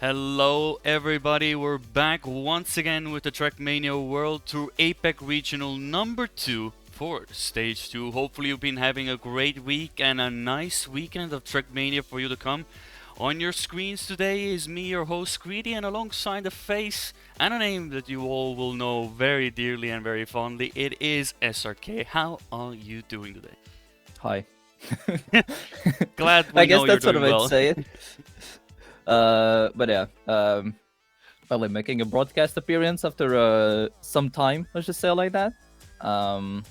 Hello everybody, we're back once again with the Trackmania World Tour APAC Regional number 2 for Stage 2. Hopefully you've been having a great week and a nice weekend of Trackmania for you to come. On your screens today is me, your host Greedy, and alongside a face and a name that you all will know very dearly and very fondly, it is SRK. How are you doing today? Hi. Glad I we guess know you're that's what I doing would well. say it. But yeah, well, I'm making a broadcast appearance after some time, let's just say it like that. Um,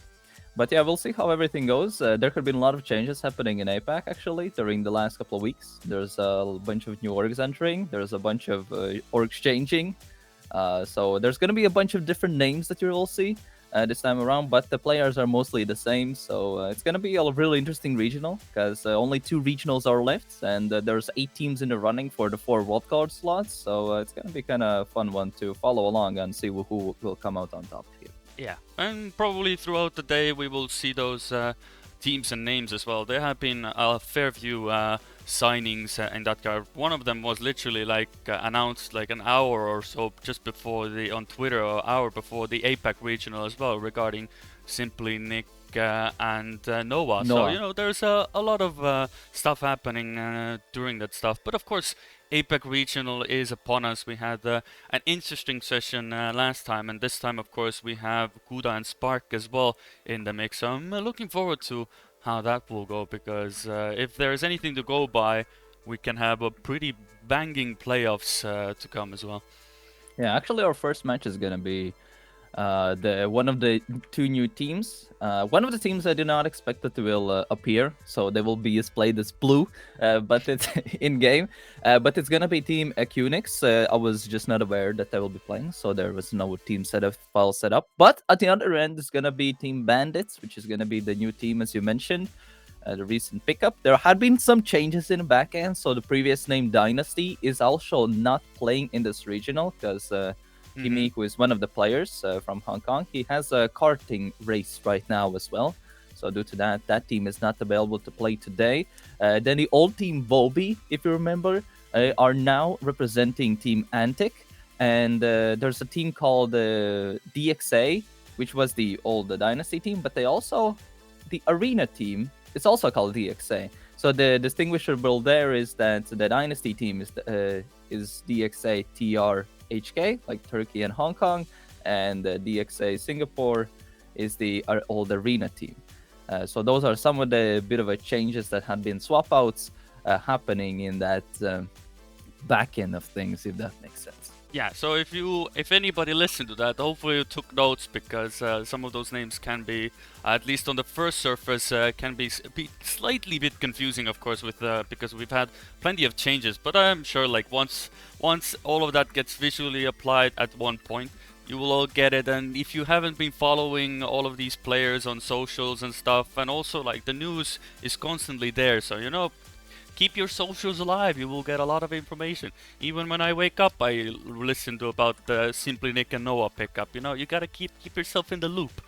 but yeah, we'll see how everything goes. There have been a lot of changes happening in APAC actually during the last couple of weeks. There's a bunch of new orgs entering. There's a bunch of orgs changing. So there's going to be a bunch of different names that you will see this time around, but the players are mostly the same. So it's going to be a really interesting regional because only 2 regionals are left, and there's 8 teams in the running for the 4 wildcard slots. So it's going to be kind of fun one to follow along and see who will come out on top here. Yeah, and probably throughout the day we will see those teams and names as well. There have been a fair few signings in that card. One of them was literally like announced like an hour or so just before the on Twitter, or hour before the APAC regional as well, regarding Simply Nick and Noah. So Noah. there's a lot of stuff happening during that stuff. But of course, APAC Regional is upon us. We had an interesting session last time, and this time, of course, we have Kuda and Spark as well in the mix. So I'm looking forward to how that will go, because if there is anything to go by, we can have a pretty banging playoffs to come as well. Yeah, actually, our first match is gonna be the one of the 2 new teams. One of the teams I did not expect that will appear, so they will be displayed as blue, but it's in game. But it's gonna be Team Equinox. I was just not aware that they will be playing, so there was no team setup file set up. But at the other end, it's gonna be Team Bandits, which is gonna be the new team as you mentioned. The recent pickup. There had been some changes in the back end, so the previous name Dynasty is also not playing in this regional because Mm-hmm. Kimi, who is one of the players from Hong Kong, he has a karting race right now as well. So due to that, that team is not available to play today. Then the old team Volby, if you remember, are now representing Team Antic, and there's a team called DXA, which was the old Dynasty team, but they also the Arena team. It's also called DXA. So the distinguishable there is that the Dynasty team is DXA TRHK, like Turkey and Hong Kong, and the DXA Singapore is the old Arena team. So those are some of the bit of a changes that had been swap outs happening in that back end of things, if that makes sense. Yeah, so if anybody listened to that, hopefully you took notes, because some of those names can be, at least on the first surface, can be slightly bit confusing, of course, with because we've had plenty of changes. But I'm sure, like once all of that gets visually applied at one point, you will all get it. And if you haven't been following all of these players on socials and stuff, and also like the news is constantly there, so keep your socials alive. You will get a lot of information. Even when I wake up, I listen to about the Simply Nick and Noah pickup. You gotta keep yourself in the loop.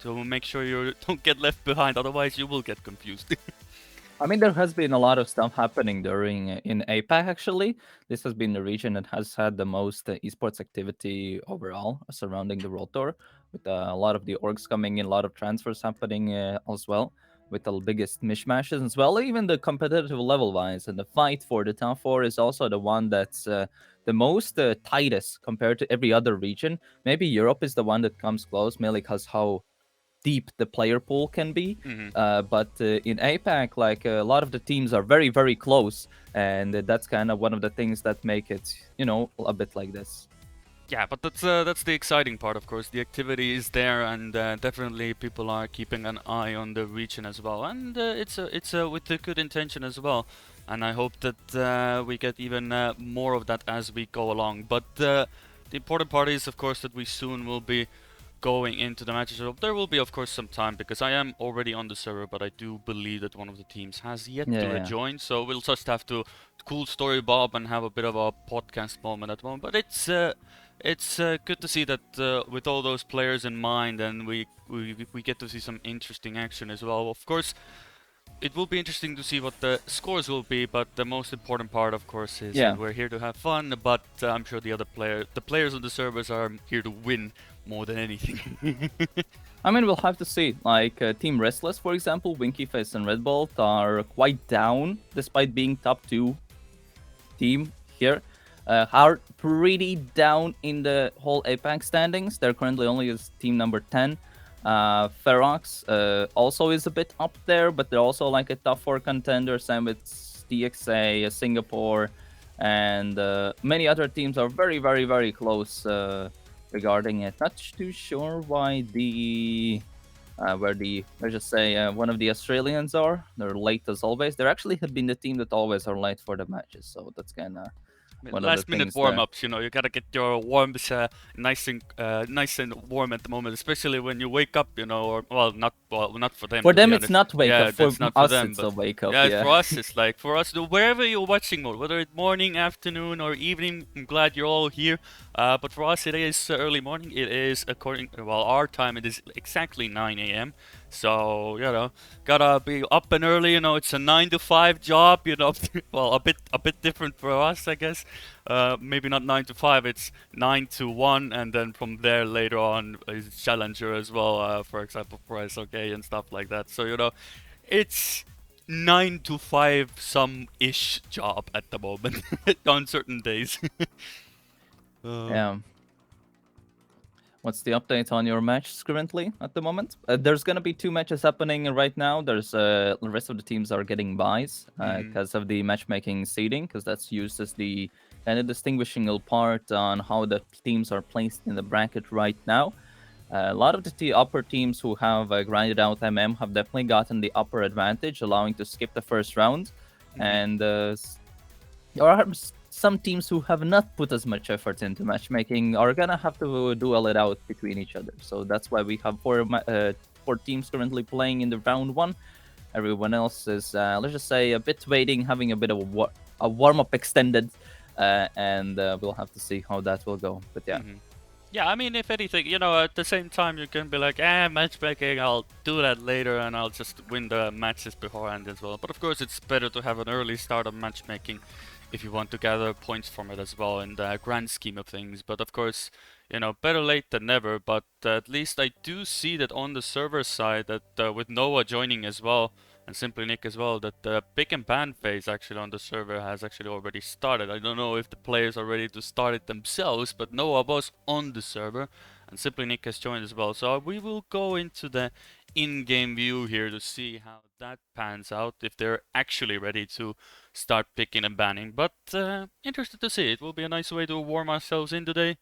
To make sure you don't get left behind. Otherwise, you will get confused. I mean, there has been a lot of stuff happening during in APAC. Actually, this has been the region that has had the most esports activity overall surrounding the World Tour, with a lot of the orgs coming in, a lot of transfers happening as well, with the biggest mishmashes as well. Even the competitive level wise, and the fight for the top 4 is also the one that's the most tightest compared to every other region. Maybe Europe is the one that comes close, mainly because how deep the player pool can be. Mhm. But in APAC, like a lot of the teams are very, very close, and that's kind of one of the things that make it, a bit like this. Yeah, but that's the exciting part, of course. The activity is there, and definitely people are keeping an eye on the region as well. And it's with a good intention as well. And I hope that we get even more of that as we go along. But the important part is, of course, that we soon will be going into the matches. So there will be, of course, some time, because I am already on the server, but I do believe that one of the teams has yet Yeah, to yeah. rejoin. So we'll just have to cool story Bob and have a bit of a podcast moment at the moment. But it's good to see that with all those players in mind, and we get to see some interesting action as well. Of course, it will be interesting to see what the scores will be, but the most important part, of course, is Yeah. we're here to have fun. But I'm sure the players on the servers are here to win more than anything. I mean, we'll have to see. Like Team Restless, for example, Winky Face and Red Bolt are quite down despite being top 2 team here. Are pretty down in the whole APAC standings. They're currently only as team number 10. Ferox also is a bit up there, but they're also like a top 4 contender. Same with DXA, Singapore, and many other teams are very, very, very close regarding it. Not too sure why let's just say one of the Australians are. They're late as always. They actually have been the team that always are late for the matches, so that's kind of one of the Last minute things warm there. ups, you gotta get your warms nice and warm at the moment, especially when you wake up, or not for them For to be them, it's honest. not wake Yeah, up. For that's not for us, them, it's a but wake up. yeah, Yeah. for us it's like for us wherever you're watching mode, whether it's morning, afternoon, or evening. I'm glad you're all here. But for us, it is early morning. It is our time. It is exactly 9 a.m. So gotta be up and early. It's a 9 to 5 job. Well, a bit different for us, I guess. Maybe not 9 to 5. It's 9 to 1, and then from there later on is Challenger as well. For example, for SOK and stuff like that. So it's 9 to 5 some ish job at the moment on certain days. Yeah. What's the update on your matches currently at the moment? There's gonna be 2 matches happening right now. There's the rest of the teams are getting buys because of the matchmaking seeding, because that's used as the kind of distinguishing part on how the teams are placed in the bracket right now. A lot of the upper teams who have grinded out have definitely gotten the upper advantage, allowing to skip the first round. And there are some teams who have not put as much effort into matchmaking are gonna have to duel it out between each other. So that's why we have four teams currently playing in the round 1. Everyone else is, let's just say, a bit waiting, having a bit of a warm-up extended, and we'll have to see how that will go. But yeah. Yeah, I mean, if anything, at the same time, you can be like, matchmaking, I'll do that later and I'll just win the matches beforehand as well. But of course, it's better to have an early start of matchmaking if you want to gather points from it as well in the grand scheme of things. But of course, better late than never. But at least I do see that on the server side that with Noah joining as well, and Simply Nick as well, that the pick and ban phase actually on the server has actually already started. I don't know if the players are ready to start it themselves, but Noah was on the server, and Simply Nick has joined as well. So we will go into the in-game view here to see how that pans out, if they're actually ready to start picking and banning. But interested to see. It will be a nice way to warm ourselves in today.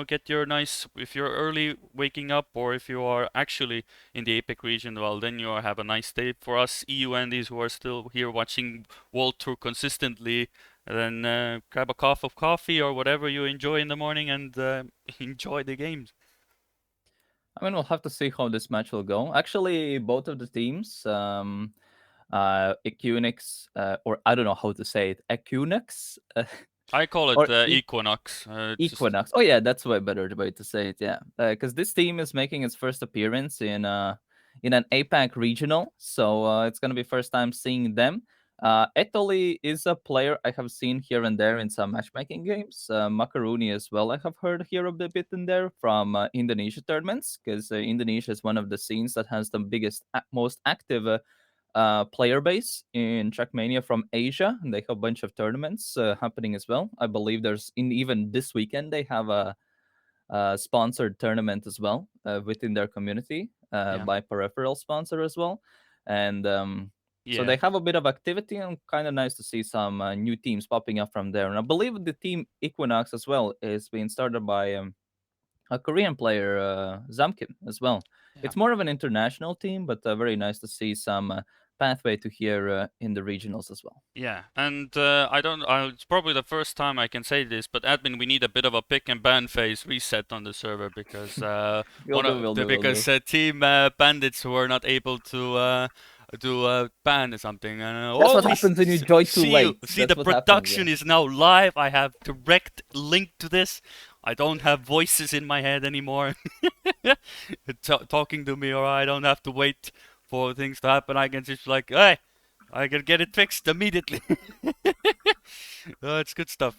Get your nice, if you're early waking up, or if you are actually in the APAC region, well, then you have a nice day. For us EU Andes who are still here watching World Tour consistently, then grab a cup of coffee or whatever you enjoy in the morning and enjoy the games. I mean, we'll have to see how this match will go. Actually, both of the teams, Equinox, or I don't know how to say it, Equinox, I call it or Equinox. Equinox. Oh yeah, that's way better way to say it. Yeah, because this team is making its first appearance in an APAC regional, so it's gonna be first time seeing them. Italy is a player I have seen here and there in some matchmaking games. Macaroni as well. I have heard here a bit in there from Indonesia tournaments, because Indonesia is one of the scenes that has the biggest, most active player base in Trackmania from Asia, and they have a bunch of tournaments happening as well. I believe there's even this weekend they have a sponsored tournament as well within their community Yeah. by peripheral sponsor as well, and so Yeah. they have a bit of activity, and kind of nice to see some new teams popping up from there. And I believe the team Equinox as well is being started by a Korean player, Zamkin, as well. Yeah. It's more of an international team, but very nice to see some pathway to here in the regionals as well. Yeah, and I don't. It's probably the first time I can say this, but admin, we need a bit of a pick and ban phase reset on the server because Will do, will do, will do. team bandits were not able to do ban or something. That's Oh, what happens when you join too see you. late. See, the That's what happens. Yeah. production is now live. I have direct link to this. I don't have voices in my head anymore talking to me, or I don't have to wait for things to happen, I can just like, hey, I can get it fixed immediately. It's good stuff.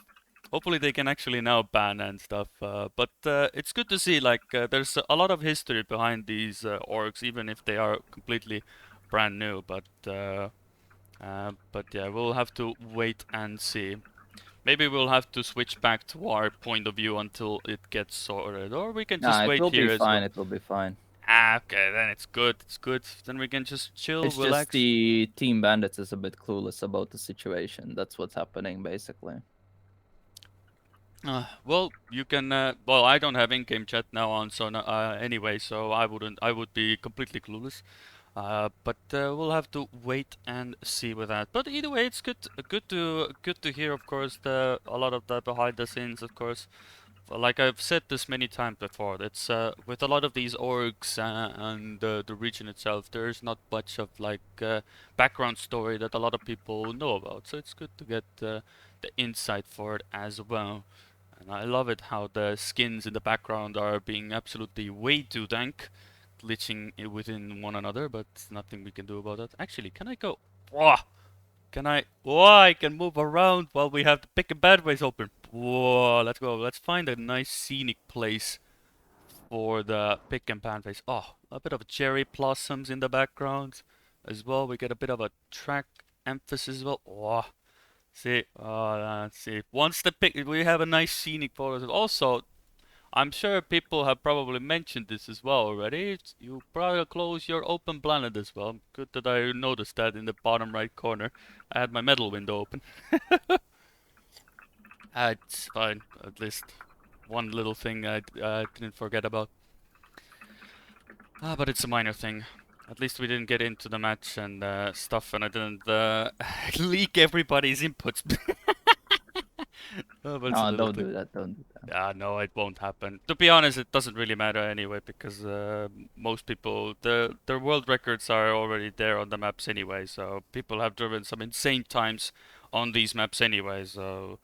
Hopefully they can actually now ban and stuff. But it's good to see like there's a lot of history behind these orgs, even if they are completely brand new. But yeah, we'll have to wait and see. Maybe we'll have to switch back to our point of view until it gets sorted, or we can just Nah, it wait will be here as fine. well. It will be fine. Ah, okay, then it's good. It's good. Then we can just chill, It's just relax. the Team Bandits is a bit clueless about the situation. That's what's happening, basically. Well, you can. Well, I don't have in-game chat now on, so anyway, so I wouldn't. I would be completely clueless. But we'll have to wait and see with that. But either way, it's good to hear, of course, a lot of the behind the scenes, of course. Like I've said this many times before, it's with a lot of these orgs and the region itself, there's not much of like background story that a lot of people know about. So it's good to get the insight for it as well. And I love it how the skins in the background are being absolutely way too dank, glitching within one another, but nothing we can do about that. Actually, can I go? Whoa! Can I? Whoa! I can move around while we have the pick and pathways open. Whoa! Let's go. Let's find a nice scenic place for the pick and pathways. Oh, a bit of cherry blossoms in the background as well. We get a bit of a track emphasis as well. Oh, see, let's see. Once the pick, we have a nice scenic photos. Also, I'm sure people have probably mentioned this as well already. You probably close your open planet as well. Good that I noticed that in the bottom right corner. I had my medal window open. It's fine. At least one little thing I didn't forget about. But it's a minor thing. At least we didn't get into the match and stuff, and I didn't leak everybody's inputs. But it's a No, little don't thing. do that. Don't do that. Yeah, no, it won't happen. To be honest, it doesn't really matter anyway because most people, their world records are already there on the maps anyway. So people have driven some insane times on these maps anyway. So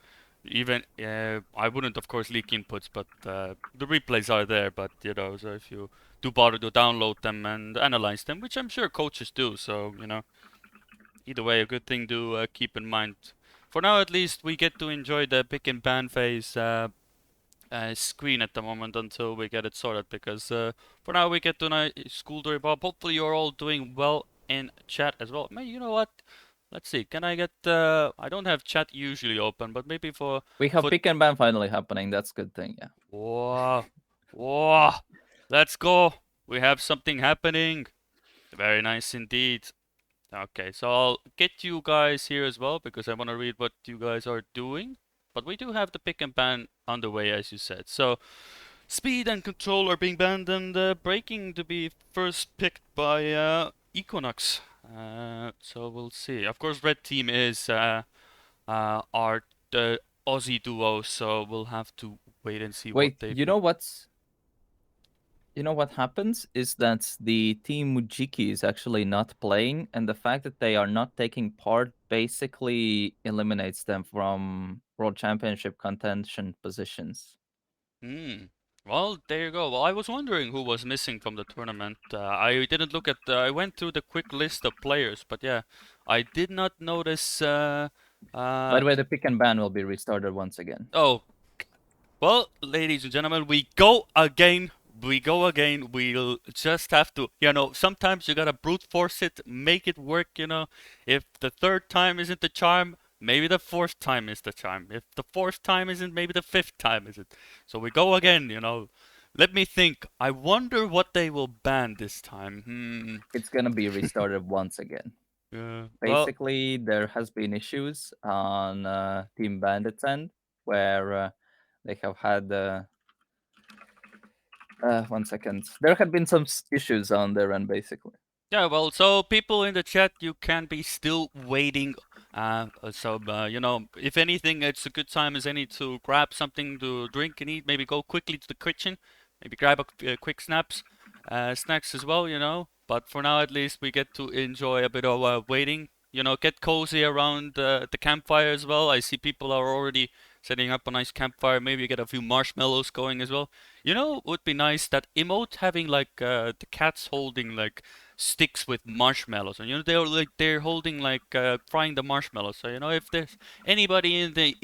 even I wouldn't, of course, leak inputs, but the replays are there. But you know, so if you do bother to download them and analyze them, which I'm sure coaches do, so you know, either way, a good thing to keep in mind. For now, at least, we get to enjoy the pick and ban phase screen at the moment until we get it sorted because for now we get to school day Bob. Hopefully you're all doing well in chat as well. You know what? Let's see. Can I get I don't have chat usually open, but maybe We have for pick and ban finally happening. That's a good thing. Yeah. Whoa. Whoa. Let's go. We have something happening. Very nice indeed. Okay, so I'll get you guys here as well because I want to read what you guys are doing. But we do have the pick and ban underway, as you said. So speed and control are being banned, and braking to be first picked by Equinox. So we'll see. Of course, red team is our Aussie duo, so we'll have to wait and see what Wait, they you pick. know what's you know what happens is that the team Mujiki is actually not playing, and the fact that they are not taking part basically eliminates them from World Championship contention positions. Hmm. Well, there you go. Well, I was wondering who was missing from the tournament. I didn't look at. I went through the quick list of players, but yeah, I did not notice. By Uh. the way, the pick and ban will be restarted once again. Oh, well, ladies and gentlemen, we go again. We go again. We'll just have to, you know, sometimes you gotta brute force it, make it work, you know. If the third time isn't the charm, maybe the fourth time is the charm. If the fourth time isn't, maybe the fifth time isn't. So we go again, you know. Let me think. I wonder what they will ban this time. It's gonna be restarted once again. Well, Basically, there has been issues on Team Bandits end where they have had 1 second. There had been some issues on their end, basically. yeah, well, so people in the chat, you can be still waiting. You know, if anything, it's a good time as any to grab something to drink and eat. Maybe go quickly to the kitchen. Maybe grab a quick snacks as well. You know. But for now, at least, we get to enjoy a bit of waiting. You know, get cozy around the campfire as well. I see people are already setting up a nice campfire, maybe get a few marshmallows going as well. You know, it would be nice that emote having like the cats holding like sticks with marshmallows, and you know they're holding like frying the marshmallows. So you know if there's anybody in the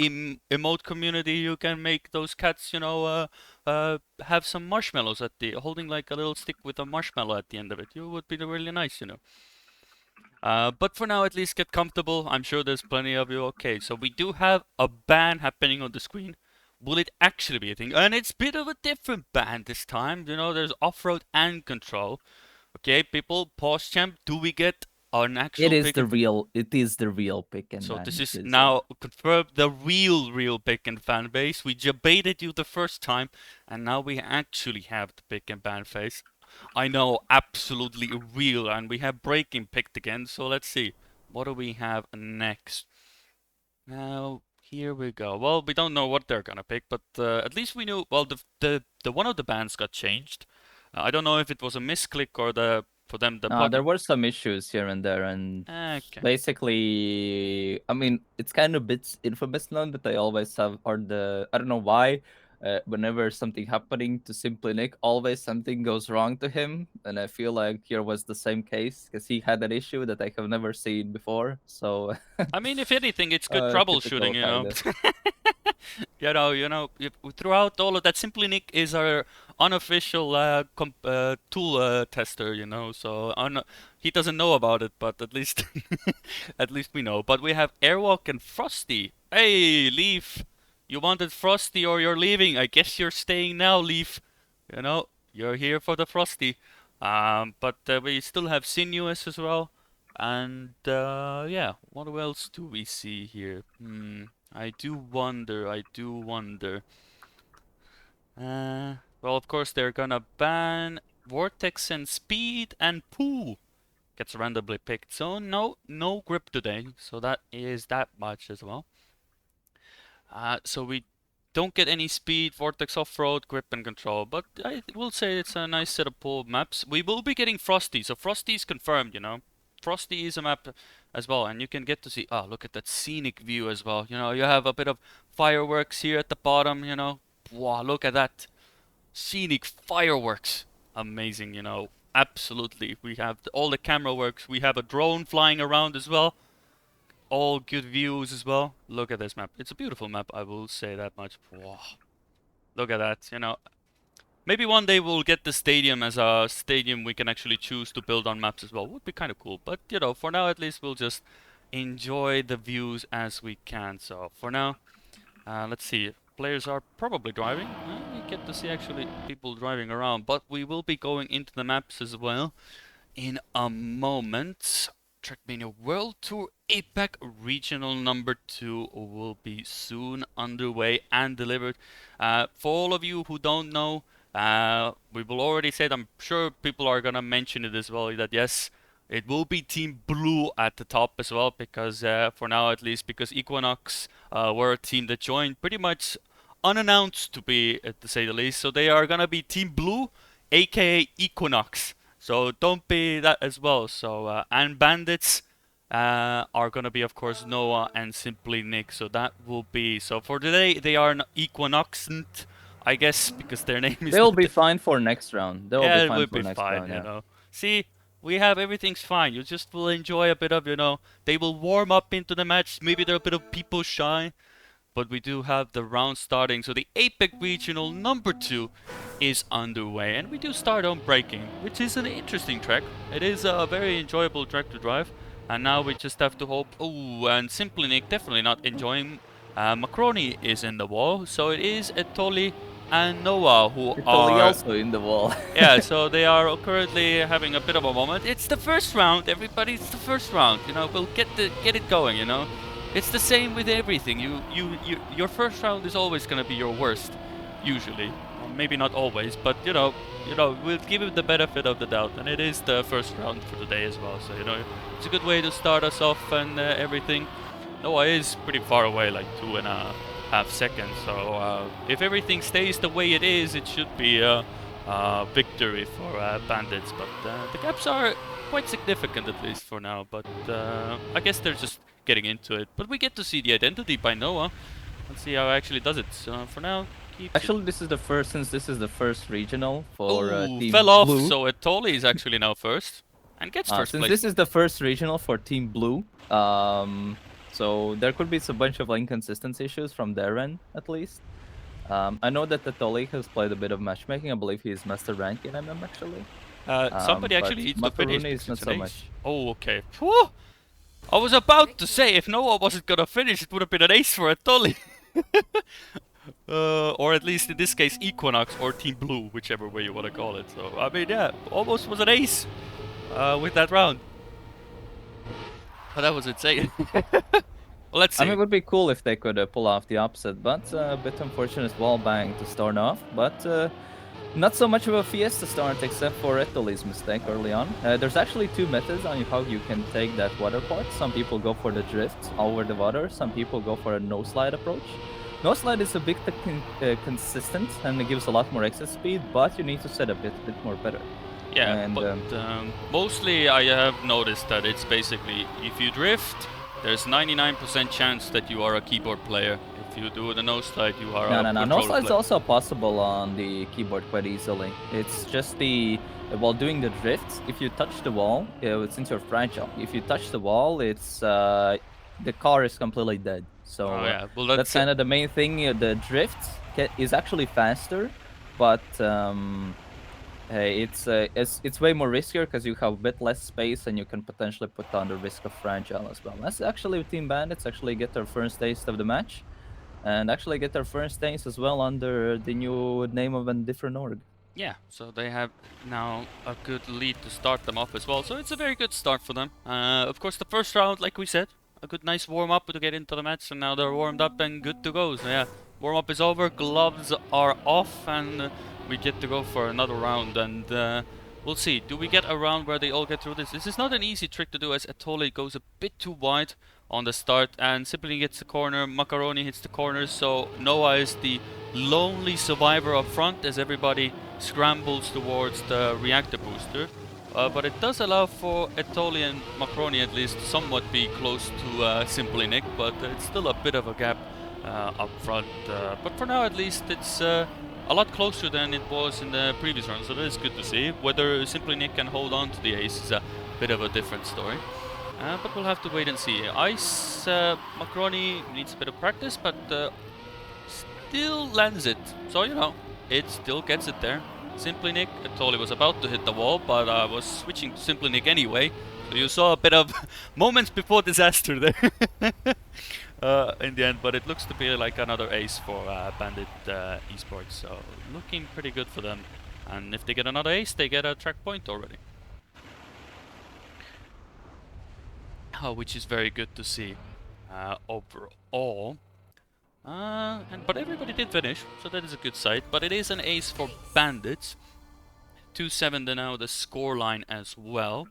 emote community, you can make those cats, you know, have some marshmallows at the holding like a little stick with a marshmallow at the end of it. You would be really nice, you know. But for now, at least get comfortable. I'm sure there's plenty of you. Okay, so we do have a ban happening on the screen. Will it actually be a thing? And it's a bit of a different ban this time. You know, there's off-road and control. Okay, people, pause champ. Do we get an It actual is pick? the real. It is the real pick and So ban. this It is is, now confirmed the real pick and fan base. We debated you the first time, and now we actually have the pick and ban phase. I know, absolutely real, and we have breaking picked again. So let's see, what do we have next? Now here we go. Well, we don't know what they're gonna pick, but at least we knew. Well, the one of the bands got changed. I don't know if it was a misclick or the for them the there plugin. were some issues here and there, and Okay. basically, I mean, it's kind of bits infamous now that I always have, or I don't know why, whenever something happening to Simply Nick, always something goes wrong to him, and I feel like here was the same case because he had an issue that I have never seen before. So, I mean, if anything, it's good troubleshooting, typical you kind know. of. Throughout all of that, Simply Nick is our unofficial tool tester, you know. So he doesn't know about it, but at least at least we know. But we have Airwalk and Frosty. Hey, Leaf, you wanted Frosty or you're leaving? I guess you're staying now, Leaf. You know, you're here for the Frosty. But we still have Sinuous as well. And yeah, what else do we see here? I do wonder, I do wonder. Well, of course, they're gonna ban Vortex and Speed and Pooh gets randomly picked. So no grip today. So that is that much as well. So we don't get any speed, Vortex off-road, grip and control, but I will say it's a nice set of pool maps. We will be getting Frosty, so Frosty is confirmed, you know. Frosty is a map as well, and you can get to see, oh, look at that scenic view as well. You know, you have a bit of fireworks here at the bottom, you know. Wow, look at that. Scenic fireworks. Amazing, you know. Absolutely. We have all the camera works. We have a drone flying around as well. All good views as well. Look at this map. It's a beautiful map, I will say that much. Wow. Look at that, you know. Maybe one day we'll get the stadium as a stadium we can actually choose to build on maps as well. Would be kind of cool. But, you know, for now at least we'll just enjoy the views as we can. So, for now, let's see. Players are probably driving. We get to see actually people driving around. But we will be going into the maps as well in a moment. Trackmania World Tour APAC Regional number 2 will be soon underway and delivered. For all of you who don't know, we will already said, I'm sure people are gonna mention it as well, that yes, it will be Team Blue at the top as well, because for now at least, because Equinox were a team that joined pretty much unannounced to say the least. So they are gonna be Team Blue, aka Equinox. So don't be that as well. So and bandits are gonna be of course Noah and Simply Nick. So that will be so for today they are Equinoxant, I guess, because their name is. They'll not be fine for next round. They'll Yeah, be it fine will for be next fine. round. You Yeah. know. See, we have everything's fine. You just will enjoy a bit of, you know. They will warm up into the match. Maybe there are a bit of people shy. But we do have the round starting. So the APAC Regional number 2 is underway. And we do start on braking, which is an interesting track. It is a very enjoyable track to drive. And now we just have to hope. Oh, and Simply Nick definitely not enjoying. Macroni is in the wall. So it is Etoli and Noah who Italy are. also in the wall. Yeah, so they are currently having a bit of a moment. It's the first round, everybody. It's the first round. You know, we'll get it going. You know, it's the same with everything. Your first round is always gonna be your worst, usually. Well, maybe not always, but we'll give it the benefit of the doubt, and it is the first round for today as well. So you know, it's a good way to start us off and everything. Noah is pretty far away, like 2.5 seconds. So if everything stays the way it is, it should be victory for bandits, but the gaps are quite significant at least for now, but I guess they're just getting into it. But we get to see the identity by Noah. Let's see how it actually does it. So for now, keeps it. Actually, this is the first, since this is the first regional for Oh, Team fell off. Blue. So Etoli is actually now first and gets first Since place. this is the first regional for Team Blue, so there could be a bunch of inconsistency issues from their end, at least. I know that Toli has played a bit of matchmaking. I believe he is master rank in MM actually. Somebody But actually needs to finish Macaroni because is not it's an so ace. much. Oh, okay. Whew. I was about to say if Noah wasn't gonna finish, it would have been an ace for Etoli. Or at least in this case, Equinox or Team Blue, whichever way you want to call it. So, I mean, yeah, almost was an ace with that round. But that was insane. Well, let's see. I mean, it would be cool if they could pull off the upset, but a bit unfortunate wall bang to start off. But not so much of a Fiesta start, except for Etoli's mistake early on. There's actually two methods on how you can take that water part. Some people go for the drift over the water. Some people go for a no-slide approach. No-slide is a bit consistent, and it gives a lot more exit speed, but you need to set a bit more better. Yeah, And, but mostly I have noticed that it's basically if you drift, there's 99% chance that you are a keyboard player. If you do the no slide, you are a No controller slide's player. also possible on the keyboard quite easily. It's just while doing the drift, if you touch the wall, since you're fragile, if you touch the wall, it's the car is completely dead. So Oh yeah, well that's kind of the main thing. The drift is actually faster, but hey, it's way more riskier because you have a bit less space and you can potentially put on the risk of fragile as well. That's actually Team Bandits actually get their first taste of the match. And actually get their first ace as well under the new name of a different org. Yeah, so they have now a good lead to start them off as well. So it's a very good start for them. Of course, the first round, like we said, a good nice warm-up to get into the match. And now they're warmed up and good to go. So yeah, warm-up is over, gloves are off, and we get to go for another round. And we'll see. Do we get a round where they all get through this? This is not an easy trick to do as Etole goes a bit too wide on the start and simply gets the corner. Macaroni hits the corners, so Noah is the lonely survivor up front as everybody scrambles towards the reactor booster. But it does allow for Etoli and Macaroni at least somewhat be close to Simply Nick, but it's still a bit of a gap up front. But for now at least it's a lot closer than it was in the previous round, so that is good to see. Whether Simply Nick can hold on to the ace is a bit of a different story. But we'll have to wait and see. Ice Macaroni needs a bit of practice, but still lands it. So, you know, it still gets it there. Simply Nick, I told he was about to hit the wall, but I was switching to Simply Nick anyway. So you saw a bit of moments before disaster there in the end, but it looks to be like another ace for Bandit Esports. So looking pretty good for them. And if they get another ace, they get a track point already. Which is very good to see overall. But everybody did finish, so that is a good sight. But it is an ace for Bandits. 2-7 now the scoreline as well.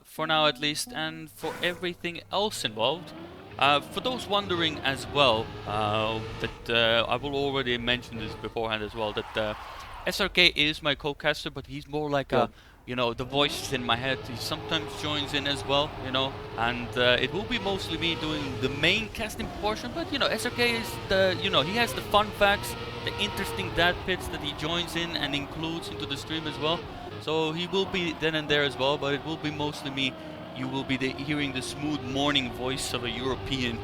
For now at least, and for everything else involved. For those wondering as well, that I will already mention this beforehand as well, that SRK is my co-caster, but he's more like a, you know, the voice in my head. He sometimes joins in as well, you know, and it will be mostly me doing the main casting portion, but, you know, SRK is the, you know, he has the fun facts, the interesting dad pits that he joins in and includes into the stream as well. So he will be then and there as well, but it will be mostly me. You will be hearing the smooth morning voice of a European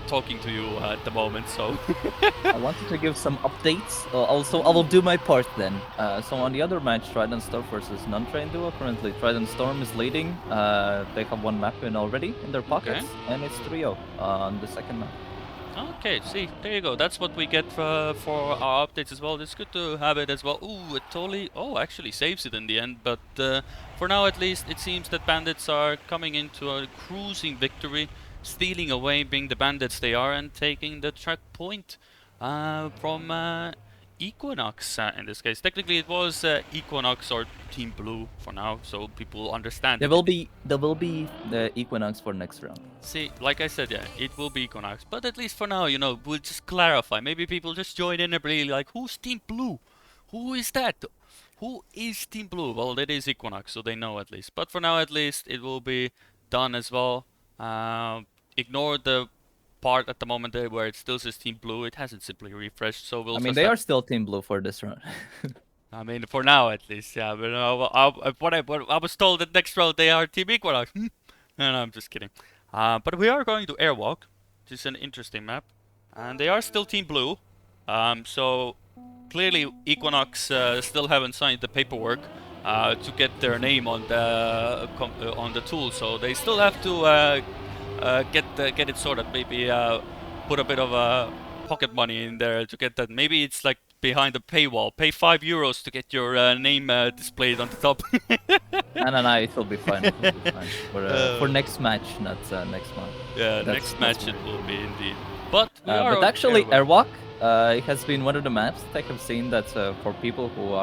talking to you at the moment, so... I wanted to give some updates. Also, I will do my part then. So on the other match, Trident Storm versus non-trained duo, currently Trident Storm is leading. They have one map win already in their pockets, and it's 3-0 on the second map. Okay, see, there you go. That's what we get for our updates as well. It's good to have it as well. Ooh, it totally... Oh, actually saves it in the end. But for now, at least, it seems that Bandits are coming into a cruising victory, stealing away, being the Bandits they are, and taking the track point from Equinox in this case. Technically, it was Equinox or Team Blue for now, so people understand. There will be the Equinox for next round. See, like I said, yeah, it will be Equinox. But at least for now, you know, we'll just clarify. Maybe people just join in and be like, who's Team Blue? Who is that? Who is Team Blue? Well, that is Equinox, so they know at least. But for now, at least, it will be done as well. Ignore the part at the moment there where it still says Team Blue. It hasn't simply refreshed, so we'll I mean, just they have. are still Team Blue for this round. I mean, for now at least, yeah. But what I was told that next round they are Team Equinox. No, no, I'm just kidding. But we are going to Airwalk, which is an interesting map, and they are still Team Blue. So clearly Equinox still haven't signed the paperwork to get their name on the tool, so they still have to get it sorted. Maybe put a bit of pocket money in there to get that. Maybe it's like behind the paywall. Pay €5 to get your name displayed on the top. No, it will be fine. It will be fine for next match, not next month. Yeah, next match it will be indeed. But we are. But actually, Airwalk, it has been one of the maps that I have seen that for people who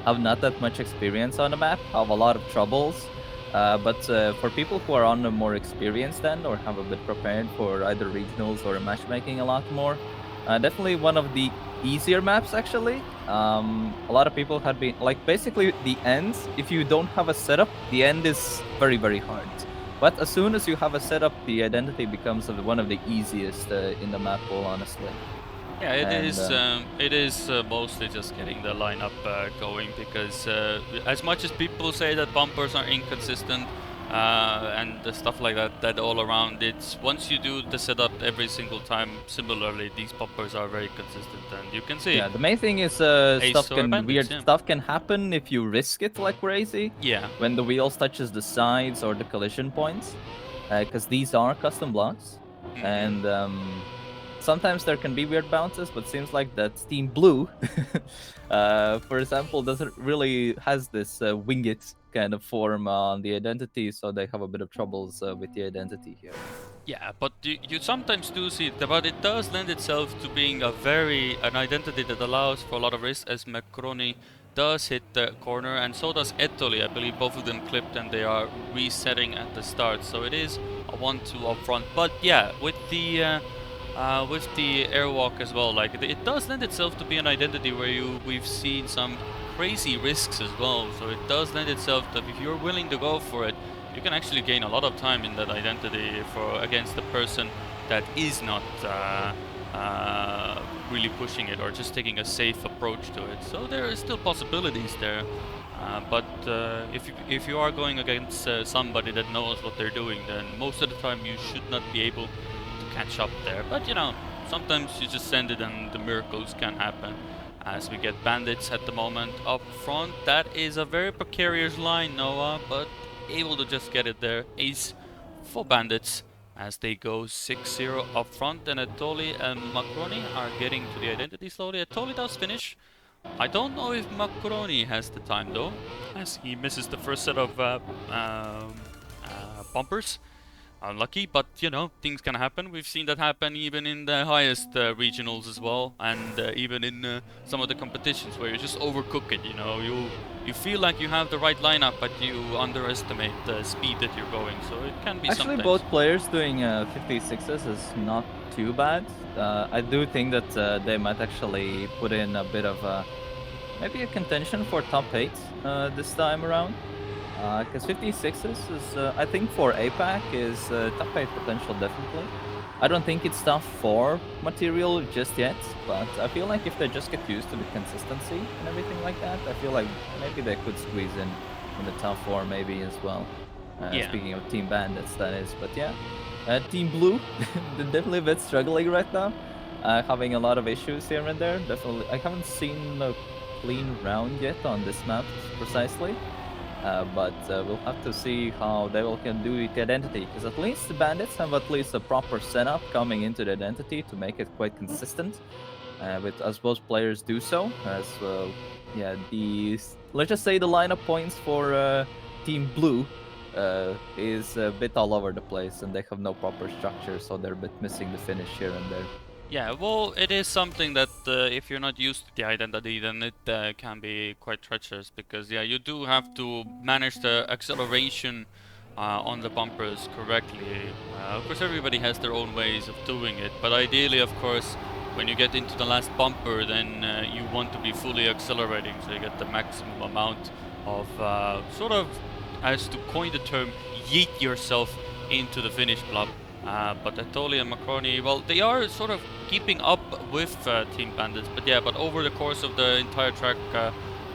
have not that much experience on the map, have a lot of troubles. But for people who are on a more experienced end or have a bit prepared for either regionals or matchmaking a lot more, definitely one of the easier maps actually. A lot of people had been like basically the end. If you don't have a setup, the end is very, very hard. But as soon as you have a setup, the identity becomes one of the easiest in the map pool, honestly. Yeah, it is mostly just getting the lineup going because as much as people say that bumpers are inconsistent and stuff like that all around, it's once you do the setup every single time similarly, these bumpers are very consistent, and you can see. Yeah, the main thing is weird stuff can happen if you risk it like crazy. Yeah. When the wheels touches the sides or the collision points, because these are custom blocks, and sometimes there can be weird bounces, but seems like that Team Blue, for example, doesn't really has this wing it kind of form on the identity, so they have a bit of troubles with the identity here. Yeah, but you sometimes do see it, but it does lend itself to being an identity that allows for a lot of risk, as Macroni does hit the corner, and so does Ettoli. I believe both of them clipped, and they are resetting at the start, so it is a 1-2 up front. But yeah, with the Airwalk as well, like it does lend itself to be an identity where we've seen some crazy risks as well, so it does lend itself that if you're willing to go for it, you can actually gain a lot of time in that identity against the person that is not really pushing it or just taking a safe approach to it. So there are still possibilities there, but if you are going against somebody that knows what they're doing, then most of the time you should not be able to catch up there. But you know, sometimes you just send it and the miracles can happen. As we get bandits at the moment up front, that is a very precarious line, Noah, but able to just get it there. Ace for bandits as they go 6-0 up front, and Ettoli and Macroni are getting to the identity slowly. Ettoli does finish. I don't know if Macroni has the time though, as he misses the first set of bumpers. Unlucky, but you know, things can happen. We've seen that happen even in the highest regionals as well, and even in some of the competitions where you just overcook it. You know, you feel like you have the right lineup, but you underestimate the speed that you're going. So it can be actually sometimes. Both players doing 56s is not too bad. I do think that they might actually put in a bit of maybe a contention for top 8 this time around. Because 56s is, I think for APAC is top 8 potential definitely. I don't think it's top 4 material just yet, but I feel like if they just get used to the consistency and everything like that, I feel like maybe they could squeeze in the top 4 maybe as well. Yeah. Speaking of Team Bandits, that is. But yeah, Team Blue, they're definitely a bit struggling right now. Having a lot of issues here and there. Definitely, I haven't seen a clean round yet on this map precisely. But we'll have to see how they can do the identity, because at least the bandits have at least a proper setup coming into the identity to make it quite consistent. As both players do so, as yeah, let's just say the lineup points for Team Blue is a bit all over the place, and they have no proper structure, so they're a bit missing the finish here and there. Yeah, well, it is something that if you're not used to the identity, then it can be quite treacherous, because yeah, you do have to manage the acceleration on the bumpers correctly. Of course, everybody has their own ways of doing it, but ideally, of course, when you get into the last bumper, then you want to be fully accelerating, so you get the maximum amount of sort of, as to coin the term, yeet yourself into the finish block But Atoli and Macroni, well, they are sort of keeping up with Team Bandits. But yeah, but over the course of the entire track,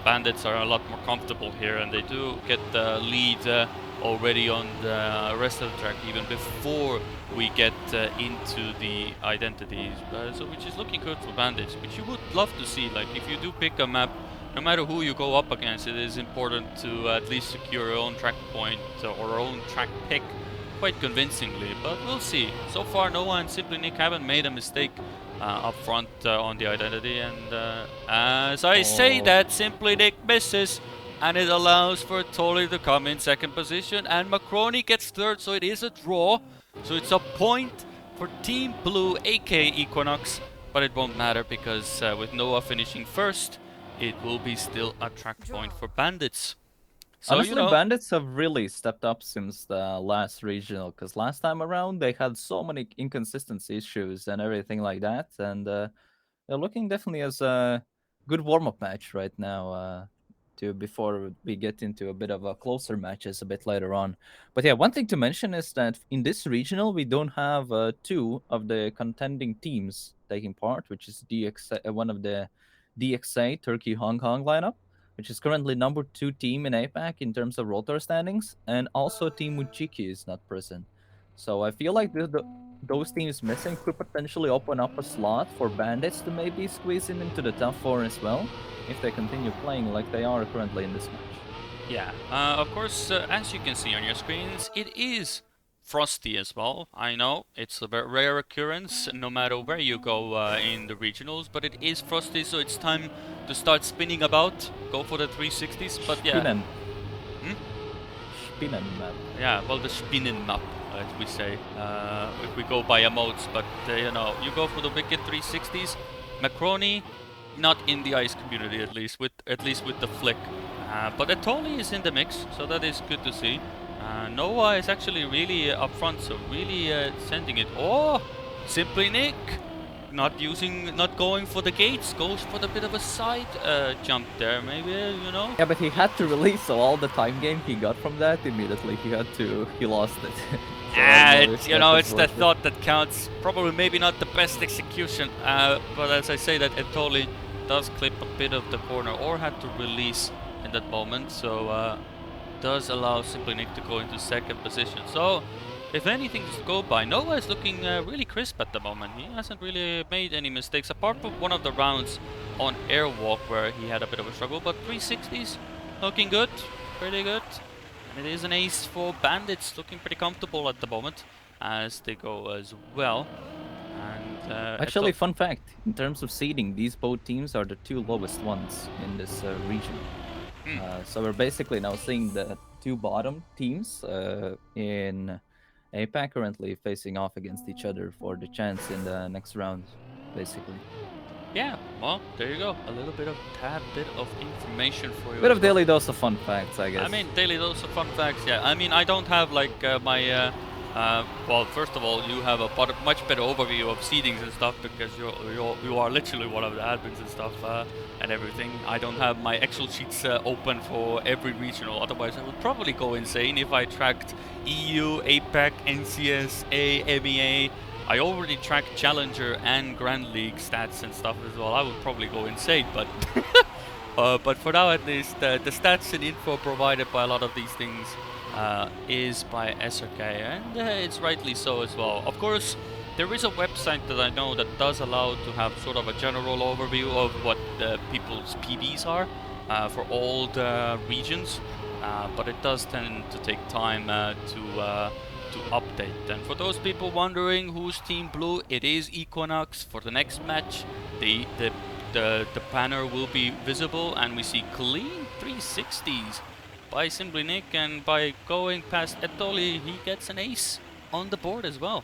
Bandits are a lot more comfortable here, and they do get the lead already on the rest of the track, even before we get into the identities. So which is looking good for Bandits, which you would love to see. Like, if you do pick a map, no matter who you go up against, it is important to at least secure your own track point or own track pick quite convincingly, but we'll see. So far, Noah and Simply Nick haven't made a mistake up front on the identity, and as I say that, Simply Nick misses, and it allows for Tolly to come in second position, and Macroni gets third, so it is a draw. So it's a point for Team Blue, aka Equinox, but it won't matter because with Noah finishing first, it will be still a track point for Bandits. So, honestly, Bandits have really stepped up since the last regional, because last time around they had so many inconsistency issues and everything like that, and they're looking definitely as a good warm-up match right now. Before we get into a bit of a closer matches a bit later on. But yeah, one thing to mention is that in this regional we don't have two of the contending teams taking part, which is one of the DXA Turkey Hong Kong lineup, which is currently number 2 team in APAC in terms of rotor standings, and also Tmwt is not present. So I feel like those teams missing could potentially open up a slot for Bandits to maybe squeeze in into the top 4 as well, if they continue playing like they are currently in this match. Yeah, of course, as you can see on your screens, it is frosty as well. I know it's a very rare occurrence no matter where you go in the regionals, but it is frosty, so it's time to start spinning about, go for the 360s, but yeah. Spinnen. Spinnen map. Yeah, well, the Spinnen map, as we say, if we go by emotes, but you know, you go for the wicked 360s. Macroni, not in the ice community at least with the flick, but Atoli is in the mix, so that is good to see. Noah is actually really up front, so really sending it. Oh, Simply Nick not going for the gates, goes for the bit of a side jump there, maybe, you know. Yeah, but he had to release, so all the time gain he got from that immediately he lost it. So it's the thought that counts. Probably maybe not the best execution, but as I say that, Atoli does clip a bit of the corner or had to release in that moment, so does allow Simply Nick to go into second position. So if anything is to go by, Noah is looking really crisp at the moment. He hasn't really made any mistakes apart from one of the rounds on airwalk where he had a bit of a struggle, but 360s looking good, pretty good. And it is an ace for Bandits, looking pretty comfortable at the moment as they go as well. And actually, fun fact, in terms of seeding, these both teams are the 2 lowest ones in this region. So we're basically now seeing the 2 bottom teams in APAC currently facing off against each other for the chance in the next round, basically. Yeah, well, there you go. A little bit of information for you. Bit of daily dose of fun facts, I guess. I mean, daily dose of fun facts, yeah. I mean, I don't have like my well, first of all, you have a much better overview of seedings and stuff because you are literally one of the admins and stuff and everything. I don't have my Excel sheets open for every regional, otherwise I would probably go insane if I tracked EU, APAC, NCS, MEA. I already track Challenger and Grand League stats and stuff as well. I would probably go insane, but but for now at least, the stats and info provided by a lot of these things is by SRK, and it's rightly so as well. Of course, there is a website that I know that does allow to have sort of a general overview of what people's PBs are for all the regions, but it does tend to take time to update. And for those people wondering who's Team Blue, it is Equinox. For the next match, the banner will be visible, and we see clean 360s by Simply Nick, and by going past Atoli, he gets an ace on the board as well.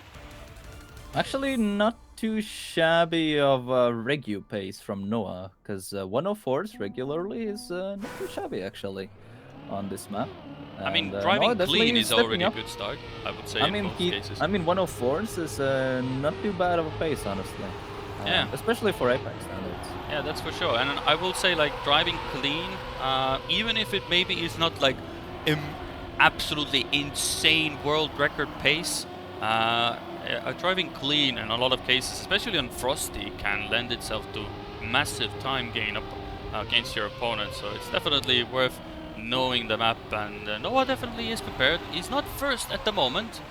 Actually, not too shabby of a regu pace from Noah, because 104s regularly is not too shabby actually on this map. I mean, driving clean is already a good start, I would say, in most cases. I mean, 104s is not too bad of a pace, honestly. Yeah. Especially for APAC standards. Yeah, that's for sure. And I will say, like, driving clean, even if it maybe is not like absolutely insane world record pace, driving clean in a lot of cases, especially on Frosty, can lend itself to massive time gain up against your opponent. So it's definitely worth knowing the map, and Noah definitely is prepared. He's not first at the moment,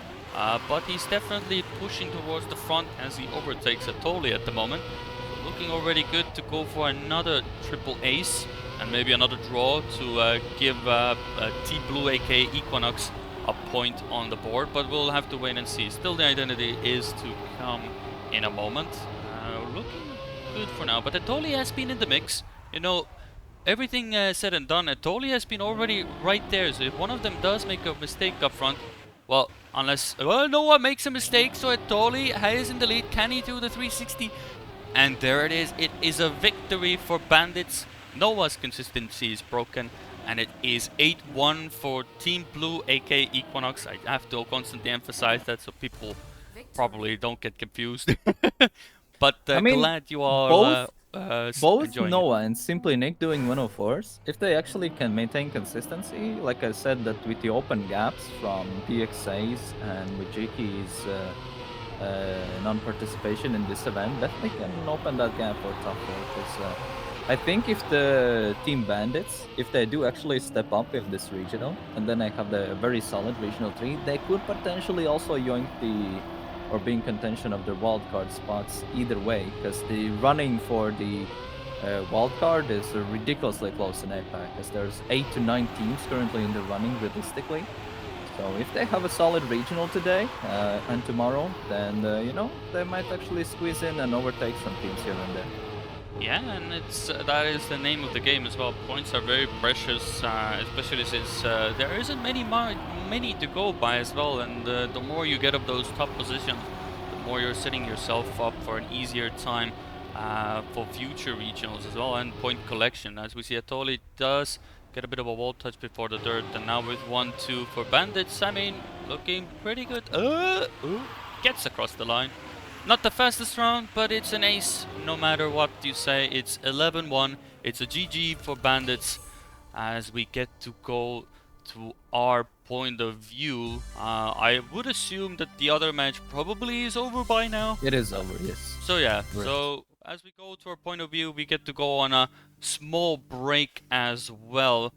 but he's definitely pushing towards the front as he overtakes Atoli at the moment. Looking already good to go for another triple ace and maybe another draw to give Team Blue aka Equinox a point on the board, but we'll have to wait and see. Still, the identity is to come in a moment. Looking good for now, but Atoli has been in the mix. You know, everything said and done, Atoli has been already right there, so if one of them does make a mistake up front, well, unless Noah makes a mistake, so Atoli is in the lead. Can he do the 360? And there it is. It is a victory for Bandits. Noah's consistency is broken, and it is 8-1 for Team Blue, aka Equinox. I have to constantly emphasize that so people probably don't get confused. But I mean, glad you are both enjoying Noah and Simply Nick doing 104s, if they actually can maintain consistency, like I said, that with the open gaps from PXA's and with Jiki's non-participation in this event, definitely can open that gap for top 4. Because I think if the Team Bandits, if they do actually step up with this regional, and then I have the very solid regional 3, they could potentially also yoink the or be in contention of the wildcard spots either way, because the running for the wildcard is ridiculously close in APAC, because there's 8 to 9 teams currently in the running realistically. So if they have a solid regional today and tomorrow, then you know, they might actually squeeze in and overtake some teams here and there. Yeah, and it's that is the name of the game as well. Points are very precious, especially since there isn't many to go by as well. And the more you get of those top positions, the more you're setting yourself up for an easier time for future regionals as well, and point collection. As we see, Atoli does get a bit of a wall touch before the dirt, and now with 1-2 for Bandits, I mean, looking pretty good. Gets across the line. Not the fastest round, but it's an ace no matter what you say. It's 11-1. It's a GG for Bandits as we get to go to our point of view. I would assume that the other match probably is over by now. It is over, yes. So yeah, Right. so as we go to our point of view, we get to go on a small break as well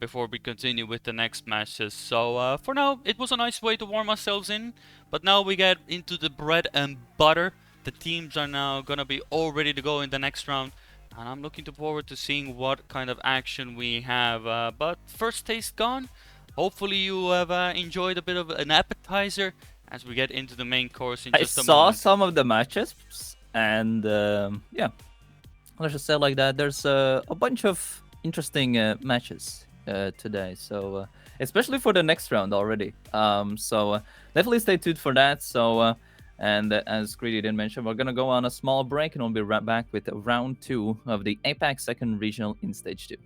before we continue with the next matches. So for now, it was a nice way to warm ourselves in, but now we get into the bread and butter. The teams are now gonna be all ready to go in the next round, and I'm looking forward to seeing what kind of action we have. But first taste gone. Hopefully you have enjoyed a bit of an appetizer as we get into the main course in just a moment. I saw some of the matches, and yeah, let's just say it like that. There's a bunch of interesting matches today, so especially for the next round already. So definitely stay tuned for that. So and as Greedy did mention, we're gonna go on a small break, and we'll be right back with round 2 of the APAC second regional in stage 2.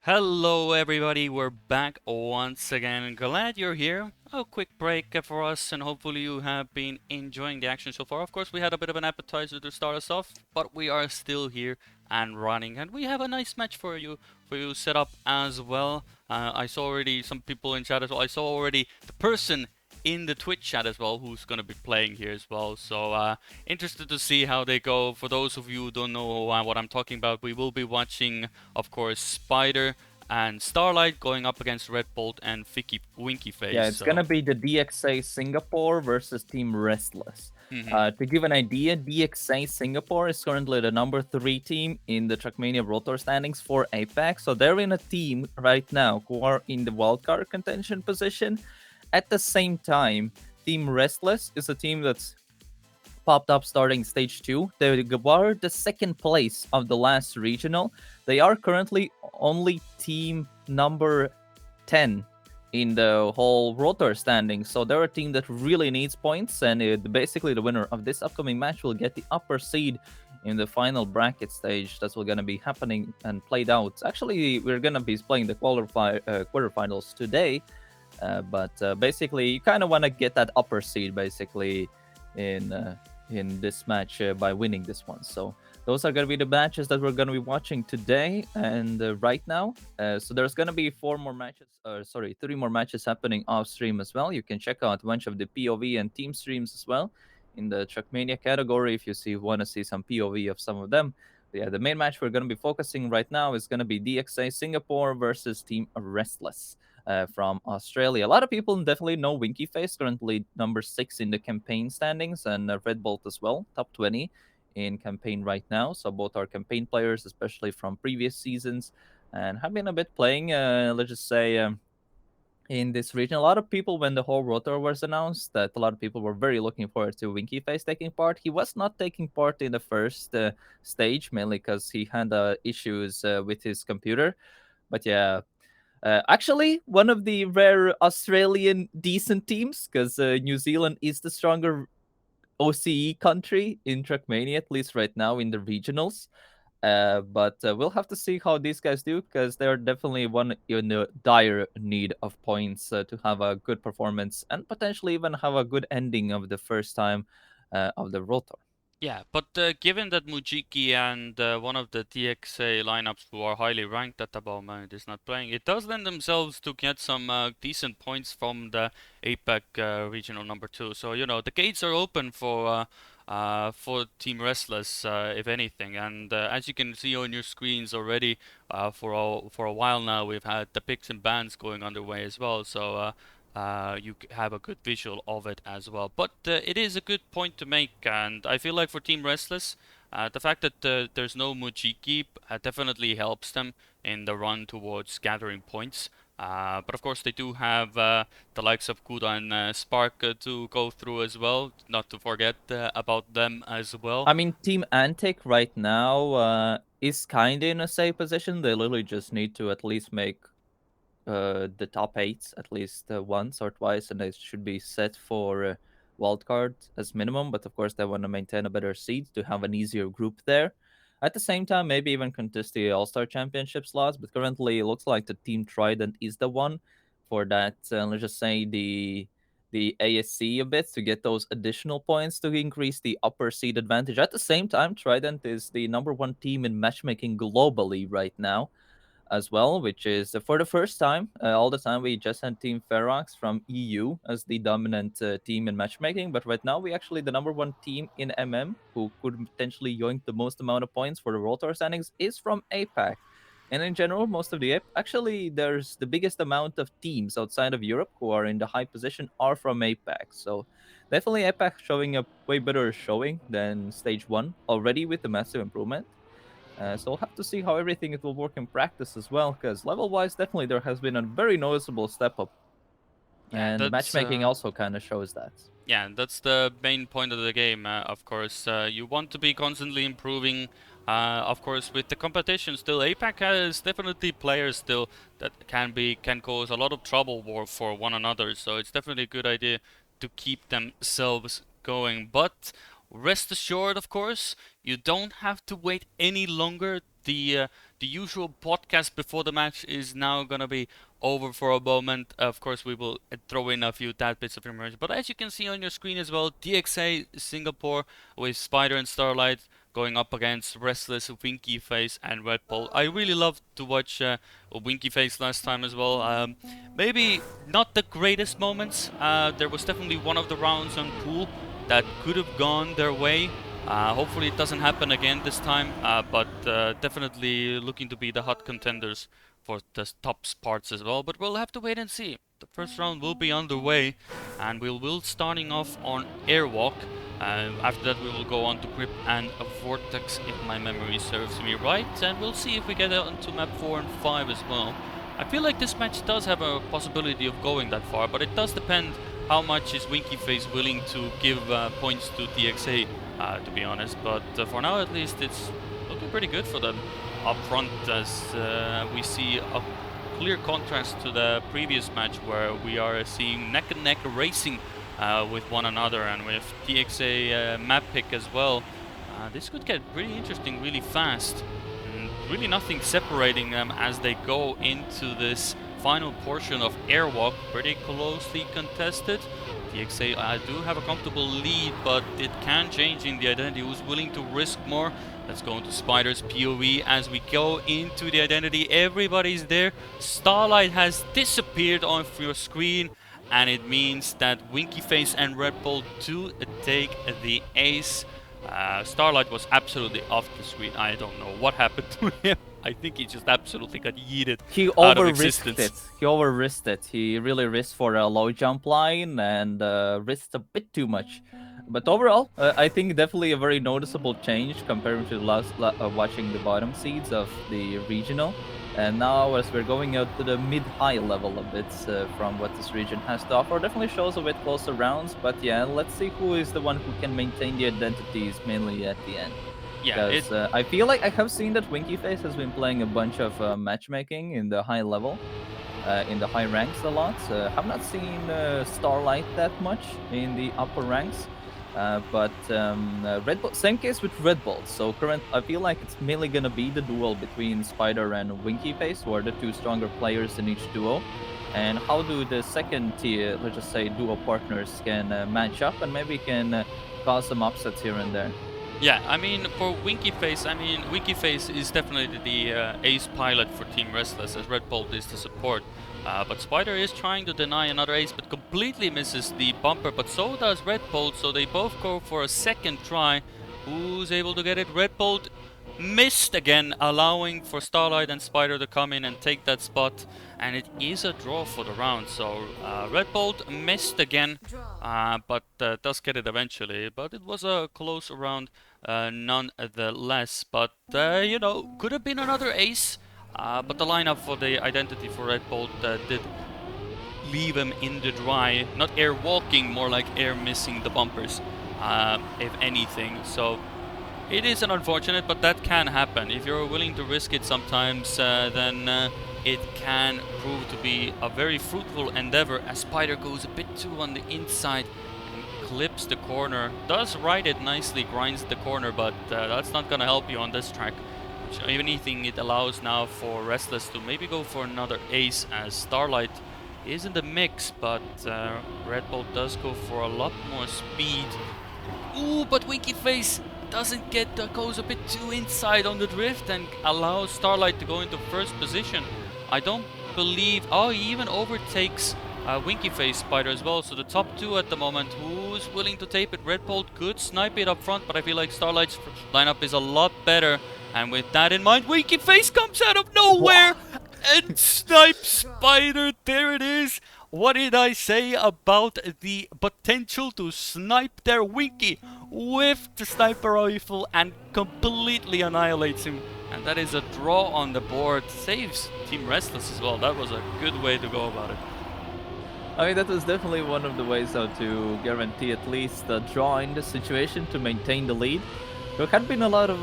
Hello, everybody. We're back once again. Glad you're here. A quick break for us, and hopefully, you have been enjoying the action so far. Of course, we had a bit of an appetizer to start us off, but we are still here and running, and we have a nice match for you set up as well. I saw already some people in chat as well. I saw already the person in the Twitch chat as well who's going to be playing here as well. So interested to see how they go. For those of you who don't know what I'm talking about, we will be watching, of course, Spider and Starlight going up against Red Bolt and Winky Face. Yeah, it's So gonna be the DXA Singapore versus Team Restless. mhm. To give an idea, DXA Singapore is currently the number 3 team in the Trackmania World Tour standings for APAC. So they're in a team right now who are in the wildcard contention position. At the same time, Team Restless is a team that's popped up starting stage 2. They were the second place of the last regional. They are currently only team number 10 in the whole rotor standing. So they're a team that really needs points, and basically the winner of this upcoming match will get the upper seed in the final bracket stage that's going to be happening and played out. Actually, we're going to be playing the quarterfinals today, but basically you kind of want to get that upper seed basically in this match by winning this one. So those are going to be the matches that we're going to be watching today and right now. So there's going to be 3 more matches happening off stream as well. You can check out a bunch of the POV and team streams as well in the Trackmania category if you want to see some POV of some of them. But yeah, the main match we're going to be focusing right now is going to be DXA Singapore versus Team Restless. From Australia. A lot of people definitely know Winky Face, currently number 6 in the campaign standings, and Red Bolt as well, top 20 in campaign right now. So both are campaign players, especially from previous seasons, and have been a bit playing, let's just say, in this region. A lot of people, when the whole rotor was announced, that a lot of people were very looking forward to Winky Face taking part. He was not taking part in the first stage, mainly because he had issues with his computer. But yeah, actually, one of the rare Australian decent teams, because New Zealand is the stronger OCE country in Trackmania, at least right now in the regionals. But we'll have to see how these guys do, because they're definitely one in a dire need of points to have a good performance and potentially even have a good ending of the first time of the Rotor. Yeah, but given that Mujiki and one of the TXA lineups who are highly ranked at the moment is not playing, it does lend themselves to get some decent points from the APAC regional number 2. So the gates are open for Team Restless, if anything. And as you can see on your screens already, for a while now, we've had the picks and bans going underway as well. So. You have a good visual of it as well. But it is a good point to make, and I feel like for Team Restless, the fact that there's no Mujiki definitely helps them in the run towards gathering points. But of course, they do have the likes of Kuda and Spark to go through as well, not to forget about them as well. I mean, Team Antic right now is kind of in a safe position. They literally just need to at least make the top 8 at least once or twice, and they should be set for wildcard as minimum. But of course, they want to maintain a better seed to have an easier group there. At the same time, maybe even contest the All Star Championship slots. But currently, it looks like the Team Trident is the one for that. Let's just say the ASC a bit to get those additional points to increase the upper seed advantage. At the same time, Trident is the number 1 team in matchmaking globally right now as well, which is for the first time, all the time we just had Team Ferox from EU as the dominant team in matchmaking, but right now we actually the number 1 team in MM who could potentially yoink the most amount of points for the World Tour standings is from APAC. And in general, most of the actually there's the biggest amount of teams outside of Europe who are in the high position are from APAC. So definitely APAC showing a way better showing than stage 1 already with the massive improvement. So we'll have to see how everything it will work in practice as well, because level-wise, definitely there has been a very noticeable step up, Yeah, and the that's matchmaking also kind of shows that. Yeah, that's the main point of the game, of course. You want to be constantly improving. Of course, with the competition still, APAC has definitely players still that can cause a lot of trouble for one another. So it's definitely a good idea to keep themselves going. But rest assured, of course, you don't have to wait any longer the usual podcast before the match is now gonna be over for a moment. Of course, we will throw in a few tad bits of information. But as you can see on your screen as well, DXA Singapore with Spider and Starlight going up against Restless, Winky Face, and Red Bull. I really loved to watch Winky Face last time as well. Maybe not the greatest moments. There was definitely one of the rounds on pool that could have gone their way. Hopefully it doesn't happen again this time, but definitely looking to be the hot contenders for the top parts as well. But we'll have to wait and see. The first round will be underway, and we will starting off on Airwalk. After that we will go on to Grip and a Vortex, if my memory serves me right, and we'll see if we get onto map 4 and 5 as well. I feel like this match does have a possibility of going that far, but it does depend how much is Winky Face willing to give points to DXA, to be honest. But for now at least it's looking pretty good for them up front, as we see a clear contrast to the previous match where we are seeing neck and neck racing with one another, and with DXA map pick as well. This could get pretty interesting really fast. Really nothing separating them as they go into this final portion of Airwalk. Pretty closely contested. DXA do have a comfortable lead, but it can change in the identity. Who's willing to risk more? Let's go into Spider's POV as we go into the identity. Everybody's there. Starlight has disappeared off your screen, and it means that Winky Face and Red Bull do take the ace. Starlight was absolutely off the screen. I don't know what happened to him. I think he just absolutely got yeeted out of existence. He over-risked it. He really risked for a low jump line and risked a bit too much. But overall, I think definitely a very noticeable change compared to watching the bottom seeds of the regional. And now, as we're going out to the mid-high level a bit from what this region has to offer, definitely shows a bit closer rounds. But yeah, let's see who is the one who can maintain the identities mainly at the end. Yeah, because I feel like I have seen that Winky Face has been playing a bunch of matchmaking in the high level, in the high ranks a lot. Have not seen Starlight that much in the upper ranks. But Red Bull, same case with Red Bull. So I feel like it's mainly gonna be the duel between Spider and Winky Face, who are the two stronger players in each duo. And how do the second tier, let's just say duo partners, can match up and maybe can cause some upsets here and there. Yeah, I mean, for Winky Face, Winky Face is definitely the ace pilot for Team Restless, as Red Bull is the support. But Spider is trying to deny another ace, but completely misses the bumper, but so does Red Bolt, so they both go for a second try. Who's able to get it? Red Bolt missed again, allowing for Starlight and Spider to come in and take that spot, and it is a draw for the round. So Red Bolt missed again, but does get it eventually. But it was a close round nonetheless. But you know, could have been another ace. But the lineup for the identity for Red Bolt did leave him in the dry. Not air walking, more like air missing the bumpers, if anything. So it is an unfortunate, but that can happen. If you're willing to risk it sometimes, then it can prove to be a very fruitful endeavor, as Spider goes a bit too on the inside and clips the corner. Does ride it nicely, grinds the corner, but that's not gonna help you on this track. If anything, it allows now for Restless to maybe go for another ace, as Starlight is in the mix, but Red Bull does go for a lot more speed. Ooh, but Winky Face doesn't get, goes a bit too inside on the drift and allows Starlight to go into first position. I don't believe, oh, he even overtakes Winky Face Spider as well, so the top two at the moment. Who's willing to tape it? Red Bolt could snipe it up front, but I feel like Starlight's lineup is a lot better. And with that in mind, Winky Face comes out of nowhere and snipes Spider. There it is. What did I say about the potential to snipe their Winky with the sniper rifle and completely annihilates him? And that is a draw on the board. Saves Team Restless as well. That was a good way to go about it. I mean, that was definitely one of the ways how to guarantee at least a draw in this situation to maintain the lead. There had been a lot of,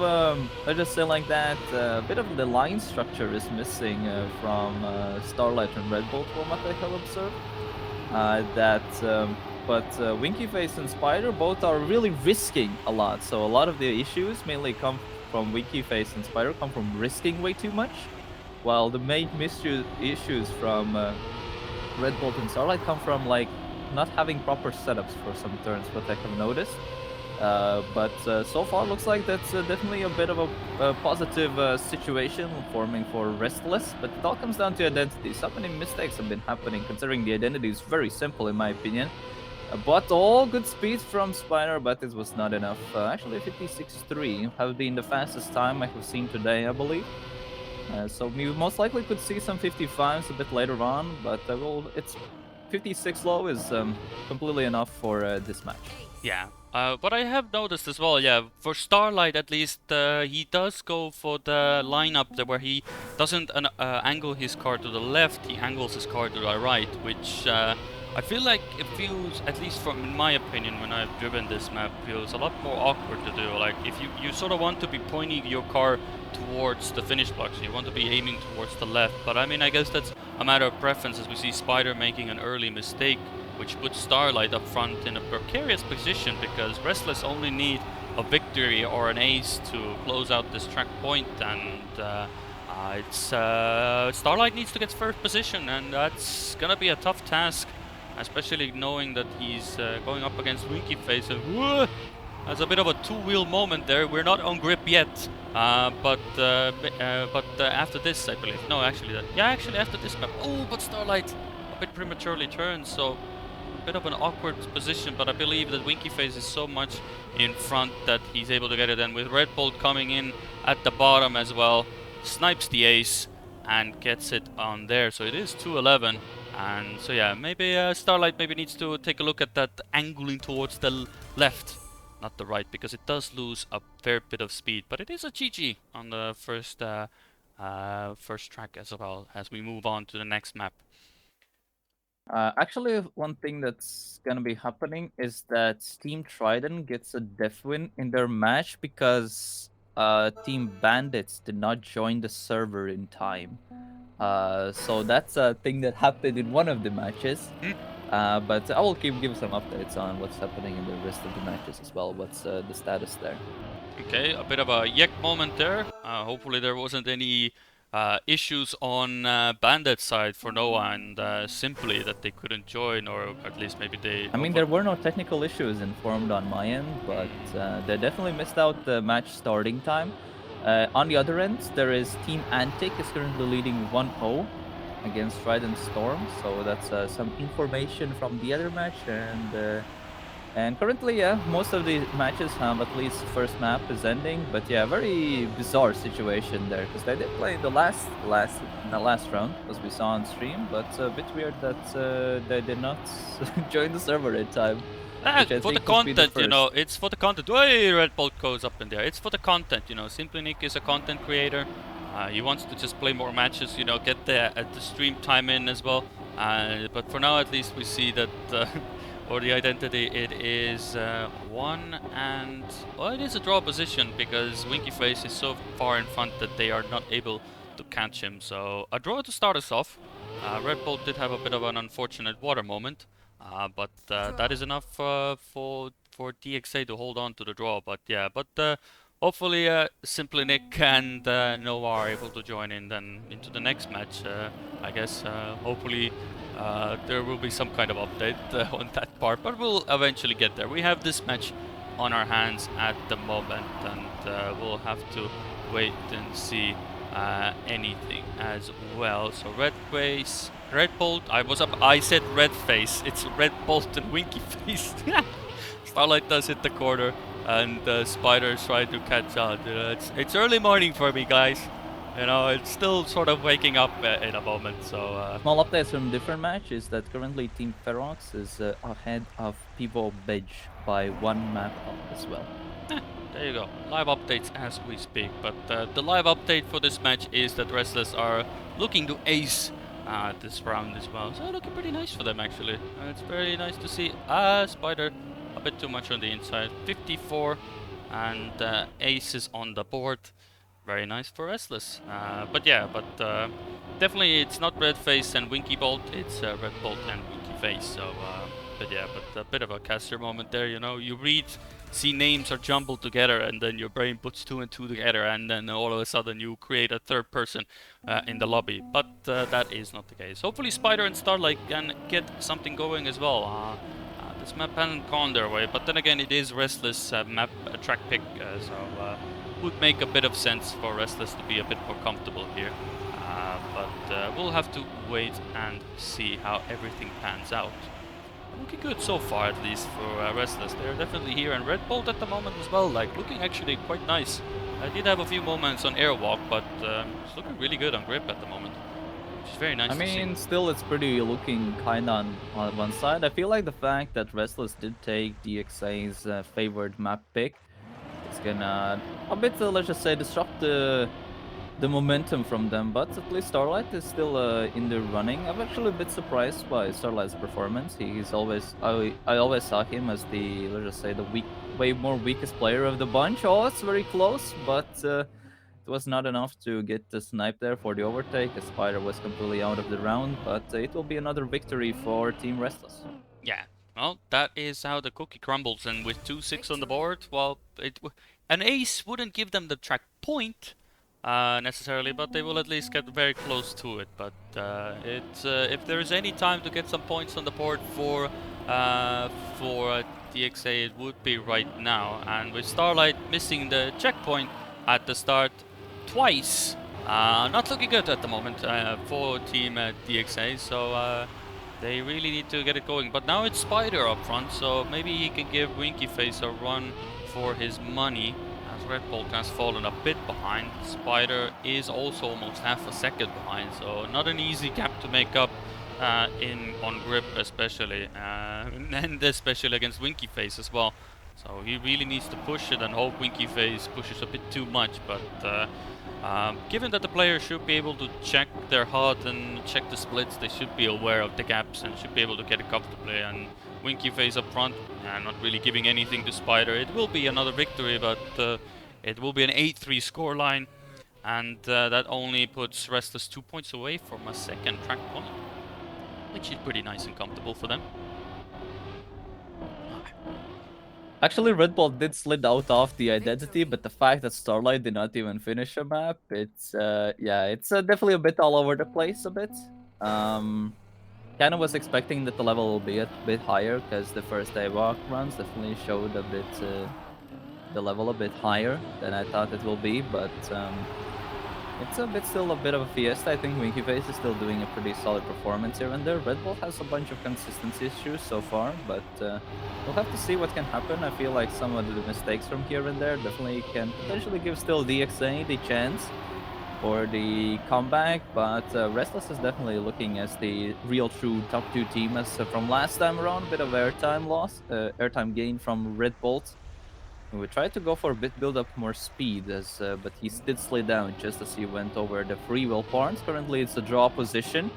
let's just say like that, a bit of the line structure is missing from Starlight and Red Bolt from what I have observed. But Winky Face and Spider both are really risking a lot, so a lot of the issues mainly come from Wikiface and Spider come from risking way too much, while the main issues from Red Bolt and Starlight come from like not having proper setups for some turns, what I have noticed. But so far looks like that's definitely a bit of a positive situation forming for Restless, but it all comes down to identity. So many mistakes have been happening considering the identity is very simple in my opinion. But all good speeds from Spider, but this was not enough. Actually 56.3 have been the fastest time I have seen today, I believe. So we most likely could see some 55s a bit later on, but it's 56 low is completely enough for this match. Yeah. What I have noticed as well, yeah, for Starlight at least, he does go for the lineup where he doesn't angle his car to the left, he angles his car to the right, which I feel like it feels, at least from in my opinion, when I've driven this map, feels a lot more awkward to do. Like, if you sort of want to be pointing your car towards the finish block, so you want to be aiming towards the left, but I mean, I guess that's a matter of preference, as we see Spider making an early mistake, which puts Starlight up front in a precarious position, because Restless only need a victory or an ace to close out this track point, and Starlight needs to get first position, and that's gonna be a tough task, especially knowing that he's going up against Winkeyface, and that's a bit of a two-wheel moment there. We're not on grip yet, but after this, I believe. No, actually, actually after this map. Oh, but Starlight a bit prematurely turns, so bit of an awkward position, but I believe that Winkeyface is so much in front that he's able to get it, and with Red Bolt coming in at the bottom as well, snipes the ace and gets it on there, so it is 2-11. And so yeah, maybe Starlight maybe needs to take a look at that angling towards the left, not the right, because it does lose a fair bit of speed, but it is a GG on the first track as well, as we move on to the next map. Actually, one thing that's gonna be happening is that Team Trident gets a death win in their match because Team Bandits did not join the server in time. So that's a thing that happened in one of the matches. But I will give some updates on what's happening in the rest of the matches as well. What's the status there? Okay, a bit of a yek moment there. Hopefully there wasn't any issues on Bandit side for Noah, and simply that they couldn't join, or at least maybe they... I mean, there were no technical issues informed on my end, but they definitely missed out the match starting time. On the other end, there is Team Antic is currently leading 1-0 against Trident Storm, so that's some information from the other match, and currently, yeah, most of the matches have at least first map is ending, but yeah, very bizarre situation there, because they did play in the last round, as we saw on stream, but a bit weird that they did not join the server in time. For the content, you know, it's for the content. Hey, Red Bolt goes up in there. It's for the content, you know. Simply Nick is a content creator. He wants to just play more matches, you know, get the stream time in as well. But for now, at least, we see that for the identity, it is 1 and... well, it is a draw position because Winkeyface is so far in front that they are not able to catch him. So a draw to start us off. Red Bolt did have a bit of an unfortunate water moment. But that is enough for DXA to hold on to the draw. But yeah, hopefully Simply Nick and Noah are able to join in then into the next match. I guess hopefully there will be some kind of update on that part, but we'll eventually get there. We have this match on our hands at the moment, and we'll have to wait and see anything as well. So Red Bolt, I said Red Face, it's Red Bolt and Winky Face. Starlight does hit the corner, and Spider's trying to catch on. It's early morning for me, guys. You know, it's still sort of waking up in a moment, so... Small updates from different matches that currently Team Ferox is ahead of Pivo Beige by 1 map up as well. There you go. Live updates as we speak. But the live update for this match is that Restless are looking to ace this round as well. So looking pretty nice for them, actually. It's very nice to see. Spider a bit too much on the inside. 54 and ace is on the board. Very nice for Restless. But definitely it's not Red Face and Winky Bolt. It's Red Bolt and Winky Face. So, but a bit of a caster moment there. You know, you read see names are jumbled together, and then your brain puts 2 and 2 together, and then all of a sudden you create a third person in the lobby. But that is not the case. Hopefully Spider and Starlight can get something going as well. This map hasn't gone their way, but then again it is Restless map track pick, so would make a bit of sense for Restless to be a bit more comfortable here. But we'll have to wait and see how everything pans out. Looking good so far, at least for Restless. They're definitely here, and Red Bolt at the moment as well, like looking actually quite nice. I did have a few moments on Airwalk, but it's looking really good on grip at the moment, which is very nice I to see. mean, still it's pretty looking kind of on one side. I feel like the fact that Restless did take DXA's favored map pick is gonna a bit, let's just say, disrupt the momentum from them, but at least Starlight is still in the running. I'm actually a bit surprised by Starlight's performance. He's always I always saw him as the, let's just say, the way more weakest player of the bunch. Oh, it's very close, but it was not enough to get the snipe there for the overtake, as Spider was completely out of the round, but it will be another victory for Team Restless. Yeah, well, that is how the cookie crumbles, and with 2-6 on the board, well, an ace wouldn't give them the track point, necessarily, but they will at least get very close to it. But if there is any time to get some points on the board for DXA, it would be right now. And with Starlight missing the checkpoint at the start twice, not looking good at the moment for Team DXA. So they really need to get it going. But now it's Spider up front, so maybe he can give Winky Face a run for his money. Red Bolt has fallen a bit behind. Spider is also almost half a second behind, so not an easy gap to make up on grip, especially, and especially against Winky Face as well. So he really needs to push it and hope Winky Face pushes a bit too much. But given that the players should be able to check their HUD and check the splits, they should be aware of the gaps and should be able to get it comfortably. And Winky Face up front, not really giving anything to Spider. It will be another victory, but it will be an 8-3 scoreline, and that only puts Restless 2 points away from a second track point, which is pretty nice and comfortable for them. Actually, Red Bull did slid out of the identity, but the fact that Starlight did not even finish a map, it's yeah, it's definitely a bit all over the place a bit. Kind of was expecting that the level will be a bit higher, because the first APAC runs definitely showed a bit the level a bit higher than I thought it will be, but it's still a bit of a fiesta. I think Winky Face is still doing a pretty solid performance here and there. Red Bull has a bunch of consistency issues so far, but we'll have to see what can happen. I feel like some of the mistakes from here and there definitely can potentially give still DXA the chance for the comeback, but Restless is definitely looking as the real true top 2 team as from last time around. A bit of airtime gain from Red Bolt. We tried to go for a bit build up more speed, but he did slow down just as he went over the free will parts. Currently it's a draw position.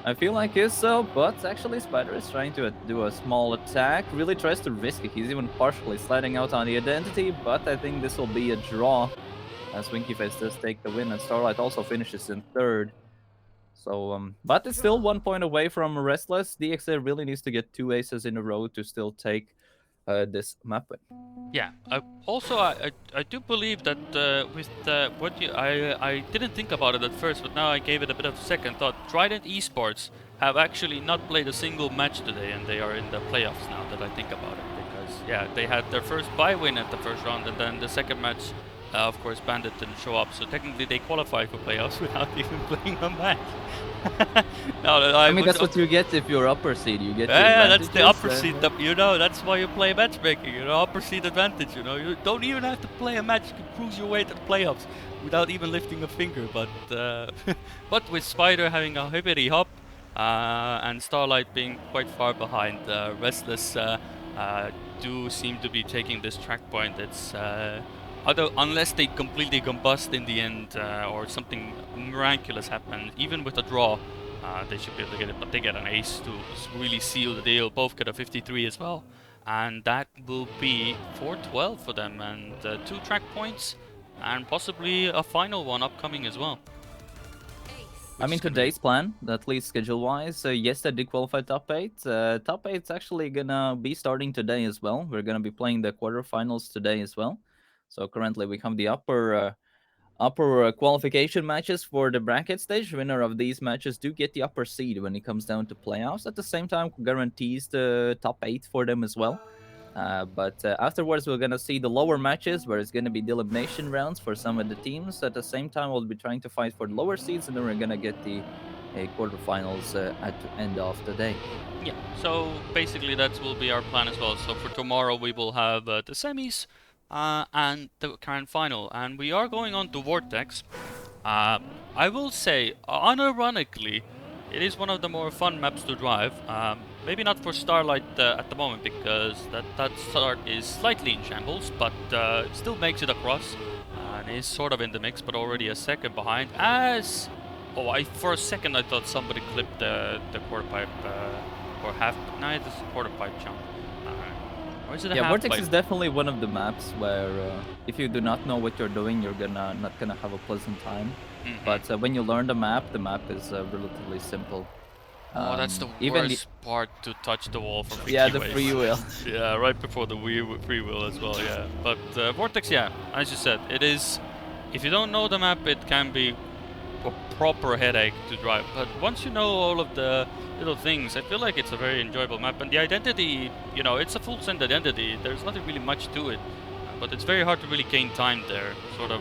I feel like it's so, but actually Spider is trying to do a small attack, really tries to risk it. He's even partially sliding out on the identity, but I think this will be a draw as Winky Face does take the win, and Starlight also finishes in third. So, but it's still 1 point away from Restless. DXA really needs to get 2 aces in a row to still take this map win. Yeah. I do believe that with what you I didn't think about it at first, but now I gave it a bit of second thought. Trident Esports have actually not played a single match today, and they are in the playoffs now that I think about it. Because yeah, they had their first bye win at the first round, and then the second match, of course, Bandit didn't show up. So technically, they qualified for playoffs without even playing a match. No, I mean, that's what you get if you're upper seed. You get yeah, that's the upper seed. You know, that's why you play matchmaking. You know, upper seed advantage. You know, you don't even have to play a match. You can cruise your way to the playoffs without even lifting a finger. But but with Spider having a hippity hop and Starlight being quite far behind, Restless do seem to be taking this track point. It's unless they completely combust in the end or something miraculous happens, even with a draw, they should be able to get it. But they get an ace to really seal the deal. Both get a 53 as well. And that will be 4-12 for them. And 2 track points and possibly a final one upcoming as well. I mean, today's plan, at least schedule-wise, yes, they did qualify top 8. Top 8's actually gonna be starting today as well. We're gonna be playing the quarterfinals today as well. So currently we have the upper qualification matches for the bracket stage. Winner of these matches do get the upper seed when it comes down to playoffs. At the same time, guarantees the top 8 for them as well. But afterwards, we're going to see the lower matches where it's going to be the elimination rounds for some of the teams. At the same time, we'll be trying to fight for the lower seeds, and then we're going to get the quarterfinals at the end of the day. Yeah, so basically that will be our plan as well. So for tomorrow, we will have the semis and the current final. And we are going on to Vortex. I will say, unironically, it is one of the more fun maps to drive. Maybe not for Starlight at the moment, because that start is slightly in shambles, but still makes it across and is sort of in the mix, but already a second behind. As for a second I thought somebody clipped the quarter pipe or half. No, it's a quarter pipe jump. Or is it a half Vortex pipe? is definitely one of the maps where if you do not know what you're doing, you're not gonna have a pleasant time. But when you learn the map is relatively simple. Oh, that's the worst part, to touch the wall for free. Yeah, the free wheel. Yeah, right before the free wheel as well, yeah. But Vortex, yeah, as you said, it is... If you don't know the map, it can be a proper headache to drive. But once you know all of the little things, I feel like it's a very enjoyable map. And the identity, you know, it's a full send identity. There's nothing really much to it. But it's very hard to really gain time there. Sort of,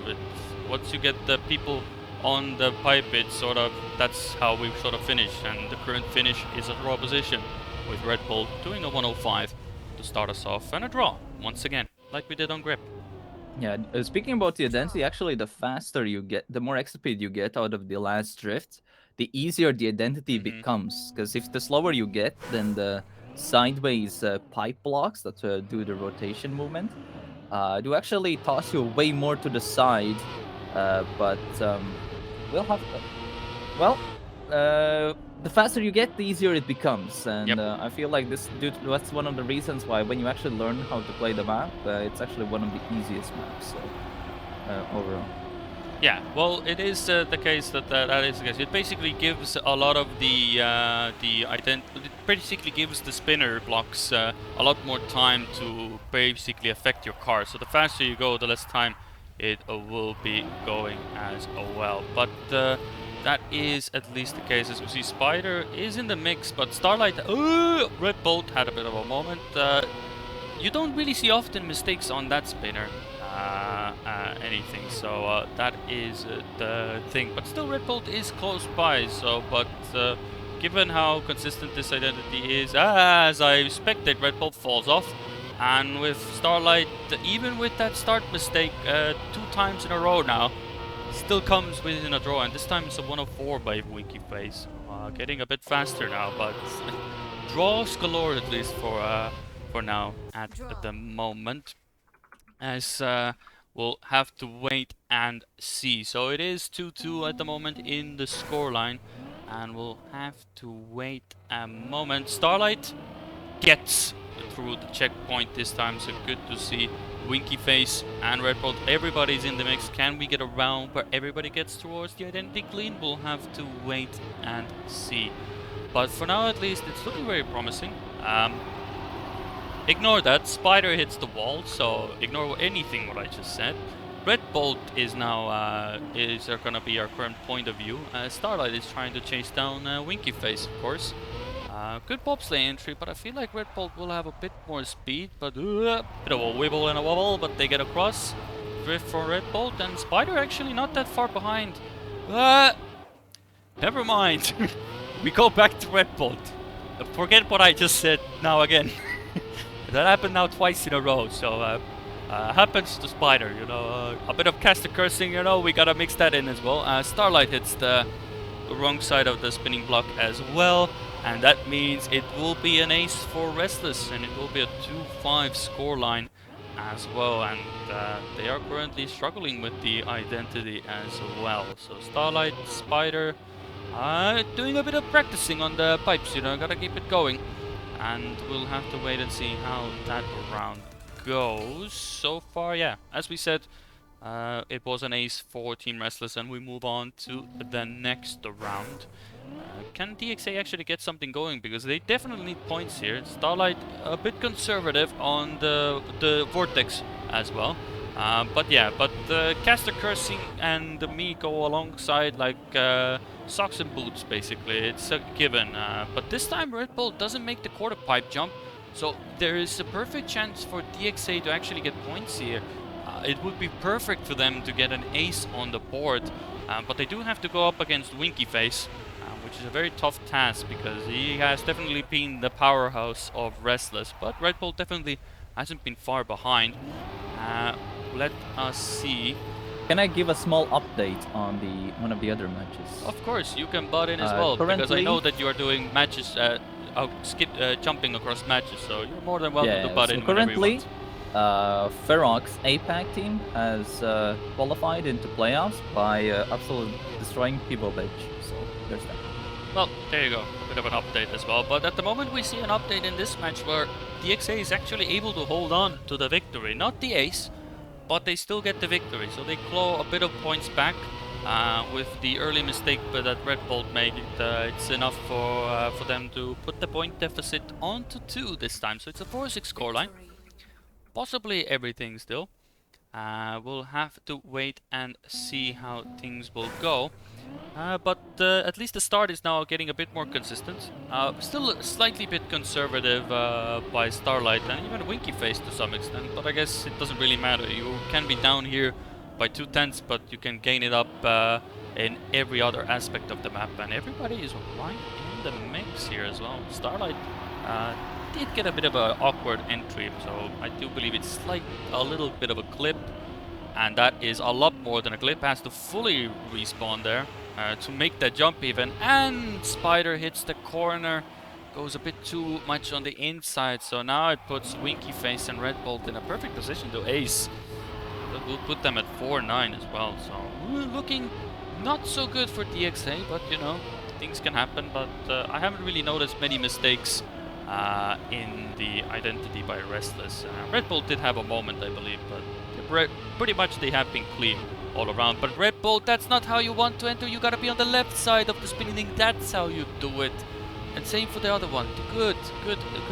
once you get the people on the pipe, it's sort of, that's how we sort of finish, and the current finish is a draw position, with Red Bull doing a 105 to start us off, and a draw once again, like we did on Grip. Yeah, speaking about the identity, actually, the faster you get, the more XP you get out of the last drift, the easier the identity becomes. Because if the slower you get, then the sideways pipe blocks that do the rotation movement do actually toss you way more to the side. But we'll have the faster you get, the easier it becomes, and I feel like that's one of the reasons why when you actually learn how to play the map, it's actually one of the easiest maps overall. Yeah, well, it is the case that that is the case. It basically gives a lot of the it basically gives the spinner blocks a lot more time to basically affect your car. So the faster you go, the less time it will be going as well. But that is at least the case. As we see, Spider is in the mix, but Starlight, Red Bolt had a bit of a moment. You don't really see often mistakes on that spinner, anything, so that is the thing. But still, Red Bolt is close by, so, but given how consistent this identity is, as I expected, Red Bolt falls off. And with Starlight, even with that start mistake 2 times in a row now, still comes within a draw, and this time it's a 104 by Winky Face. Getting a bit faster now, but draws galore, at least for now at the moment. As we'll have to wait and see. So it is 2-2 at the moment in the scoreline, and we'll have to wait a moment. Starlight gets through the checkpoint this time, so good to see Winky Face and Red Bolt. Everybody's in the mix. Can we get a round where everybody gets towards the identity clean? We'll have to wait and see. But for now, at least, it's looking very promising. Ignore that. Spider hits the wall, so ignore anything what I just said. Red Bolt is now is gonna be our current point of view. Starlight is trying to chase down Winky Face, of course. Good bobsleigh entry, but I feel like Red Bolt will have a bit more speed, but bit of a wibble and a wobble, but they get across. Drift for Red Bolt, and Spider actually not that far behind. Never mind. We go back to Red Bolt. Forget what I just said now again. That happened now twice in a row, so happens to Spider, you know. A bit of caster cursing, you know, we gotta mix that in as well. Starlight hits the wrong side of the spinning block as well, and that means it will be an ace for Restless, and it will be a 2-5 scoreline as well, and they are currently struggling with the identity as well. So Starlight, Spider, doing a bit of practicing on the pipes, you know, gotta keep it going, and we'll have to wait and see how that round goes. So far, yeah, as we said, It was an ace for Team Restless, and we move on to the next round. Can DXA actually get something going? Because they definitely need points here. Starlight a bit conservative on the Vortex as well. But yeah, but Caster Cursing and me go alongside like socks and boots basically. It's a given. But this time Red Bull doesn't make the quarter pipe jump. So there is a perfect chance for DXA to actually get points here. It would be perfect for them to get an ace on the board. But they do have to go up against Winky Face, which is a very tough task because he has definitely been the powerhouse of Restless. But Red Bull definitely hasn't been far behind. Let us see. Can I give a small update on one of the other matches? Of course, you can butt in as well, because I know that you are doing matches, jumping across matches, so you're more than welcome to butt in whenever you want. Ferox APAC team has qualified into playoffs by absolutely destroying Pivo Beige. So there's that. Well, there you go. A bit of an update as well. But at the moment we see an update in this match where DXA is actually able to hold on to the victory. Not the ace, but they still get the victory. So they claw a bit of points back with the early mistake that Red Bolt made. It's enough for them to put the point deficit onto 2 this time. So it's a 4-6 scoreline. Possibly everything still. We'll have to wait and see how things will go. But at least the start is now getting a bit more consistent. Still slightly bit conservative by Starlight and even Winky Face to some extent, but I guess it doesn't really matter. You can be down here by 2/10, but you can gain it up in every other aspect of the map, and everybody is right in the mix here as well. Starlight did get a bit of an awkward entry, so I do believe it's like a little bit of a clip. And that is a lot more than a clip. Has to fully respawn there to make that jump even. And Spider hits the corner. Goes a bit too much on the inside. So now it puts Winky Face and Red Bolt in a perfect position to ace. That will put them at 4-9 as well. So looking not so good for DXA. But you know, things can happen. But I haven't really noticed many mistakes in the identity by Restless. Red Bolt did have a moment, I believe. But pretty much they have been clean all around. But Red Bolt, that's not how you want to enter. You gotta be on the left side of the spinning thing. That's how you do it. And same for the other one. Good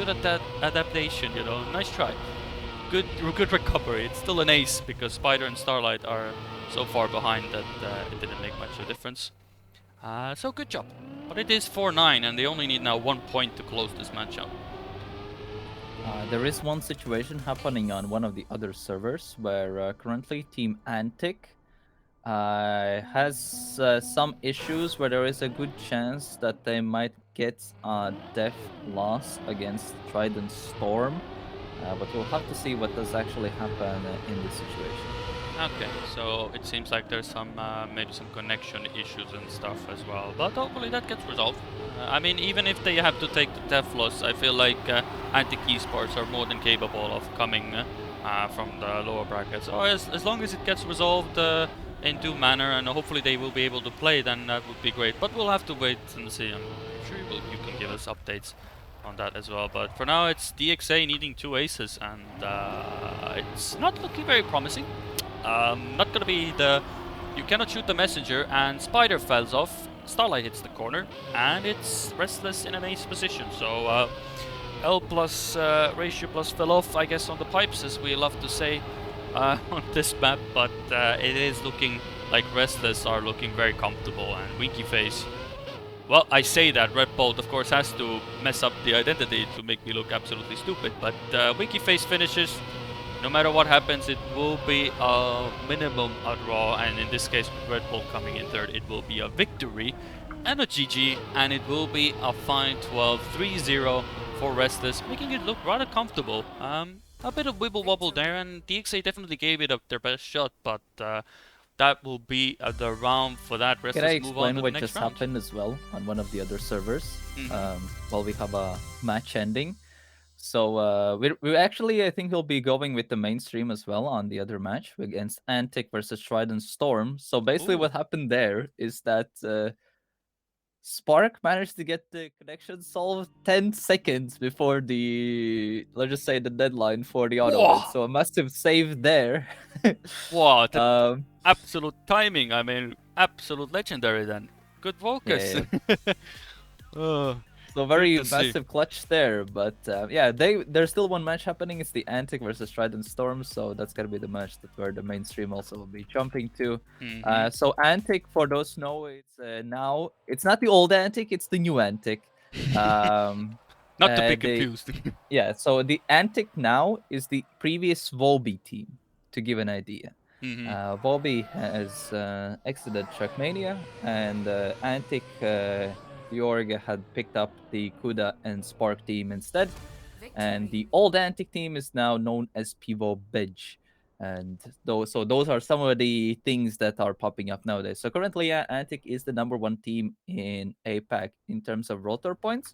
at that adaptation, you know. Nice try. Good recovery. It's still an ace because Spider and Starlight are so far behind that it didn't make much of a difference. So good job. But it is 4-9 and they only need now 1 point to close this match out. There is one situation happening on one of the other servers where currently Team Antic has some issues where there is a good chance that they might get a def loss against Trident Storm. But we'll have to see what does actually happen in this situation. Okay, so it seems like there's some maybe some connection issues and stuff as well, but hopefully that gets resolved. I mean, even if they have to take the def loss, I feel like Antic Esports are more than capable of coming from the lower brackets. So as long as it gets resolved in due manner, and hopefully they will be able to play, then that would be great. But we'll have to wait and see. I'm sure you can give us updates on that as well. But for now, it's DXA needing 2 aces, and it's not looking very promising. Not gonna be the... You cannot shoot the messenger, and Spider falls off. Starlight hits the corner, and it's Restless in an ace position. So L plus ratio plus fell off, I guess, on the pipes, as we love to say on this map. But it is looking like Restless are looking very comfortable, and Winky Face... Well, I say that Red Bolt, of course, has to mess up the identity to make me look absolutely stupid. But Winky Face finishes. No matter what happens, it will be a minimum a draw, and in this case with Red Bull coming in third, it will be a victory and a GG, and it will be a fine 12, 3-0 for Restless, making it look rather comfortable. A bit of wibble wobble there, and DXA definitely gave it up their best shot, but that will be the round for that. Restless Can I move on explain to what the next just round. happened as well on one of the other servers? While we have a match ending. So we actually, I think we'll be going with the mainstream as well on the other match against Antic versus Trident Storm. So basically Ooh. what happened there is that Spark managed to get the connection solved 10 seconds before the, let's just say, the deadline for the auto Whoa! bid. So a massive save there. Wow, the um, absolute timing. I mean, absolute legendary then. Good focus. yeah, Oh, so good very to see. massive clutch there, but yeah, there's still one match happening. It's the Antic versus Trident Storm, so that's gonna be the match that where the mainstream also will be jumping to. Mm-hmm. So Antic, for those who know, it's now it's not the old Antic, it's the new Antic. Um, Not to be they confused. Yeah, so the Antic now is the previous Volby team, to give an idea. Mm-hmm. Volby has exited Trackmania, and Antic, the org had picked up the Kuda and Spark team instead. And the old Antic team is now known as Pivo Beige. And those are some of the things that are popping up nowadays. So currently, Antic is the number one team in APAC in terms of rotor points.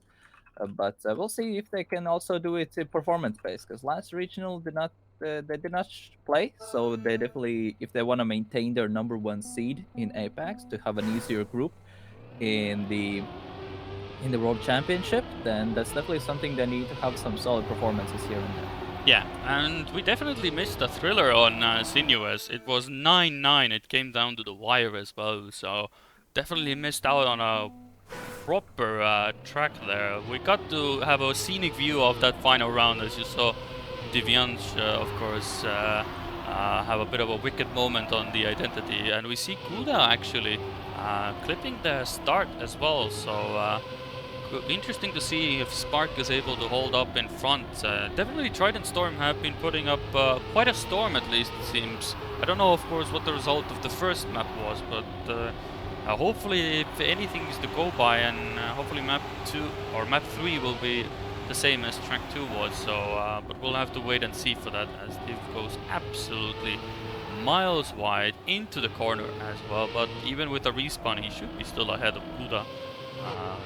But we'll see if they can also do it performance based. Because last regional did not they did not play, so they definitely, if they want to maintain their number one seed in Apex to have an easier group in the World Championship, then that's definitely something they need to have some solid performances here and there. Yeah, and we definitely missed a thriller on Sinuous. It was 9-9. It came down to the wire as well, so definitely missed out on a proper track there. We got to have a scenic view of that final round, as you saw Divyansh, of course, have a bit of a wicked moment on the identity, and we see Kuda actually clipping the start as well, so interesting to see if Spark is able to hold up in front. Definitely Trident Storm have been putting up quite a storm, at least it seems. I don't know, of course, what the result of the first map was, but hopefully, if anything is to go by, and hopefully map 2 or map 3 will be the same as track 2 was. So, but we'll have to wait and see for that, as Div goes absolutely miles wide into the corner as well. But even with a respawn, he should be still ahead of Kuda.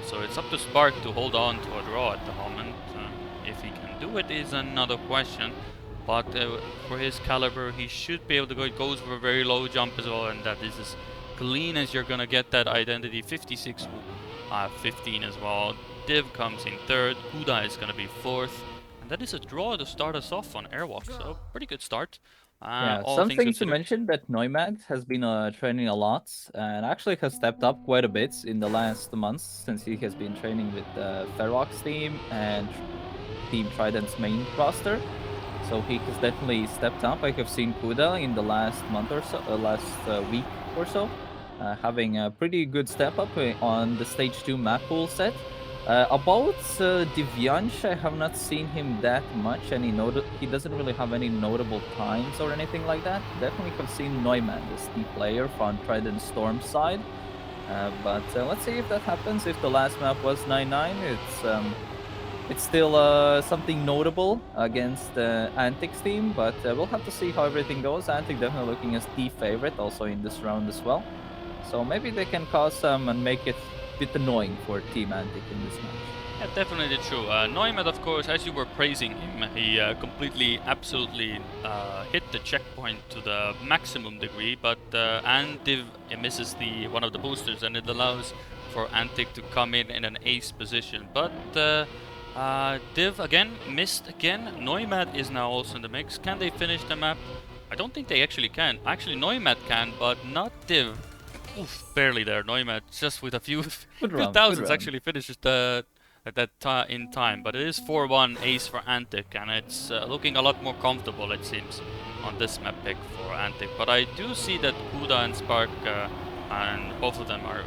So it's up to Spark to hold on to a draw at the moment. If he can do it is another question. But for his caliber, he should be able to go. It goes for a very low jump as well, and that is as clean as you're gonna get that identity. 56, 15 as well. Div comes in third. Kuda is gonna be fourth, and that is a draw to start us off on Airwalk. So pretty good start. Yeah, All things something to considered. mention that Neumag has been training a lot and actually has stepped up quite a bit in the last months since he has been training with Ferox team and Team Trident's main roster. So he has definitely stepped up. I have seen Kuda in the last month or so, week or so, having a pretty good step up on the stage 2 map pool set. About Divyansh, I have not seen him that much, and he doesn't really have any notable times or anything like that. Definitely have seen Neumann, this the player from Trident Storm side. But let's see if that happens. If the last map was 9-9, it's still something notable against Antic's team, but we'll have to see how everything goes. Antic definitely looking as the favorite also in this round as well. So maybe they can cause some and make it a bit annoying for Team Antic in this match. Yeah, definitely true. Neumann, of course, as you were praising him, he completely, absolutely hit the checkpoint to the maximum degree, but Antiv misses one of the boosters, and it allows for Antic to come in an ace position. But Div again missed again. Neumann is now also in the mix. Can they finish the map? I don't think they actually can. Actually, Neumann can, but not Div. Oof, barely there. Neumann just with a few thousands actually finishes at that in time. But it is 4-1 ace for Antic, and it's looking a lot more comfortable, it seems, on this map pick for Antic. But I do see that Kuda and Spark and both of them are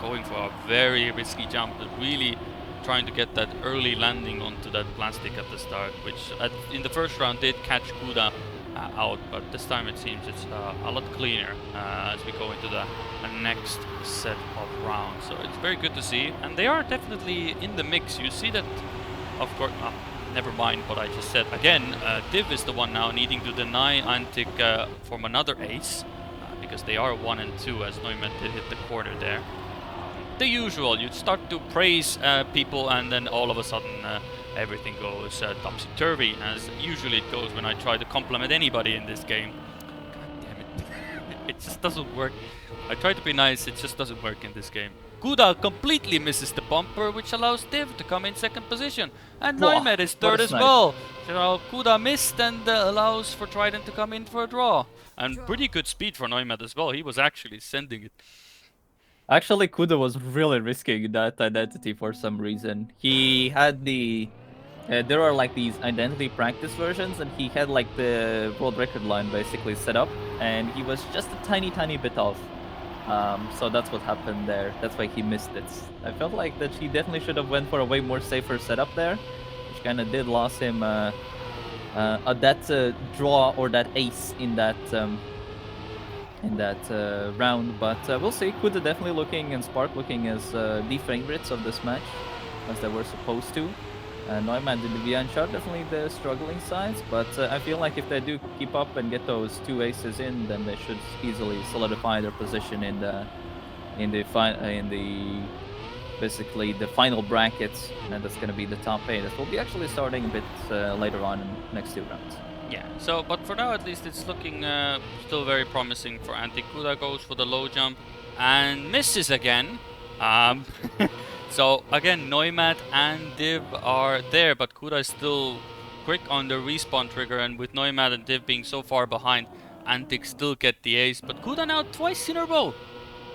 going for a very risky jump, really trying to get that early landing onto that plastic at the start, which in the first round did catch Kuda out, but this time it seems it's a lot cleaner as we go into the next set of rounds. So it's very good to see, and they are definitely in the mix. You see that, of course, never mind what I just said. Again, Div is the one now needing to deny Antic from another ace, because they are 1 and 2 as Neumann did hit the corner there. The usual, you start to praise people, and then all of a sudden everything goes topsy-turvy, as usually it goes when I try to compliment anybody in this game. God damn it. It just doesn't work. I try to be nice, it just doesn't work in this game. Kuda completely misses the bumper, which allows Div to come in second position. And Wow, Neumed is what third a as snipe. well. So Kuda missed and allows for Trident to come in for a draw. And pretty good speed for Neumed as well. He was actually sending it. Actually, Kuda was really risking that identity for some reason. He had there are like these identity practice versions, and he had like the world record line basically set up, and he was just a tiny bit off. So that's what happened there. That's why he missed it. I felt like that he definitely should have went for a way more safer setup there, which kind of did lose him that draw or that ace in that round. But we'll see. Kuda definitely looking and Spark looking as the favorites of this match, as they were supposed to. Neumann and Vianch are definitely the struggling sides, but I feel like if they do keep up and get those 2 aces in, then they should easily solidify their position in the basically the final brackets, and that's going to be the top 8. This will be actually starting a bit later on in the next 2 rounds. Yeah, so, but for now at least it's looking still very promising for Antti. Kuda goes for the low jump and misses again. So again, Neumann and Div are there, but Kuda is still quick on the respawn trigger, and with Neumann and Div being so far behind, Antic still get the ace. But Kuda now twice in a row.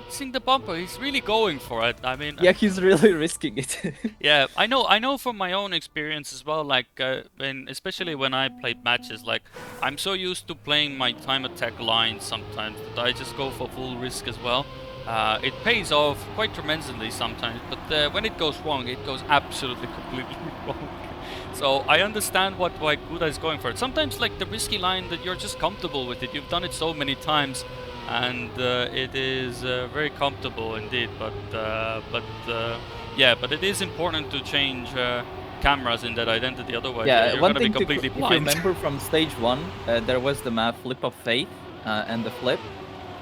Seeing the bumper, he's really going for it. I mean, yeah, he's really risking it. yeah, I know from my own experience as well. Like, especially when I played matches, like I'm so used to playing my time attack line sometimes that I just go for full risk as well. It pays off quite tremendously sometimes, but when it goes wrong, it goes absolutely completely wrong. So I understand why Kuda is going for it. Sometimes like the risky line that you're just comfortable with it. You've done it so many times, and it is very comfortable indeed. But yeah, but it is important to change cameras in that identity. Otherwise, yeah, you're one gonna be thing completely if you blind. remember from stage 1, there was the map Flip of Faith and the flip.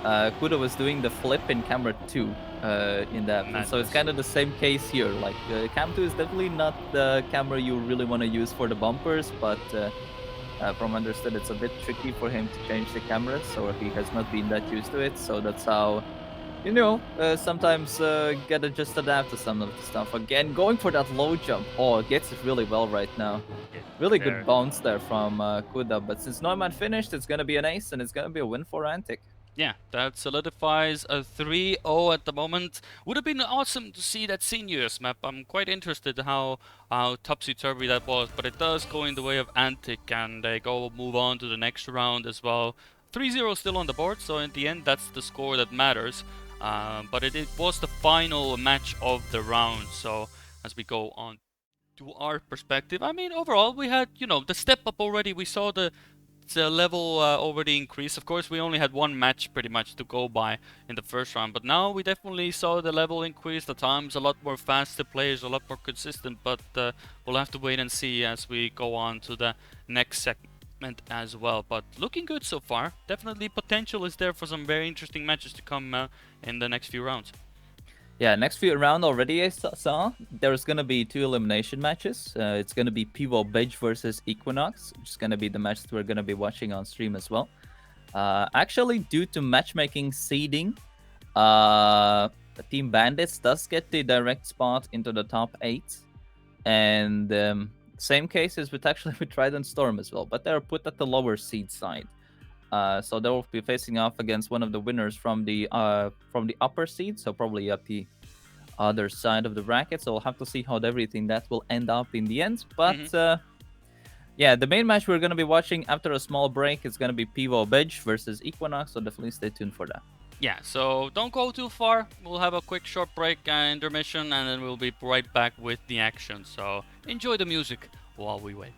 Kuda was doing the flip in camera 2 in that. And so it's kind of the same case here. Like cam 2 is definitely not the camera you really want to use for the bumpers, but from understood it's a bit tricky for him to change the cameras, or he has not been that used to it. So that's how, you know, sometimes gotta just adapt to some of the stuff. Again, going for that low jump. Oh, it gets it really well right now. Really good bounce there from Kuda. But since Neumann finished, it's gonna be an ace, and it's gonna be a win for Antic. Yeah, that solidifies a 3-0 at the moment. Would have been awesome to see that seniors map. I'm quite interested how topsy-turvy that was, but it does go in the way of Antic, and they move on to the next round as well. 3-0 still on the board, so in the end that's the score that matters. But it was the final match of the round, so as we go on to our perspective, I mean, overall we had, you know, the step up already. We saw the level already increased. Of course, we only had one match pretty much to go by in the first round, but now we definitely saw the level increase. The time's a lot more fast, the players a lot more consistent, but we'll have to wait and see as we go on to the next segment as well. But looking good so far. Definitely potential is there for some very interesting matches to come in the next few rounds. Yeah, next few round already I saw. There's gonna be 2 elimination matches. It's gonna be Pivo Beige versus Equinox, which is gonna be the match that we're gonna be watching on stream as well. Actually, due to matchmaking seeding, Team Bandits does get the direct spot into the top 8, and same cases with actually with Trident Storm as well, but they're put at the lower seed side. So they will be facing off against one of the winners from the upper seed, so probably at the other side of the bracket. So we'll have to see how everything that will end up in the end. But yeah, the main match we're going to be watching after a small break is going to be Pivo Beige versus Equinox, so definitely stay tuned for that. Yeah, so don't go too far. We'll have a quick short break and intermission, and then we'll be right back with the action. So enjoy the music while we wait.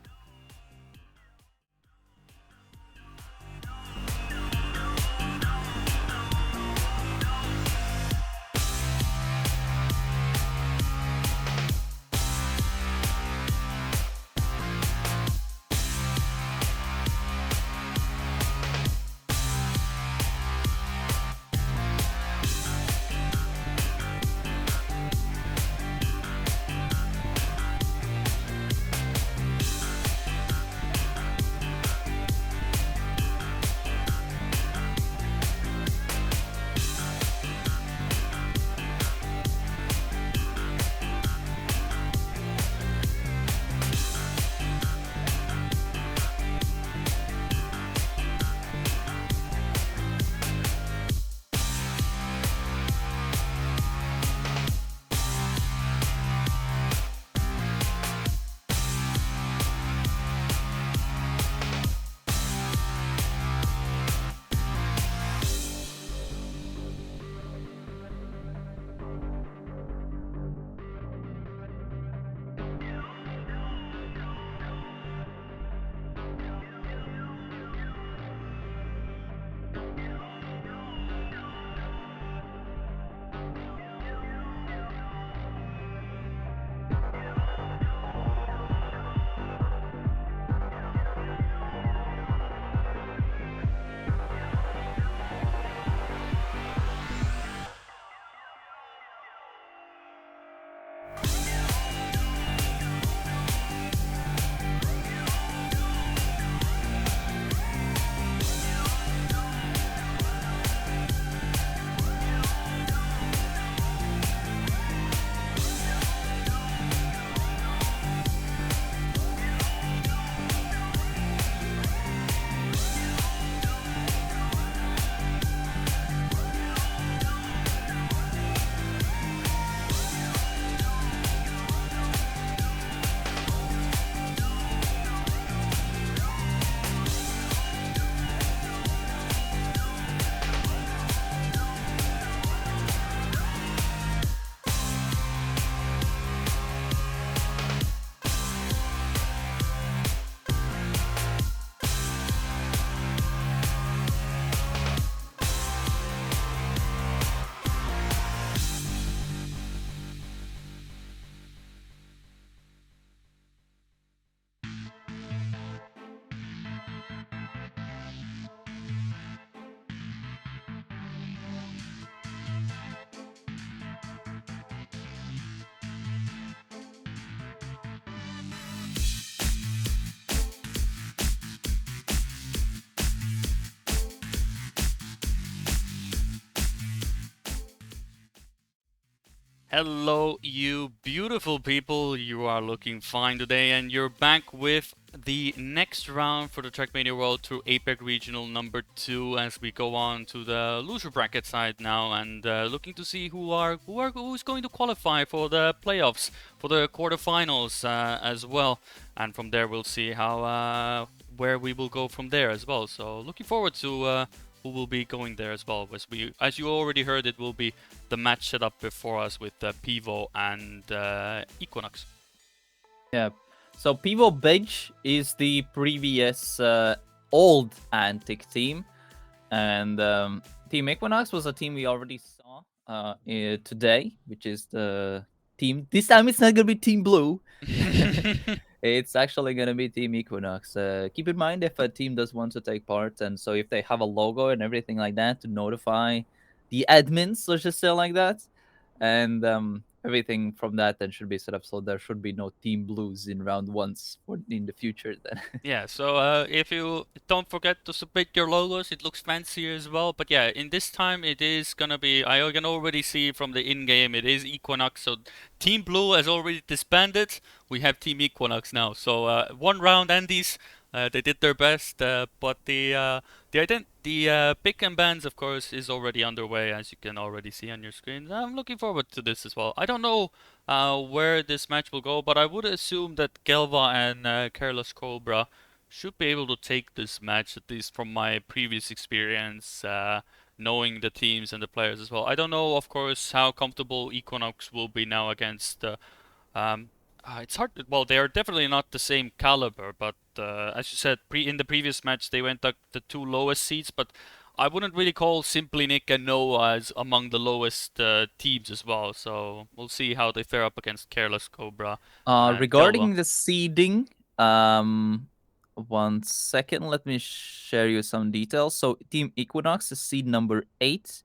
Hello, you beautiful people. You are looking fine today, and you're back with the next round for the Trackmania World Tour APAC Regional number 2 as we go on to the loser bracket side now and looking to see who's going to qualify for the playoffs, for the quarterfinals as well. And from there we'll see how where we will go from there as well. So looking forward to who will be going there as well. As you already heard, it will be the match set up before us with Pivo and Equinox. Yeah. So Pivo Beige is the previous old Antic team, and Team Equinox was a team we already saw today, which is the team. This time it's not gonna be Team Blue. It's actually gonna be Team Equinox. Keep in mind if a team does want to take part, and so if they have a logo and everything like that to notify the admins, let's just say like that, and everything from that then should be set up so there should be no Team Blues in round ones for in the future then. Yeah, so if you don't forget to submit your logos, it looks fancier as well. But yeah, in this time it is gonna be, I can already see from the in-game, it is Equinox. So Team Blue has already disbanded. We have Team Equinox now. So one round Andes, they did their best, but the pick and bans, of course, is already underway, as you can already see on your screen. I'm looking forward to this as well. I don't know where this match will go, but I would assume that Gelva and Careless Cobra should be able to take this match, at least from my previous experience, knowing the teams and the players as well. I don't know, of course, how comfortable Equinox will be now against um, it's hard. Well, they are definitely not the same caliber, but as you said, in the previous match they went like the two lowest seeds. But I wouldn't really call Simply Nick and Noah as among the lowest teams as well. So we'll see how they fare up against Careless Cobra and Kelva. Regarding the seeding, one second, let me share you some details. So Team Equinox is seed number 8,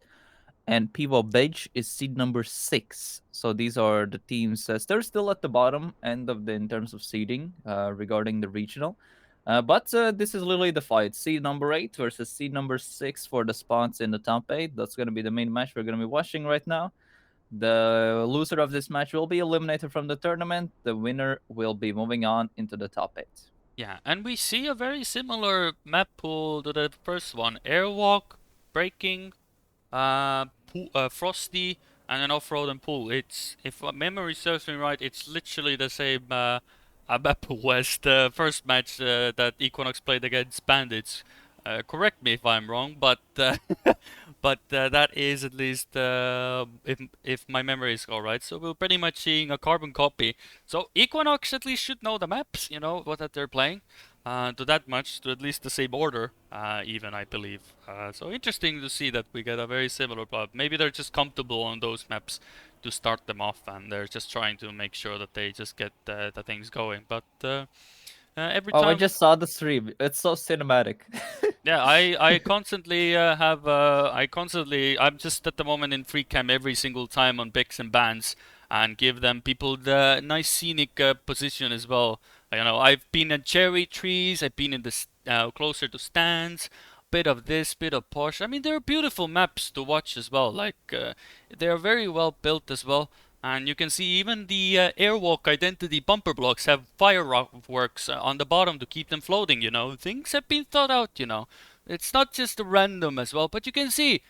and Pivo Beige is seed number 6. So these are the teams. They're still at the bottom end of in terms of seeding regarding the regional. But this is literally the fight. Seed number 8 versus seed number 6 for the spots in the top 8. That's going to be the main match we're going to be watching right now. The loser of this match will be eliminated from the tournament. The winner will be moving on into the top 8. Yeah, and we see a very similar map pool to the first one. Airwalk, Breaking, Frosty, and an off-road and pool. It's, if my memory serves me right, it's literally the same map pool as the first match that Equinox played against Bandits. Correct me if I'm wrong, but that is at least if my memory is alright. So we're pretty much seeing a carbon copy. So Equinox at least should know the maps, you know, what that they're playing. To that much, to at least the same order, even I believe. So interesting to see that we get a very similar plot. Maybe they're just comfortable on those maps to start them off, and they're just trying to make sure that they just get the things going. But every time. I just saw the stream. It's so cinematic. Yeah, I constantly I'm just at the moment in free cam every single time on picks and bans and give them people the nice scenic position as well. You know, I've been in cherry trees, I've been in the closer to stands, bit of this, bit of posh. I mean, they're beautiful maps to watch as well. Like they are very well built as well. And you can see even the airwalk identity bumper blocks have fireworks on the bottom to keep them floating, you know. Things have been thought out, you know. It's not just random as well, but you can see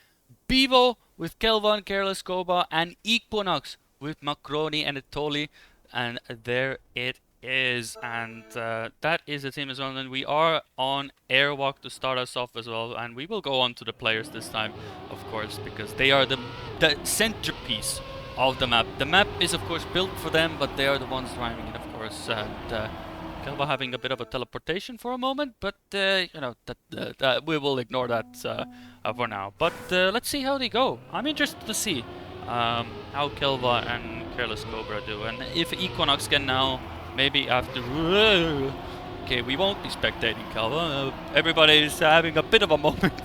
Pivo with Kelvan, Careless Koba, and Equinox with Macroni and Etoli. And there it is. And that is the team as well. And we are on airwalk to start us off as well. And we will go on to the players this time, of course, because they are the centerpiece of the map. The map is of course built for them, but they are the ones driving it, of course. And Kelva having a bit of a teleportation for a moment, but you know that we will ignore that for now. But let's see how they go. I'm interested to see how Kelva and Careless Cobra do, and if Equinox can now maybe after. Okay, we won't be spectating Kelva. Everybody is having a bit of a moment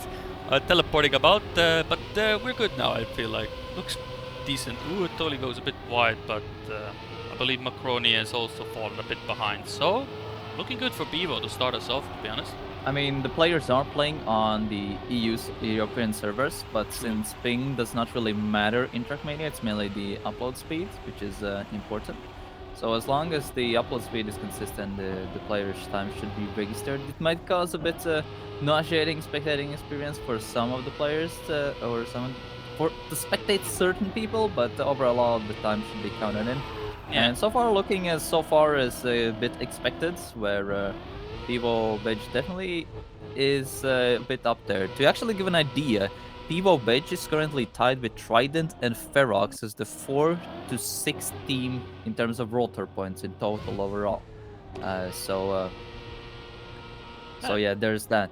teleporting about, but we're good now. I feel like looks decent. Ooh, it totally goes a bit wide, but I believe Macroni has also fallen a bit behind. So looking good for Pivo to start us off, to be honest. I mean, the players are playing on the EU's European servers, but True. since ping does not really matter in Trackmania, it's mainly the upload speed, which is important. So as long as the upload speed is consistent, the player's time should be registered. It might cause a bit nauseating spectating experience for some of the players, or to spectate certain people, but overall all of the time should be counted in. Yeah. And so far looking as a bit expected, where Pivo Beige definitely is a bit up there. To actually give an idea, Pivo Beige is currently tied with Trident and Ferox as the 4 to 6 team in terms of World Tour points in total overall. So yeah, there's that.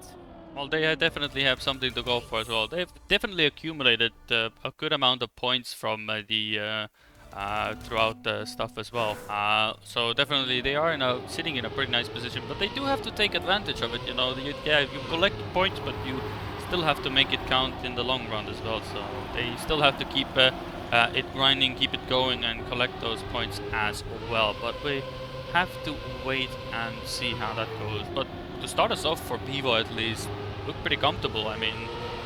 Well, they definitely have something to go for as well. They've definitely accumulated a good amount of points from the throughout the stuff as well. So definitely they are sitting in a pretty nice position, but they do have to take advantage of it. You know, you collect points, but you still have to make it count in the long run as well. So they still have to keep it grinding, keep it going, and collect those points as well. But we have to wait and see how that goes. But to start us off for Pivo at least, look pretty comfortable. I mean,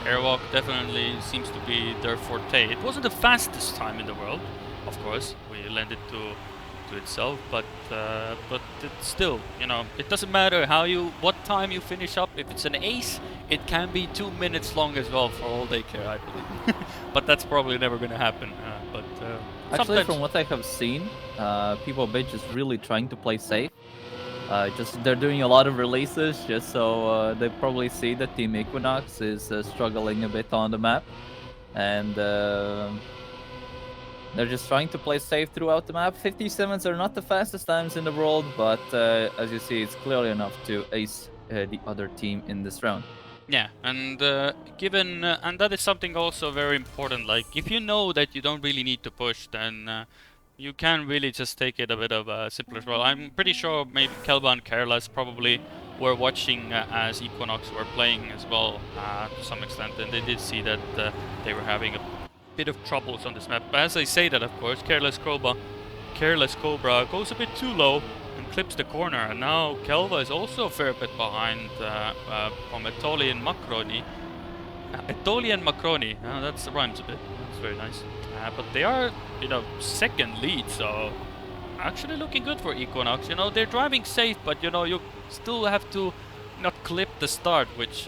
airwalk definitely seems to be their forte. It wasn't the fastest time in the world, of course. We lent it to itself, but it's still, you know, it doesn't matter what time you finish up. If it's an ace, it can be 2 minutes long as well for all they care, I believe. But that's probably never going to happen. Actually, sometimes from what I have seen, Pivo Beige is really trying to play safe. Just they're doing a lot of releases just so they probably see that Team Equinox is struggling a bit on the map, and they're just trying to play safe throughout the map. 57s are not the fastest times in the world, but as you see, it's clearly enough to ace the other team in this round. Yeah, and and that is something also very important. Like, if you know that you don't really need to push, then you can really just take it a bit of a simpler role. I'm pretty sure maybe Kelba and Careless probably were watching as Equinox were playing as well to some extent, and they did see that they were having a bit of troubles on this map. But as I say that, of course, Careless Cobra goes a bit too low and clips the corner, and now Kelva is also a fair bit behind from Etoli and Macroni. Etoli and Macroni, that rhymes a bit. That's very nice. But they are, you know, second lead, so actually looking good for Equinox. You know, they're driving safe, but you know, you still have to not clip the start, which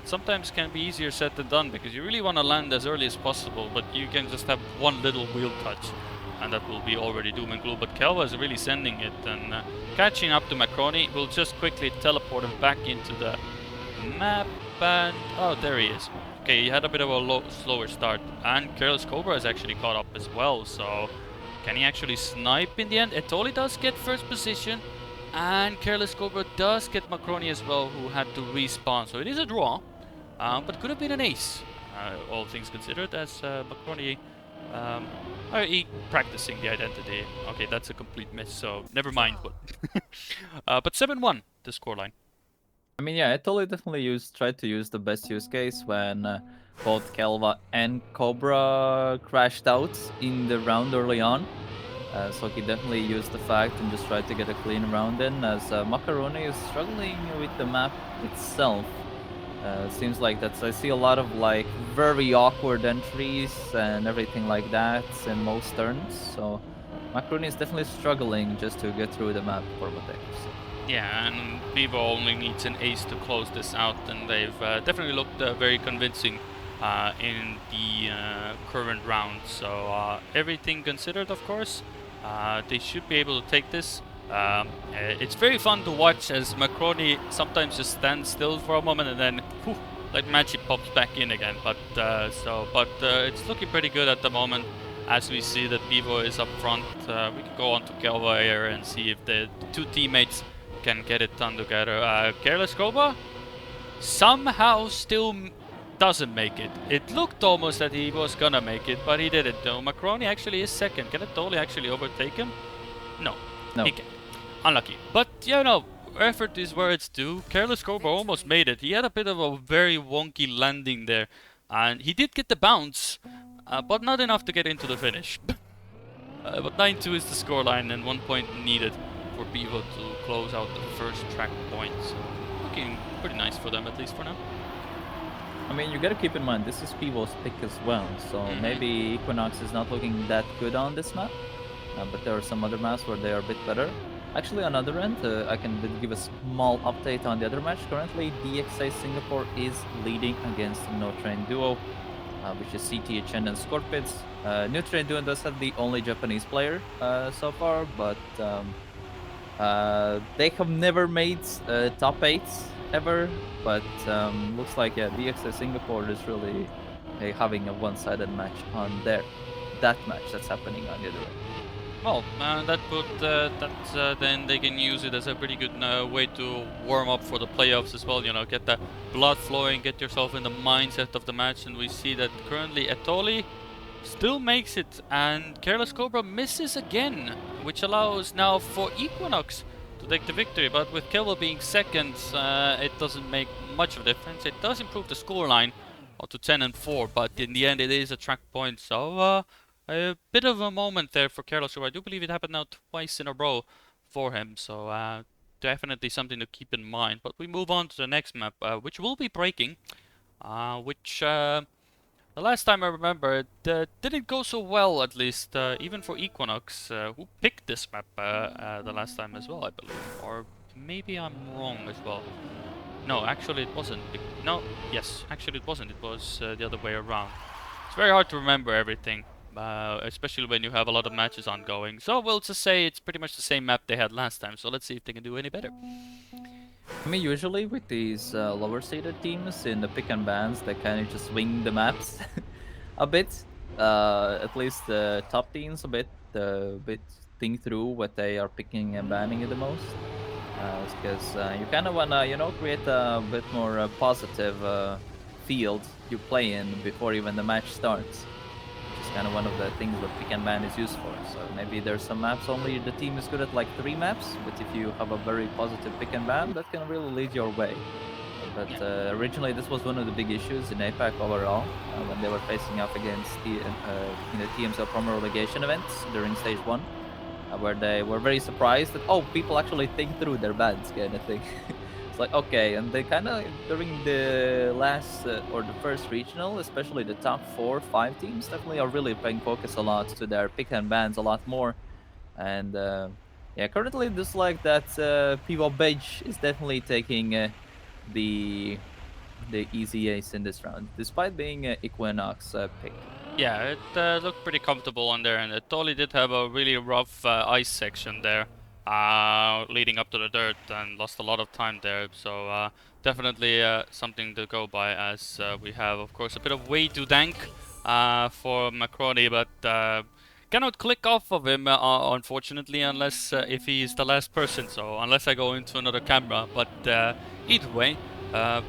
sometimes can be easier said than done, because you really want to land as early as possible, but you can just have one little wheel touch, and that will be already doom and gloom. But Kelva is really sending it, and catching up to Macroni will just quickly teleport him back into the map, and oh, there he is. Okay, he had a bit of a slower start, and Careless Cobra is actually caught up as well, so can he actually snipe in the end? Etoli does get first position, and Careless Cobra does get Macroni as well, who had to respawn, so it is a draw, but could have been an ace, all things considered, as Macroni practicing the identity. Okay, that's a complete miss, so never mind. But 7-1, the scoreline. I mean, yeah, Etoli definitely tried to use the best use case when both Kelva and Cobra crashed out in the round early on. So he definitely used the fact and just tried to get a clean round in, as Macaroni is struggling with the map itself. Seems like I see a lot of like very awkward entries and everything like that in most turns. So Macaroni is definitely struggling just to get through the map for what they have. Yeah, and Pivo only needs an ace to close this out, and they've definitely looked very convincing in the current round. So everything considered, of course, they should be able to take this. It's very fun to watch as Macroni sometimes just stands still for a moment and then, whew, like magic, pops back in again. But it's looking pretty good at the moment. As we see that Pivo is up front, we can go on to Kelva here and see if the two teammates can get it done together. Careless Cobra somehow still doesn't make it. It looked almost that he was gonna make it, but he didn't. Though Macroni actually is second. Can Etoli actually overtake him? No. He can't. Unlucky. But you know, effort is where it's due. Careless Cobra almost made it. He had a bit of a very wonky landing there, and he did get the bounce, but not enough to get into the finish. But 9-2 is the scoreline, and 1 point needed for Pivo to close out the first track point. So looking pretty nice for them, at least for now. I mean, you gotta keep in mind, this is Pivo's pick as well, so maybe Equinox is not looking that good on this map, but there are some other maps where they are a bit better. Actually, on the other end, I can give a small update on the other match. Currently, DXA Singapore is leading against the No Train Duo, which is CTHN and Scorpids. No Train Duo does have the only Japanese player so far, but they have never made top 8 ever, but looks like DXA Singapore is really having a one-sided match on that match that's happening on the other end. Well, then they can use it as a pretty good way to warm up for the playoffs as well. You know, get the blood flowing, get yourself in the mindset of the match, and we see that currently Etoli still makes it, and Careless Cobra misses again, which allows now for Equinox to take the victory. But with Kelva being second, it doesn't make much of a difference. It does improve the scoreline to 10-4, but in the end it is a track point, so a bit of a moment there for Carlos, who I do believe it happened now twice in a row for him, so definitely something to keep in mind. But we move on to the next map, which will be breaking, which the last time I remember it didn't go so well, at least even for Equinox, who picked this map the last time as well, I believe. Or maybe I'm wrong as well. No, actually it wasn't. No, yes, actually it wasn't. It was the other way around. It's very hard to remember everything, especially when you have a lot of matches ongoing. So we'll just say it's pretty much the same map they had last time. So let's see if they can do any better. I mean, usually with these lower seeded teams in the pick and bans, they kind of just swing the maps a bit. At least the top teams a bit think through what they are picking and banning the most. Because you kind of wanna, create a bit more positive field you play in before even the match starts. Which is kind of one of the things that pick and ban is used for. So maybe there's some maps only the team is good at, like 3 maps, but if you have a very positive pick and ban, that can really lead your way. But originally this was one of the big issues in APAC overall, when they were facing up against the in the TMSL promo relegation events during stage 1. Where they were very surprised that, oh, people actually think through their bans, kind of thing. It's like, okay, and they kind of, during the last, or the first regional, especially the top 4 or 5 teams, definitely are really paying focus a lot to their pick and bans a lot more. And yeah, currently it looks like that Pivo Beige is definitely taking the easy ace in this round, despite being Equinox pick. Yeah, it looked pretty comfortable on there, and it totally did have a really rough ice section there, leading up to the dirt, and lost a lot of time there. So definitely something to go by, as we have, of course, a bit of way to dank for Macroni, but cannot click off of him, unfortunately, unless if he is the last person. So unless I go into another camera, but either way.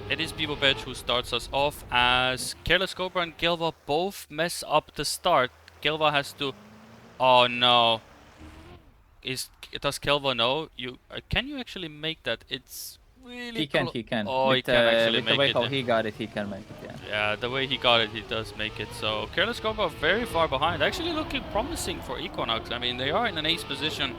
It is Pivo Beige who starts us off, as Careless Cobra and Kelva both mess up the start. Kelva has to... Oh no. Does Kelva know? Can you actually make that? It's really... He can. Oh, with, he can actually with make the way it. how he got it, he can make it, yeah. Yeah, the way he got it, he does make it. So Careless Cobra very far behind. Actually looking promising for Equinox. I mean, they are in an ace position,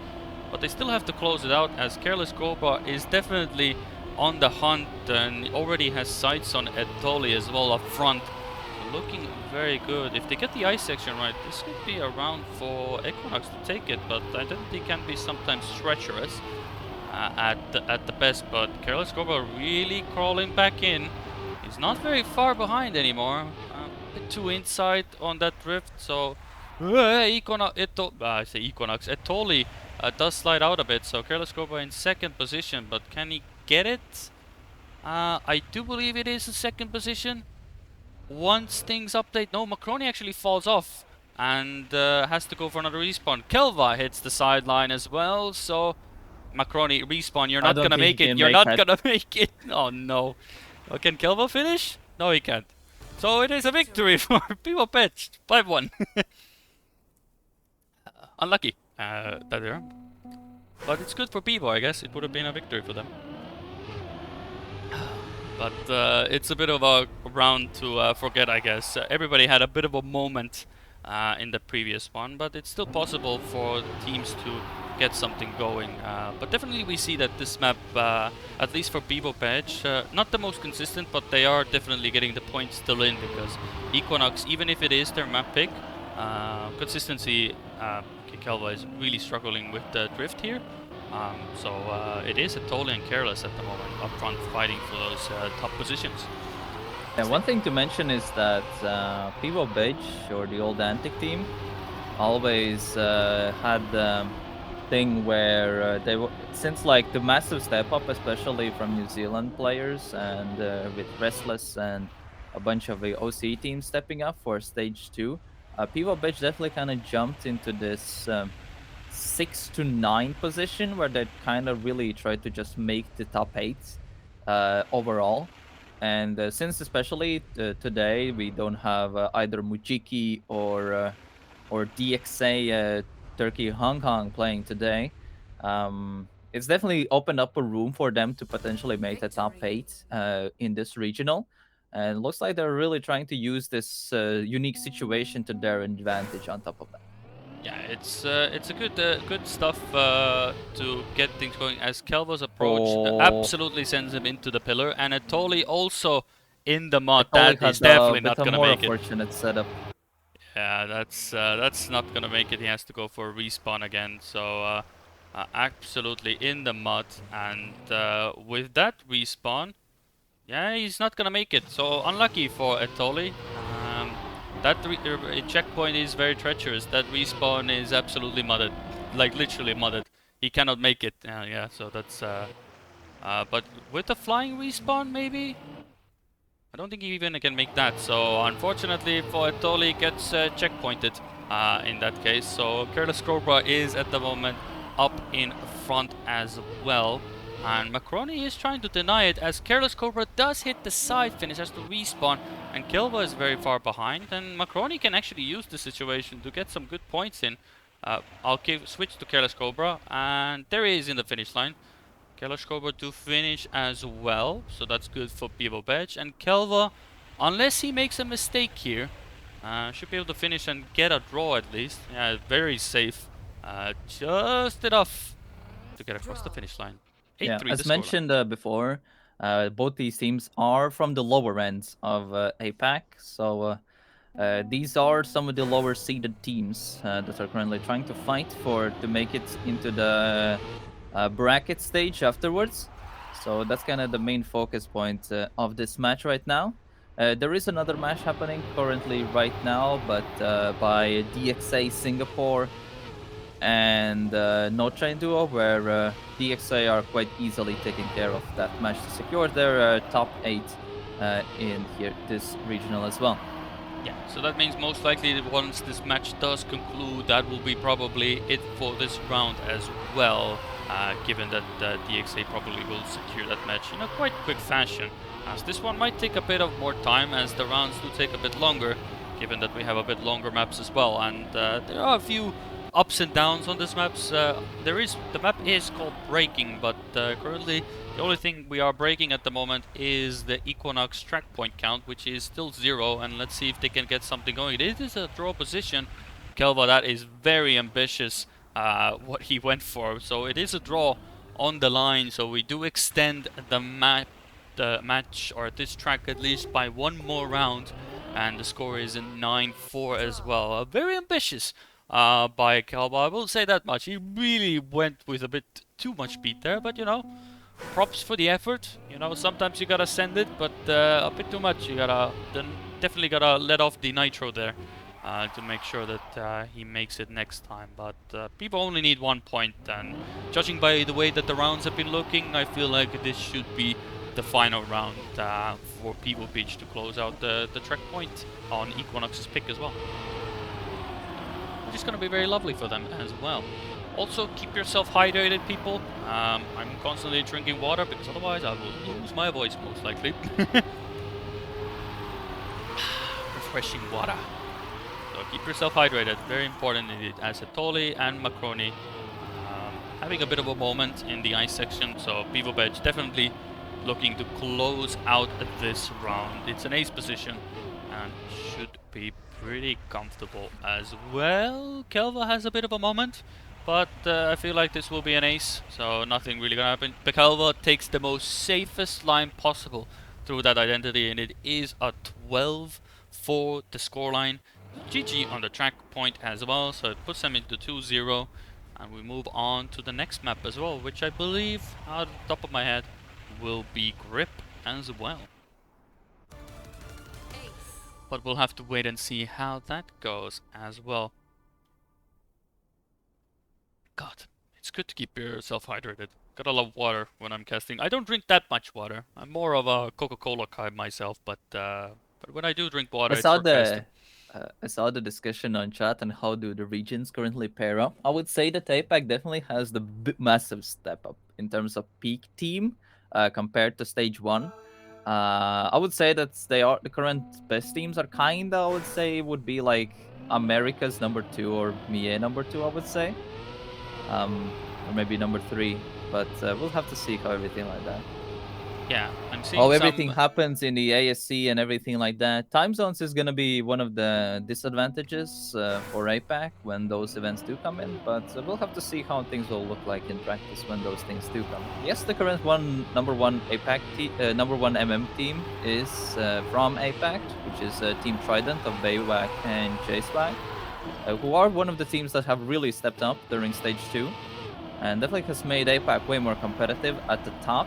but they still have to close it out, as Careless Cobra is definitely on the hunt and already has sights on Etoli as well up front. So looking very good. If they get the ice section right, this could be a round for Equinox to take it, but identity can be sometimes treacherous at the best. But Careless Cobra really crawling back in. He's not very far behind anymore. A bit too inside on that drift, so Equinox, Etoli does slide out a bit, so Careless Cobra in second position, but can he get it? I do believe it is a second position. Once things update, no, Macroni actually falls off and has to go for another respawn. Kelva hits the sideline as well, so Macroni, respawn, you're not gonna make it, you're not gonna make it. Oh no. Oh, can Kelva finish? No, he can't. So it is a victory for Pivo Beige, 5-1. Unlucky that they're... But it's good for Pivo, I guess. It would have been a victory for them. But it's a bit of a round to forget, I guess. Everybody had a bit of a moment in the previous one, but it's still possible for teams to get something going. But definitely we see that this map, at least for Pivo Beige, not the most consistent, but they are definitely getting the points still in, because Equinox, even if it is their map pick, consistency, Kelva is really struggling with the drift here. So it is a Tolly and Careless at the moment up front fighting for those top positions. And one thing to mention is that Pivo Beige, or the old Antic team, always had the thing where since like the massive step up, especially from New Zealand players, and with Restless and a bunch of the OC teams stepping up for stage 2, Pivo Beige definitely kind of jumped into this 6 to 9 position where they kind of really tried to just make the top 8 overall. And since especially today we don't have either Mujiki or DXA Turkey Hong Kong playing today, it's definitely opened up a room for them to potentially make the top 8 in this regional. And looks like they're really trying to use this unique situation to their advantage on top of that. Yeah, it's a good stuff to get things going, as Kelvo's approach absolutely sends him into the pillar, and Atoli also in the mud. That is definitely not gonna more make it. unfortunate setup. Yeah, that's not gonna make it. He has to go for a respawn again. So absolutely in the mud, and with that respawn, yeah, he's not gonna make it. So unlucky for Atoli. That checkpoint is very treacherous. That respawn is absolutely mudded, like literally mudded. He cannot make it. Yeah, so that's. But with the flying respawn, maybe. I don't think he even can make that. So unfortunately for Atoli, gets checkpointed in that case. So Careless Cobra is at the moment up in front as well. And Macroni is trying to deny it, as Careless Cobra does hit the side finish, has to respawn, and Kilva is very far behind, and Macroni can actually use the situation to get some good points in. I'll switch to Careless Cobra, and there he is in the finish line. Careless Cobra to finish as well, so that's good for Pivo Beige, and Kelva, unless he makes a mistake here, should be able to finish and get a draw at least. Yeah, very safe. Just enough to get across the finish line. Yeah, as mentioned before, both these teams are from the lower ends of APAC, so these are some of the lower seeded teams that are currently trying to fight to make it into the bracket stage afterwards. So that's kind of the main focus point of this match right now. There is another match happening currently right now, but by DXA Singapore and No Train Duo, where DXA are quite easily taking care of that match to secure their top 8 in here this regional as well. Yeah, so that means most likely once this match does conclude, that will be probably it for this round as well, given that DXA probably will secure that match in a quite quick fashion, as this one might take a bit of more time, as the rounds do take a bit longer, given that we have a bit longer maps as well, and there are a few ups and downs on this maps. The map is called Breaking, but currently the only thing we are breaking at the moment is the Equinox track point count, which is still 0, and let's see if they can get something going. It is a draw position. Kelva, that is very ambitious what he went for. So it is a draw on the line, so we do extend the match, or this track at least, by one more round, and the score is in 9-4 as well. Very ambitious by Kelva, I will say that much. He really went with a bit too much speed there, but you know, props for the effort. You know, sometimes you gotta send it, but a bit too much. You definitely gotta let off the nitro there to make sure that he makes it next time. But people only need 1 point, and judging by the way that the rounds have been looking, I feel like this should be the final round for Pivo Beige to close out the track point on Equinox's pick as well. Which is going to be very lovely for them as well. Also, keep yourself hydrated, people. I'm constantly drinking water, because otherwise I will lose my voice, most likely. Refreshing water. So keep yourself hydrated. Very important indeed. As Atoli and Macroni having a bit of a moment in the ice section. So Pivo Beige definitely looking to close out this round. It's an ace position and should be pretty comfortable as well. Kelva has a bit of a moment, but I feel like this will be an ace, so nothing really gonna happen. Kelva takes the most safest line possible through that identity, and it is a 12 for the scoreline. GG on the track point as well, so it puts them into 2-0, and we move on to the next map as well, which I believe, out of the top of my head, will be Grip as well. But we'll have to wait and see how that goes as well. God, it's good to keep yourself hydrated. Gotta love water when I'm casting. I don't drink that much water. I'm more of a Coca-Cola guy myself, but when I do drink water, it's for casting. I saw the discussion on chat and how do the regions currently pair up. I would say that APAC definitely has the massive step up in terms of peak team compared to stage 1. I would say that the current best teams are kinda, I would say, would be like America's number 2 or MIE number 2, I would say. Or maybe number 3. But we'll have to see how everything like that. Yeah, I'm seeing everything happens in the ASC and everything like that. Time zones is gonna be one of the disadvantages for APAC when those events do come in, but we'll have to see how things will look like in practice when those things do come in. Yes, the current number one APAC number 1 MM team is from APAC, which is Team Trident of Baywak and J-Swag, who are one of the teams that have really stepped up during stage 2, and definitely has made APAC way more competitive at the top.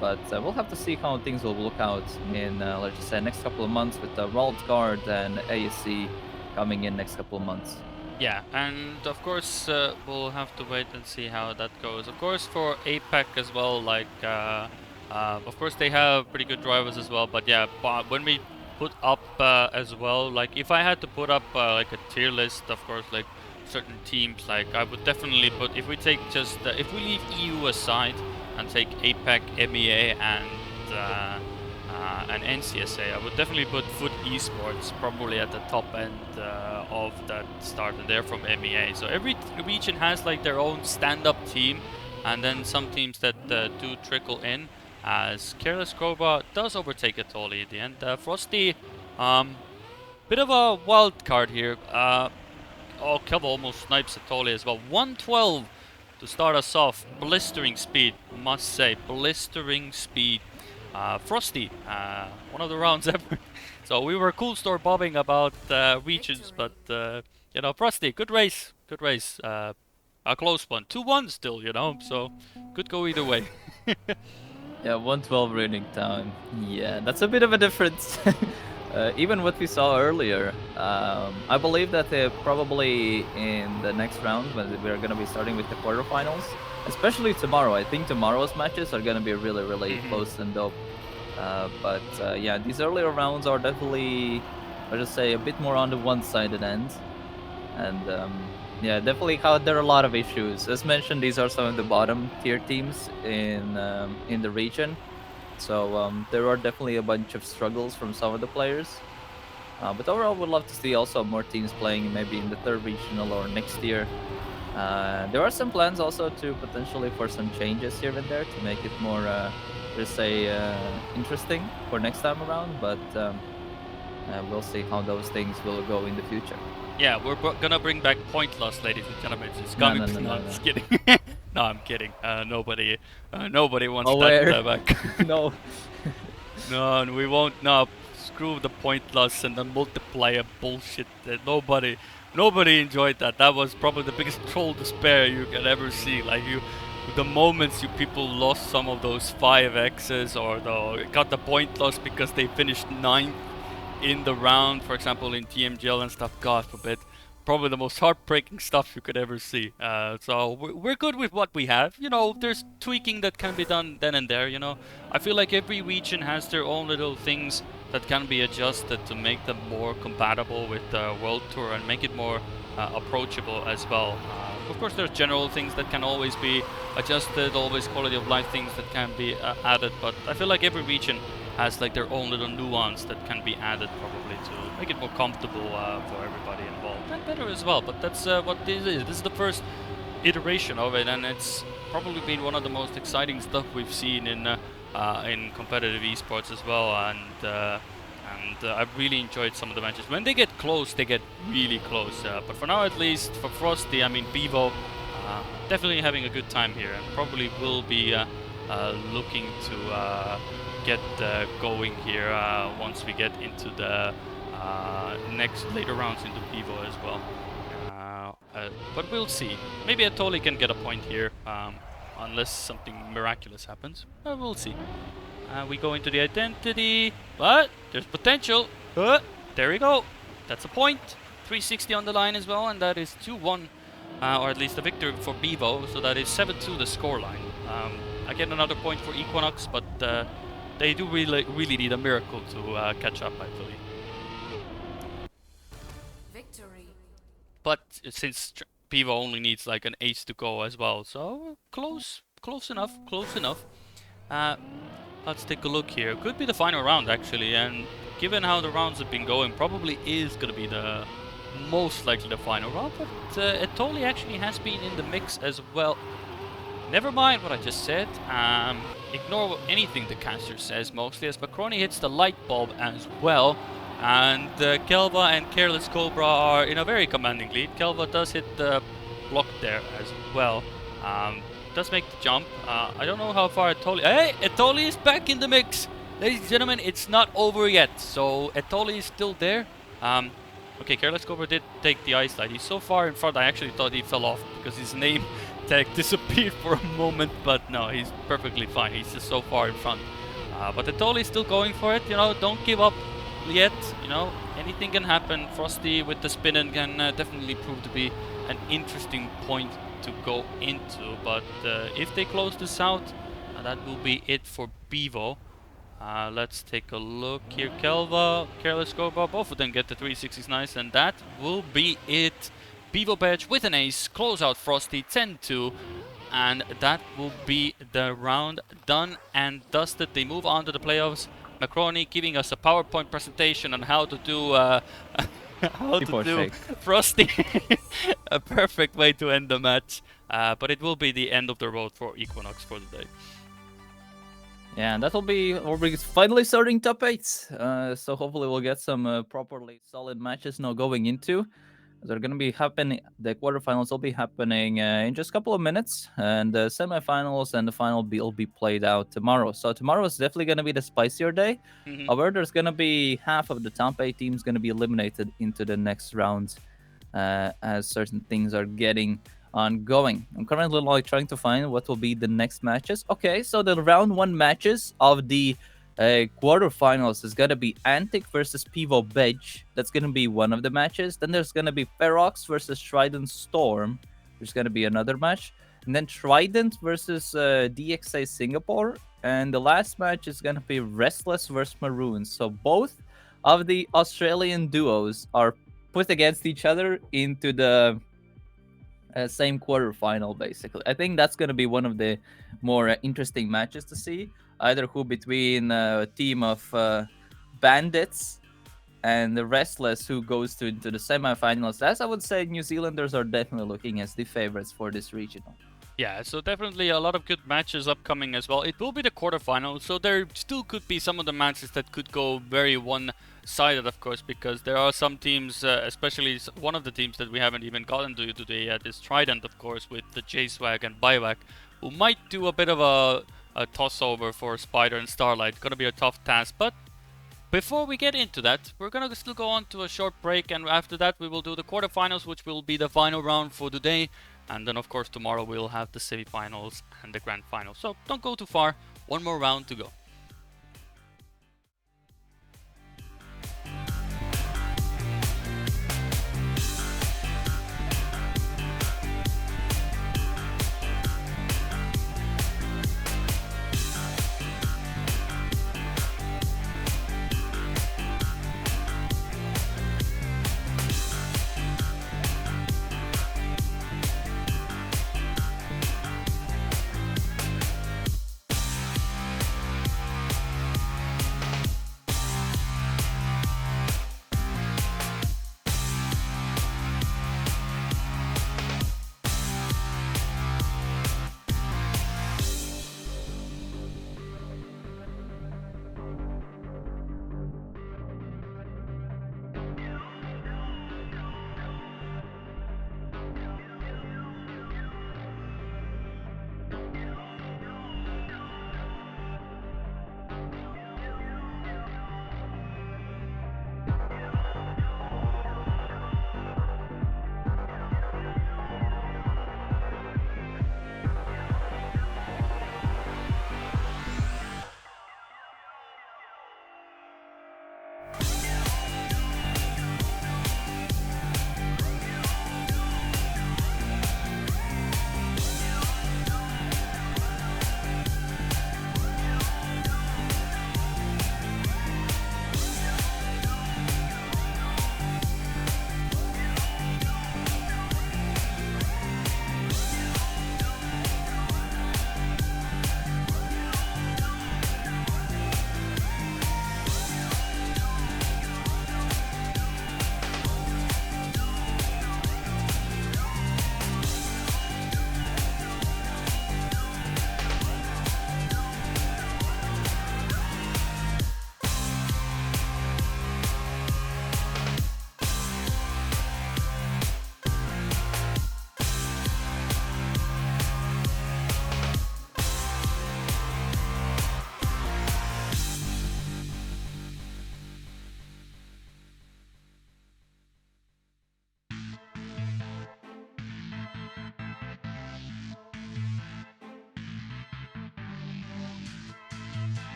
But we'll have to see how things will look out in, let's just say, next couple of months with the World Card and ASC coming in next couple of months. Yeah, and of course we'll have to wait and see how that goes. Of course, for APAC as well, like, of course they have pretty good drivers as well, but yeah, when we put up as well, like if I had to put up like a tier list, of course, like certain teams, like I would definitely put, if we take just, if we leave EU aside, and take APAC, MEA, and NCSA, I would definitely put Foot Esports probably at the top end of that start, and they're from MEA. So every region has like their own stand-up team, and then some teams that do trickle in, as Careless Cobra does overtake a Tolly at the end. Frosty, bit of a wild card here. Oh, Kelva almost snipes a Tolly as well. 112 to start us off. Blistering speed, must say. Blistering speed. Frosty, one of the rounds ever. So we were cool store bobbing about regions, but you know, Frosty, good race. Good race. A close one. 2-1 still, you know, so could go either way. Yeah, 112 running time. Yeah, that's a bit of a difference. Even what we saw earlier, I believe that probably in the next round, when we're going to be starting with the quarterfinals, especially tomorrow, I think tomorrow's matches are going to be really, really close and dope. But yeah, these earlier rounds are definitely, let's just say, a bit more on the one-sided end. And yeah, definitely there are a lot of issues. As mentioned, these are some of the bottom tier teams in the region. So there are definitely a bunch of struggles from some of the players. But overall, would love to see also more teams playing maybe in the third regional or next year. There are some plans also to potentially for some changes here and there to make it more, let's say, interesting for next time around. But we'll see how those things will go in the future. Yeah, we're gonna bring back point loss, ladies and gentlemen. It's coming. No, I'm just kidding. No, I'm kidding. Nobody wants that back. No. No, and we won't. No, screw the point loss and the multiplier bullshit. Nobody enjoyed that. That was probably the biggest troll despair you can ever see. Like the moments you people lost some of those 5x's or got the point loss because they finished 9th in the round, for example, in TMGL and stuff. God forbid. Probably the most heartbreaking stuff you could ever see. So we're good with what we have. You know, there's tweaking that can be done then and there, you know. I feel like every region has their own little things that can be adjusted to make them more compatible with the World Tour and make it more approachable as well. Of course, there's general things that can always be adjusted, always quality of life things that can be added, but I feel like every region has like their own little nuance that can be added probably to make it more comfortable for everybody involved and better as well. But that's what this is. This is the first iteration of it, and it's probably been one of the most exciting stuff we've seen in competitive esports as well. And And I've really enjoyed some of the matches. When they get close, they get really close. But for now, at least, for Frosty, I mean, Pivo, definitely having a good time here, and probably will be looking to get going here once we get into the next later rounds into Pivo as well. But we'll see. Maybe Atoli can get a point here, unless something miraculous happens. We'll see. We go into the identity, but there's potential. There we go. That's a point. 360 on the line as well, and that is 2-1, or at least a victory for Pivo. So that is 7-2 the scoreline. Again, another point for Equinox, but they do really need a miracle to catch up, I believe. Victory. But since Pivo only needs like an ace to go as well, so close enough. Let's take a look here. Could be the final round actually, and given how the rounds have been going, probably is going to be the most likely the final round. But Etoli actually has been in the mix as well. Never mind what I just said. Ignore anything the caster says mostly, as Macroni hits the light bulb as well. And Kelva and Careless Cobra are in a very commanding lead. Kelva does hit the block there as well. Does make the jump. I don't know how far Etoli... Hey! Etoli is back in the mix! Ladies and gentlemen, it's not over yet. So Etoli is still there. Okay, Careless Cobra did take the ice slide. He's so far in front, I actually thought he fell off because his name tag disappeared for a moment. But no, he's perfectly fine. He's just so far in front. But Etoli is still going for it. You know, don't give up yet. You know, anything can happen. Frosty with the spin-in can definitely prove to be an interesting point to go into, but if they close this out, that will be it for Pivo. Let's take a look here. Kelva, Careless Cobra, both of them get the 360s nice, and that will be it. Pivo Beige with an ace, close out Frosty 10-2, and that will be the round done and dusted. They move on to the playoffs. Macroni giving us a PowerPoint presentation on how to do Frosty. A perfect way to end the match. But it will be the end of the road for Equinox for the day. Yeah, and that'll be we're finally starting top 8. So hopefully we'll get some properly solid matches now going into. They're going to be happening. The quarterfinals will be happening in just a couple of minutes, and the semifinals and the final will be played out tomorrow. So tomorrow is definitely going to be the spicier day. However, there's going to be half of the top 8 teams going to be eliminated into the next round, as certain things are getting ongoing. I'm currently like trying to find what will be the next matches. Okay, so the round 1 matches of the quarterfinals is gonna be Antic versus Pivo Beige. That's gonna be one of the matches. Then there's gonna be Ferox versus Trident Storm. There's gonna be another match, and then Trident versus DXA Singapore. And the last match is gonna be Restless versus Maroons. So both of the Australian duos are put against each other into the same quarterfinal, basically. I think that's gonna be one of the more interesting matches to see. Either who between a team of bandits and the Restless who goes into the semifinals. As I would say, New Zealanders are definitely looking as the favorites for this regional. Yeah, so definitely a lot of good matches upcoming as well. It will be the quarterfinals, so there still could be some of the matches that could go very one-sided, of course, because there are some teams, especially one of the teams that we haven't even gotten to today yet is Trident, of course, with the J-Swag and Bivak, who might do a bit of a toss over for Spider and Starlight. Gonna be a tough task, but before we get into that, we're gonna still go on to a short break, and after that we will do the quarterfinals, which will be the final round for today, and then of course tomorrow we'll have the semifinals and the grand final. So don't go too far, one more round to go.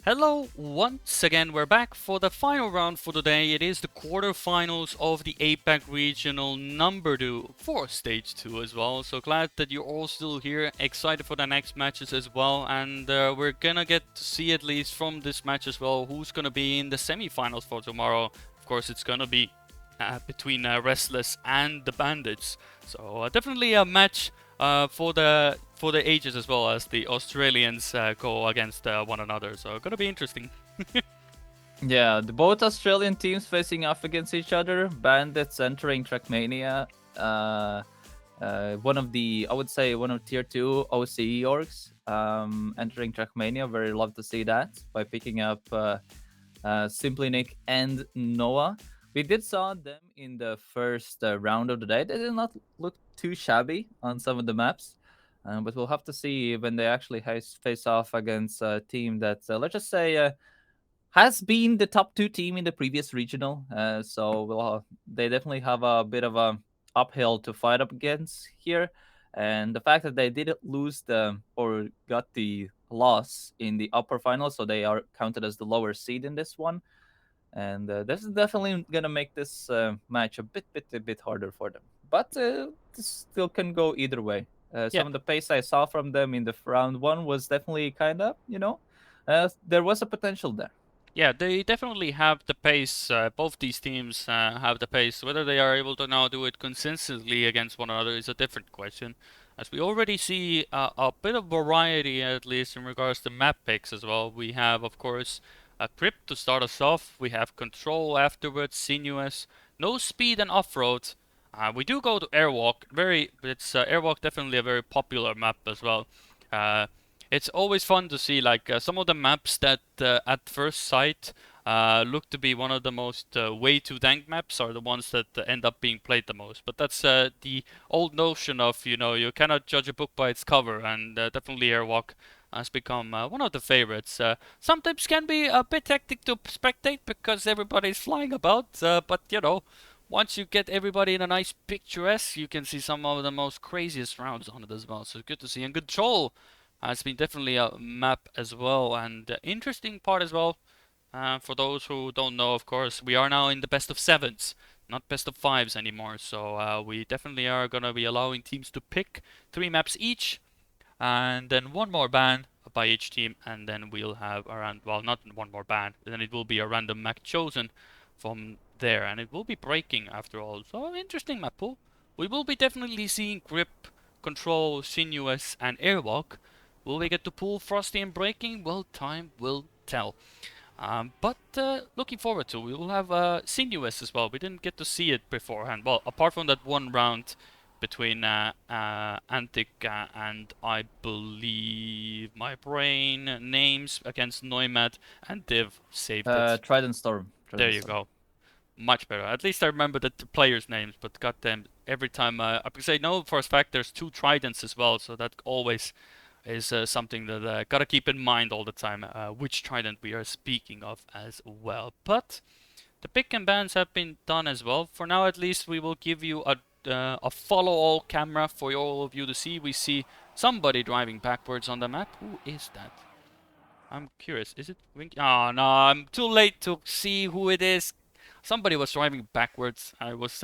Hello, once again, we're back for the final round for today. It is the quarterfinals of the APAC Regional number 2 for Stage 2 as well. So glad that you're all still here, excited for the next matches as well. And we're gonna get to see at least from this match as well who's gonna be in the semi-finals for tomorrow. Of course, it's gonna be between Restless and the Bandits. So definitely a match for the ages as well as the Australians go against one another. So gonna be interesting. Yeah, the both Australian teams facing off against each other. Bandits entering Trackmania. One of the, I would say, one of tier 2 OCE orgs entering Trackmania. Very love to see that by picking up Simply Nick and Noah. We did saw them in the first round of the day. They did not look too shabby on some of the maps, but we'll have to see when they actually face off against a team that, let's just say, has been the top 2 team in the previous regional. So they definitely have a bit of a uphill to fight up against here. And the fact that they didn't lose or got the loss in the upper final, so they are counted as the lower seed in this one. And this is definitely gonna make this match a bit harder for them. But this still can go either way. Yeah. Some of the pace I saw from them in the round 1 was definitely kind of, there was a potential there. Yeah, they definitely have the pace. Both these teams have the pace. Whether they are able to now do it consistently against one another is a different question. As we already see a bit of variety, at least in regards to map picks as well. We have, of course, a Grip to start us off. We have Control afterwards, Sinuous, no speed and off-road. We do go to Airwalk. It's Airwalk definitely a very popular map as well. Uh, it's always fun to see like some of the maps that at first sight look to be one of the most way too dank maps are the ones that end up being played the most. But that's the old notion of, you cannot judge a book by its cover, and definitely Airwalk has become one of the favorites. Sometimes can be a bit hectic to spectate because everybody's flying about, but once you get everybody in a nice picturesque, you can see some of the most craziest rounds on it as well. So good to see. And Control has been definitely a map as well, and interesting part as well. For those who don't know, of course, we are now in the best of sevens, not best of fives anymore. So we definitely are gonna be allowing teams to pick 3 maps each, and then one more ban by each team, and then we'll have around, well, not one more ban, then it will be a random map chosen from there, and it will be breaking after all. So interesting map pool. We will be definitely seeing Grip, Control, Sinuous, and Airwalk. Will we get to pull Frosty and Breaking? Well, time will tell. But looking forward to, we will have Sinuous as well. We didn't get to see it beforehand. Well, apart from that one round between Antic and I believe my brain names against Neumat, and Div saved it. Trident Storm. There you go. Much better. At least I remember the players' names, but goddamn, every time because I know for a fact there's 2 Tridents as well, so that always is something that gotta keep in mind all the time, which Trident we are speaking of as well. But the pick and bans have been done as well. For now, at least, we will give you a follow-all camera for all of you to see. We see somebody driving backwards on the map. Who is that? I'm curious. Is it Winky? Oh no, I'm too late to see who it is. Somebody was driving backwards. I was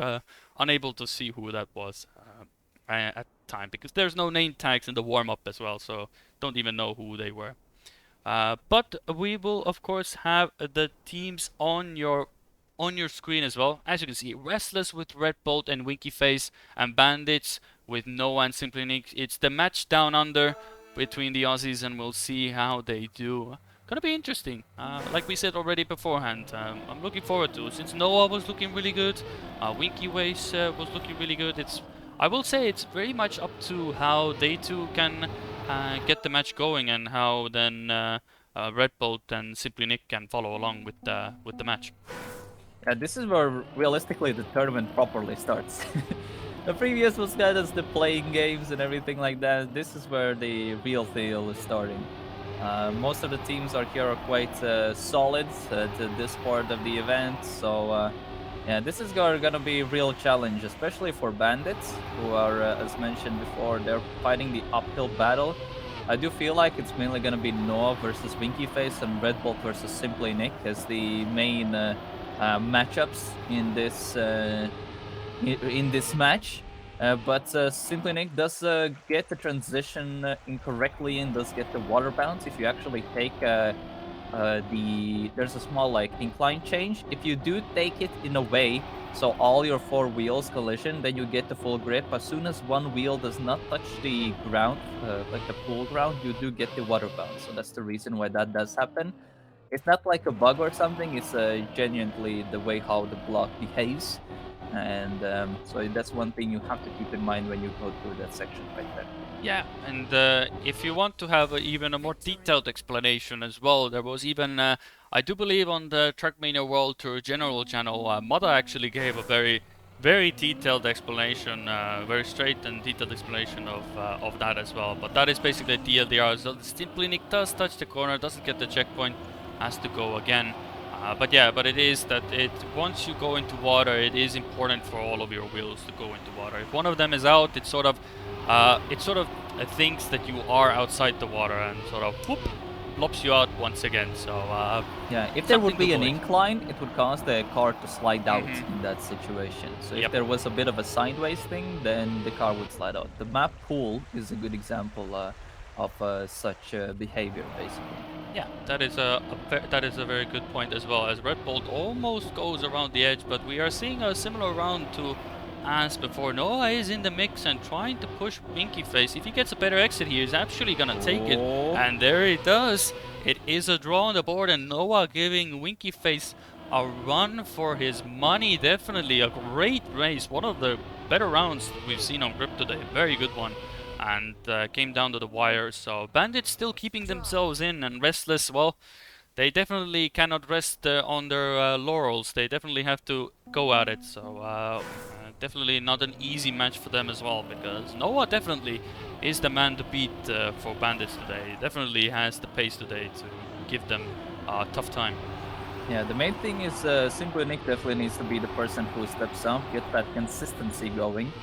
unable to see who that was at the time because there's no name tags in the warm-up as well, so don't even know who they were. But we will of course have the teams on your screen as well. As you can see, Restless with Red Bolt and Winky Face, and Bandits with Noah and Simply Nick. It's the match down under between the Aussies, and we'll see how they do. Gonna be interesting. Like we said already beforehand, I'm looking forward to it. Since Noah was looking really good, Winky Face was looking really good. I will say it's very much up to how they two can get the match going, and how then Red Bolt and Simply Nick can follow along with the match. Yeah, this is where realistically the tournament properly starts. The previous was kind of the playing games and everything like that. This is where the real deal is starting. Most of the teams are quite solid at this part of the event, so yeah, this is gonna be a real challenge, especially for Bandits, who are, as mentioned before, they're fighting the uphill battle I do feel like it's mainly gonna be Noah versus Winky Face and Red Bolt versus Simply Nick as the main matchups in this match. But Simply Nick does get the transition incorrectly and does get the water bounce. If you actually take there's a small like incline change. If you do take it in a way so all your four wheels collision, then you get the full grip. As soon as one wheel does not touch the ground, like the pool ground, you do get the water bounce. So that's the reason why that does happen. It's not like a bug or something. It's genuinely the way how the block behaves, and so that's one thing you have to keep in mind when you go through that section right there. Yeah, and if you want to have even a more detailed explanation as well, there was even, I do believe on the Trackmania World Tour general channel, Mada actually gave a very detailed explanation, very straight and detailed explanation of that as well. But that is basically TLDR, so Simply Nick does touch the corner, doesn't get the checkpoint, has to go again. But yeah, but it is that once you go into water, it is important for all of your wheels to go into water. If one of them is out, it sort of thinks that you are outside the water and sort of whoop, plops you out once again. So yeah, if there would be an incline, it would cause the car to slide out in that situation. So if there was a bit of a sideways thing, then the car would slide out. The map pool is a good example of such behavior, basically. Yeah, that is a very good point as well, as Red Bolt almost goes around the edge, but we are seeing a similar round to as before. Noah is in the mix and trying to push Winky Face. If he gets a better exit here, he's actually gonna take it, and there he does. It is a draw on the board, and Noah giving Winky Face a run for his money. Definitely a great race, one of the better rounds we've seen on Grip today. Very good one. And came down to the wire. So Bandits still keeping themselves in, and Restless, well, they definitely cannot rest on their laurels. They definitely have to go at it. So definitely not an easy match for them as well, because Noah definitely is the man to beat for Bandits today. He definitely has the pace today to give them a tough time. Yeah, the main thing is Simply Nick definitely needs to be the person who steps up, get that consistency going.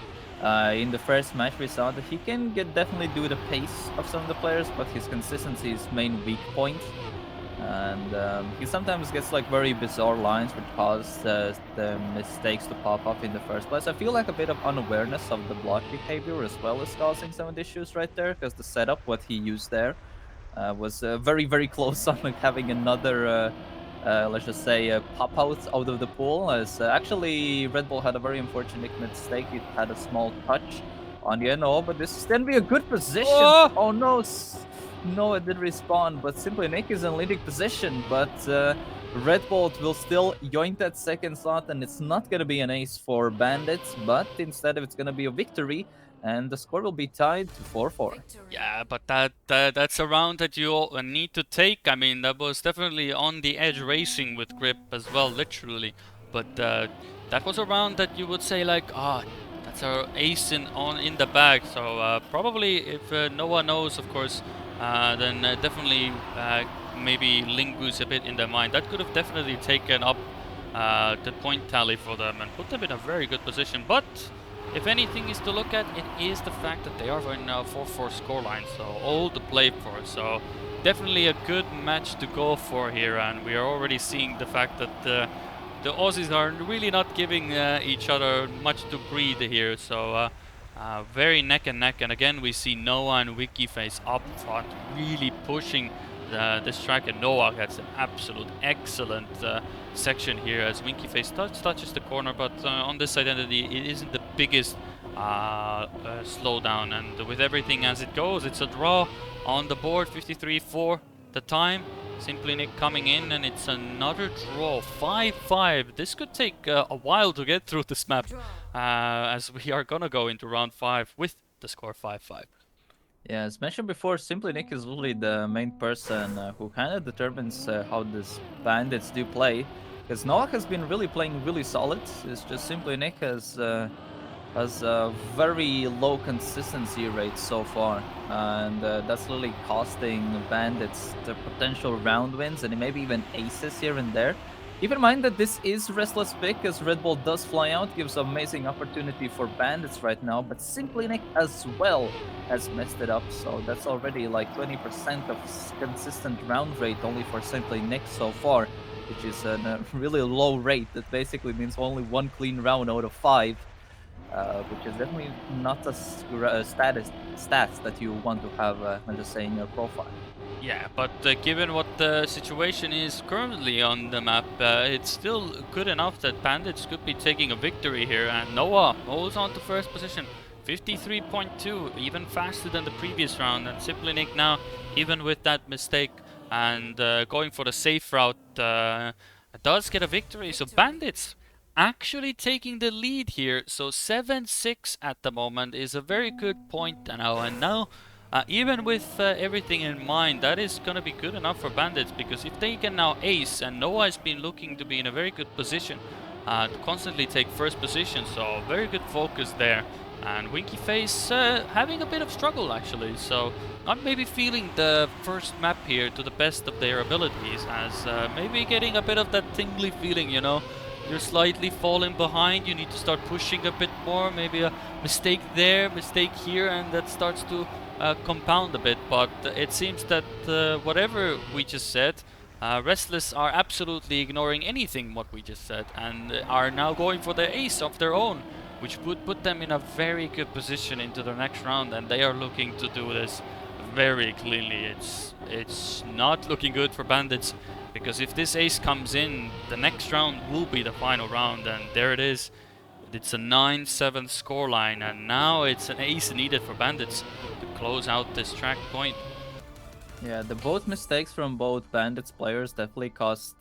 In the first match we saw that he can definitely do the pace of some of the players, but his consistency is main weak point. And he sometimes gets like very bizarre lines which cause the mistakes to pop up in the first place. I feel like a bit of unawareness of the block behavior as well is causing some of the issues right there, because the setup, what he used there, was very close on like having another let's just say pop out of the pool, as actually Red Bull had a very unfortunate mistake. It had a small touch on the NO, but this is then be a good position. Oh no, no, it did respawn, but Simply Nick is in leading position, but Red Bolt will still yoink that second slot, and it's not going to be an ace for Bandits, but instead of it's going to be a victory, and the score will be tied to 4-4. Yeah, but that's a round that you all need to take. I mean, that was definitely on the edge racing with Grip as well, literally. But that was a round that you would say like, that's our ace in the bag. So probably if no one knows, of course, then definitely maybe lingers a bit in their mind. That could have definitely taken up the point tally for them and put them in a very good position. But if anything is to look at, it is the fact that they are in a 4-4 scoreline, so all to play for. So definitely a good match to go for here, and we are already seeing the fact that the Aussies are really not giving each other much to breathe here. So very neck and neck, and again we see Noah and Winky Face up front, really pushing this track, and Noah gets an absolute excellent section here as Winky Face touches the corner, but on this identity it isn't the biggest slowdown, and with everything as it goes, it's a draw on the board, 53-4 the time. Simply Nick coming in, and it's another draw, 5-5. This could take a while to get through this map, as we are gonna go into round 5 with the score 5-5. Yeah, as mentioned before, Simply Nick is really the main person who kind of determines how these Bandits do play. Because Noah has been really playing really solid. It's just Simply Nick has a very low consistency rate so far. And that's really costing Bandits the potential round wins and maybe even aces here and there. Keep in mind that this is Restless pick, as Red Bull does fly out, gives amazing opportunity for Bandits right now, but Simply Nick as well has messed it up, so that's already like 20% of consistent round rate only for Simply Nick so far, which is a really low rate. That basically means only one clean round out of 5, which is definitely not a stats that you want to have, let's just say, in your profile. Yeah, but given what the situation is currently on the map, it's still good enough that Bandits could be taking a victory here, and Noah holds on to first position. 53.2, even faster than the previous round, and Simply Nick now, even with that mistake and going for the safe route, does get a victory. So Bandits actually taking the lead here, so 7-6 at the moment is a very good point now, and now even with everything in mind, that is gonna be good enough for Bandits, because if they can now ace, and Noah has been looking to be in a very good position to constantly take first position, so very good focus there. And Winky Face having a bit of struggle actually, so not maybe feeling the first map here to the best of their abilities, as maybe getting a bit of that tingly feeling, you know. You're slightly falling behind, you need to start pushing a bit more, maybe a mistake there, mistake here, and that starts to compound a bit, but it seems that whatever we just said, Restless are absolutely ignoring anything what we just said, and are now going for the ace of their own, which would put them in a very good position into the next round, and they are looking to do this very cleanly. It's not looking good for Bandits, because if this ace comes in, the next round will be the final round, and there it is. It's a 9-7 scoreline, and now it's an ace needed for Bandits to close out this track point. Yeah, the both mistakes from both Bandits players definitely cost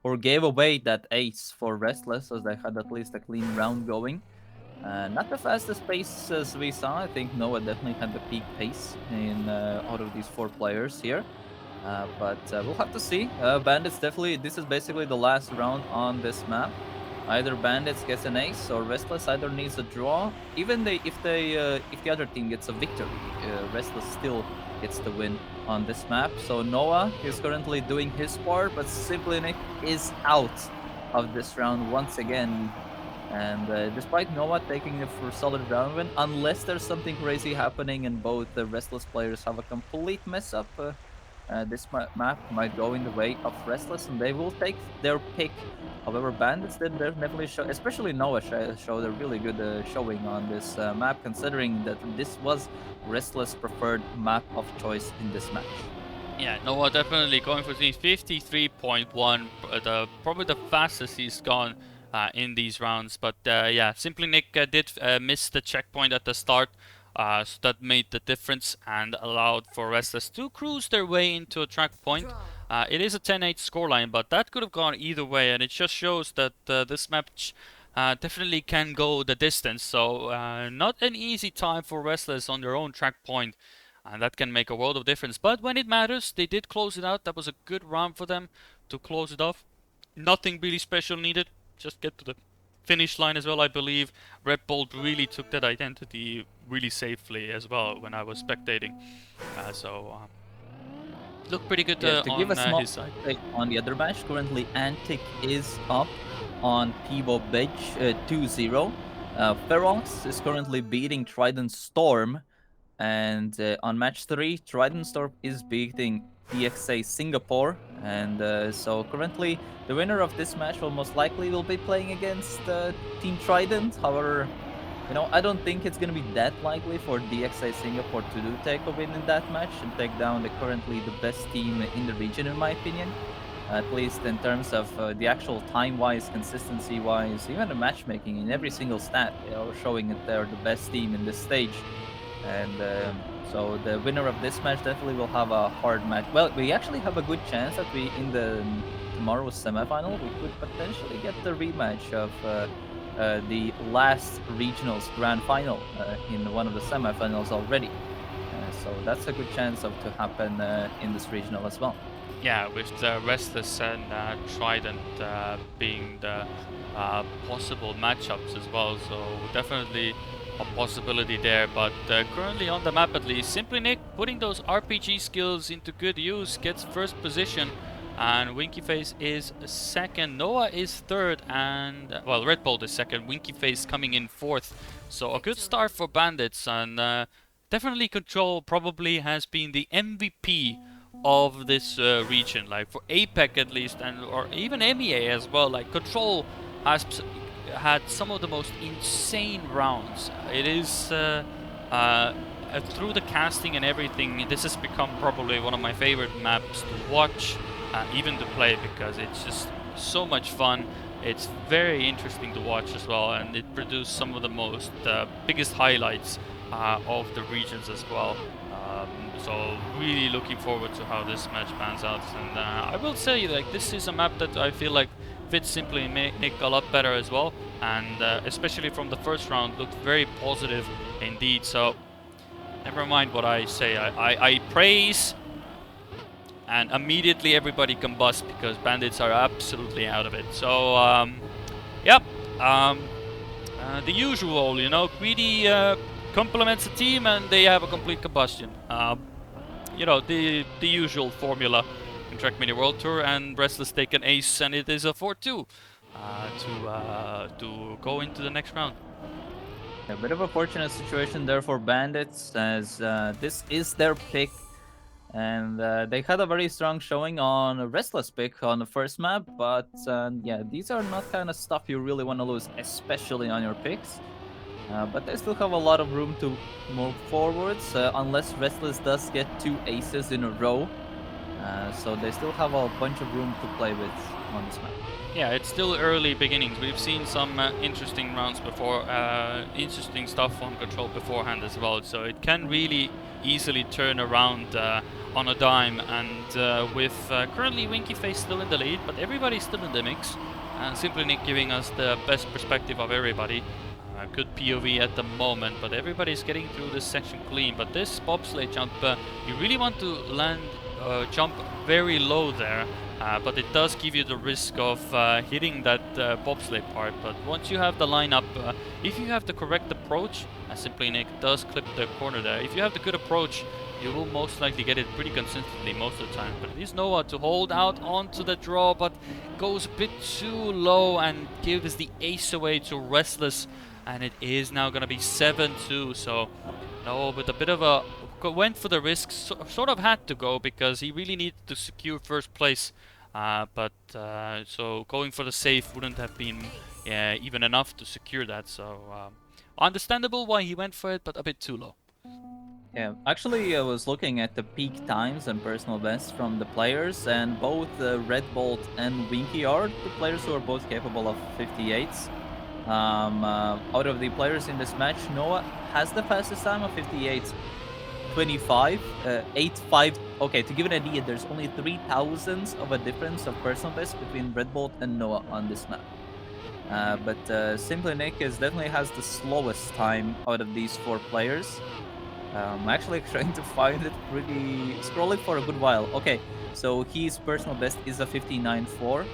or gave away that ace for Restless, as they had at least a clean round going. Not the fastest pace as we saw. I think Noah definitely had the peak pace in out of these 4 players here. But we'll have to see. Bandits definitely, this is basically the last round on this map. Either Bandits gets an ace or Restless either needs a draw. Even if the other team gets a victory, Restless still gets the win on this map. So Noah is currently doing his part, but Simply Nick is out of this round once again. And despite Noah taking a for solid round win, unless there's something crazy happening and both the Restless players have a complete mess up, this map might go in the way of Restless, and they will take their pick. However, Bandits did definitely show, especially Noah showed a really good showing on this map, considering that this was Restless' preferred map of choice in this match. Yeah, Noah definitely going for 53.1, probably the fastest he's gone in these rounds. But yeah, Simply Nick did miss the checkpoint at the start, so that made the difference and allowed for Restless to cruise their way into a track point. It is a 10-8 scoreline, but that could have gone either way, and it just shows that this match definitely can go the distance. So not an easy time for Restless on their own track point, and that can make a world of difference. But when it matters, they did close it out. That was a good round for them to close it off. Nothing really special needed. Just get to the finish line as well, I believe. Red Bull really took that identity really safely as well when I was spectating. So looked pretty good Yeah, to give a on small his side. update on the other match, currently Antic is up on Pivo Beige 2-0. Ferox is currently beating Trident Storm, and on match 3, Trident Storm is beating DXA Singapore, and so currently the winner of this match will most likely will be playing against Team Trident. However, you know, I don't think it's going to be that likely for DXA Singapore to do take a win in that match and take down currently the best team in the region, in my opinion. At least in terms of the actual time-wise, consistency-wise, even the matchmaking in every single stat, they are showing that they're the best team in this stage. And so the winner of this match definitely will have a hard match. Well, we actually have a good chance that we, in the tomorrow's semifinal, we could potentially get the rematch of the last regionals grand final in one of the semifinals already. So that's a good chance of to happen in this regional as well. Yeah, with the Restless and Trident being the possible matchups as well, so definitely a possibility there. But currently on the map at least, Simply Nick putting those RPG skills into good use, gets first position. and Winky Face is second. Noah is third, and well, Red Bolt is second. Winky Face coming in fourth. So a good start for Bandits, and definitely Control probably has been the MVP of this region, like for APAC at least, and or even MEA as well. Like Control has had some of the most insane rounds. It is through the casting and everything, this has become probably one of my favorite maps to watch, even to play, because it's just so much fun. It's very interesting to watch as well, and it produced some of the most biggest highlights of the regions as well. So really looking forward to how this match pans out. And I will say, like, this is a map that I feel like fits Simply Nick a lot better as well, and especially from the first round looked very positive indeed. So never mind what I say, I praise, and immediately everybody combusts because Bandits are absolutely out of it. So yep, the usual, you know, Greedy complements the team and they have a complete combustion. You know, the usual formula in Trackmania World Tour, and Restless take an ace, and it is a 4-2 to go into the next round. A bit of a fortunate situation there for Bandits, as this is their pick, and they had a very strong showing on a Restless pick on the first map, but yeah, these are not kind of stuff you really want to lose, especially on your picks. But they still have a lot of room to move forwards, unless Restless does get 2 aces in a row. So they still have a bunch of room to play with on this map. Yeah, it's still early beginnings. We've seen some interesting rounds before, interesting stuff on Control beforehand as well. So it can really easily turn around on a dime. And with currently Winky Face still in the lead, but everybody's still in the mix. And Simply Nick giving us the best perspective of everybody. Good POV at the moment, but everybody's getting through this section clean. But this bobsleigh jump, you really want to land, jump very low there, but it does give you the risk of hitting that bobsleigh part. But once you have the lineup, if you have the correct approach, Simply Nick does clip the corner there. If you have the good approach, you will most likely get it pretty consistently most of the time. But it is Noah to hold out onto the draw, but goes a bit too low and gives the ace away to Restless. And it is now going to be 7-2, so Noah with a bit of a... went for the risk, sort of had to go, because he really needed to secure first place. So going for the safe wouldn't have been even enough to secure that, so understandable why he went for it, but a bit too low. Yeah, actually I was looking at the peak times and personal bests from the players, and both Red Bolt and Winky are the players who are both capable of 58s. Out of the players in this match, Noah has the fastest time of 58.25, 8.5. Okay, to give an idea, there's only 3 thousandths of a difference of personal best between Red Bolt and Noah on this map. But Simply Nick definitely has the slowest time out of these 4 players. I'm actually trying to find it, pretty scrolling for a good while. Okay, so his personal best is a 59.4,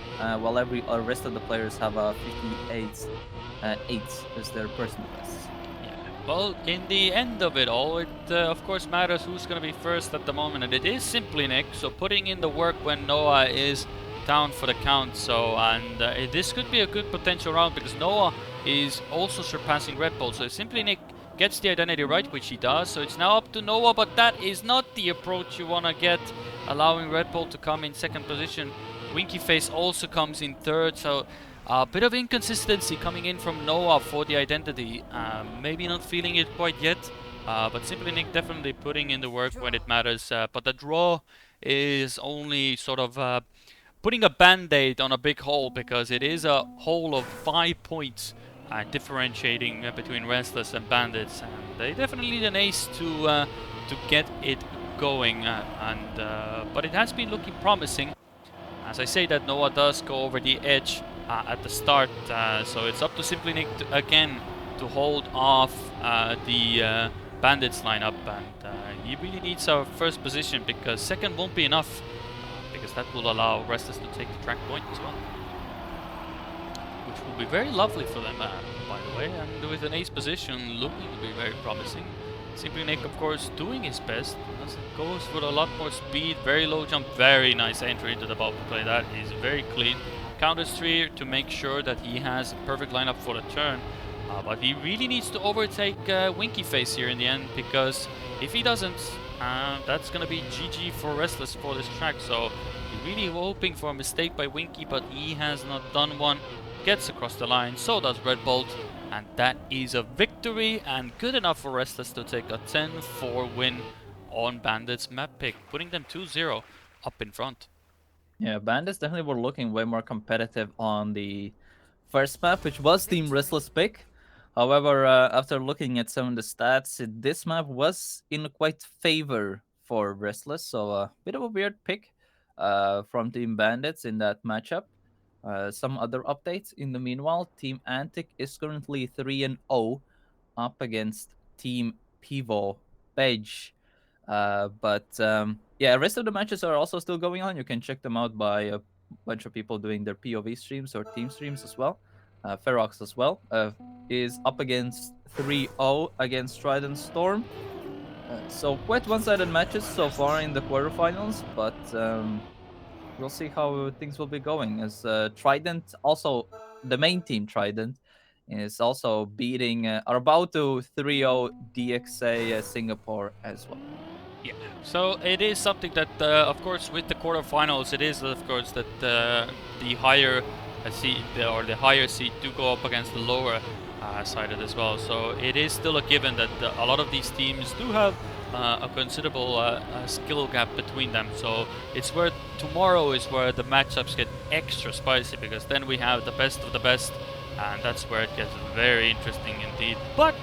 while every rest of the players have a 58.8 as their personal best. Yeah. Well, in the end of it all, it of course matters who's going to be first at the moment, and it is Simply Nick, so putting in the work when Noah is down for the count. So, and this could be a good potential round, because Noah is also surpassing Red Bull, so Simply Nick gets the identity right, which he does, so it's now up to Noah, but that is not the approach you want to get, allowing Red Bull to come in second position. Winky Face also comes in third, so a bit of inconsistency coming in from Noah for the identity. Maybe not feeling it quite yet, but Simply Nick definitely putting in the work when it matters. But the draw is only sort of putting a band-aid on a big hole, because it is a hole of 5 points differentiating between Restless and Bandits, and they definitely need an ace to get it going. But it has been looking promising. As I say that, Noah does go over the edge at the start, so it's up to Simply Nick again to hold off the Bandits lineup, and he really needs our first position, because second won't be enough, because that will allow Restless to take the track point as well, which will be very lovely for them, by the way, and with an ace position looking to be very promising. Simply Nick, of course, doing his best. As it goes with a lot more speed, very low jump, very nice entry into the bubble play. That is very clean. Counters 3 to make sure that he has a perfect lineup for the turn. But he really needs to overtake Winky Face here in the end, because if he doesn't, that's gonna be GG for Restless for this track. So he's really hoping for a mistake by Winky, but he has not done one. Gets across the line, so does Red Bolt. And that is a victory, and good enough for Restless to take a 10-4 win on Bandits map pick, putting them 2-0 up in front. Yeah, Bandits definitely were looking way more competitive on the first map, which was Team Restless pick. However, after looking at some of the stats, this map was in quite favor for Restless, so a bit of a weird pick from Team Bandits in that matchup. Some other updates in the meanwhile, Team Antic is currently 3-0 up against Team Pivo Beige. Yeah, rest of the matches are also still going on. You can check them out by a bunch of people doing their POV streams or team streams as well. Ferox as well is up against 3-0 against Trident Storm. So quite one-sided matches so far in the quarterfinals, but we'll see how things will be going. As Trident, also the main team Trident, is also beating are about to 3-0 DXA Singapore as well. Yeah, so it is something that, of course, with the quarterfinals, it is, of course, that the higher seed or the higher seed do go up against the lower sided as well. So it is still a given that a lot of these teams do have a considerable skill gap between them. So it's where tomorrow is where the matchups get extra spicy, because then we have the best of the best, and that's where it gets very interesting indeed. But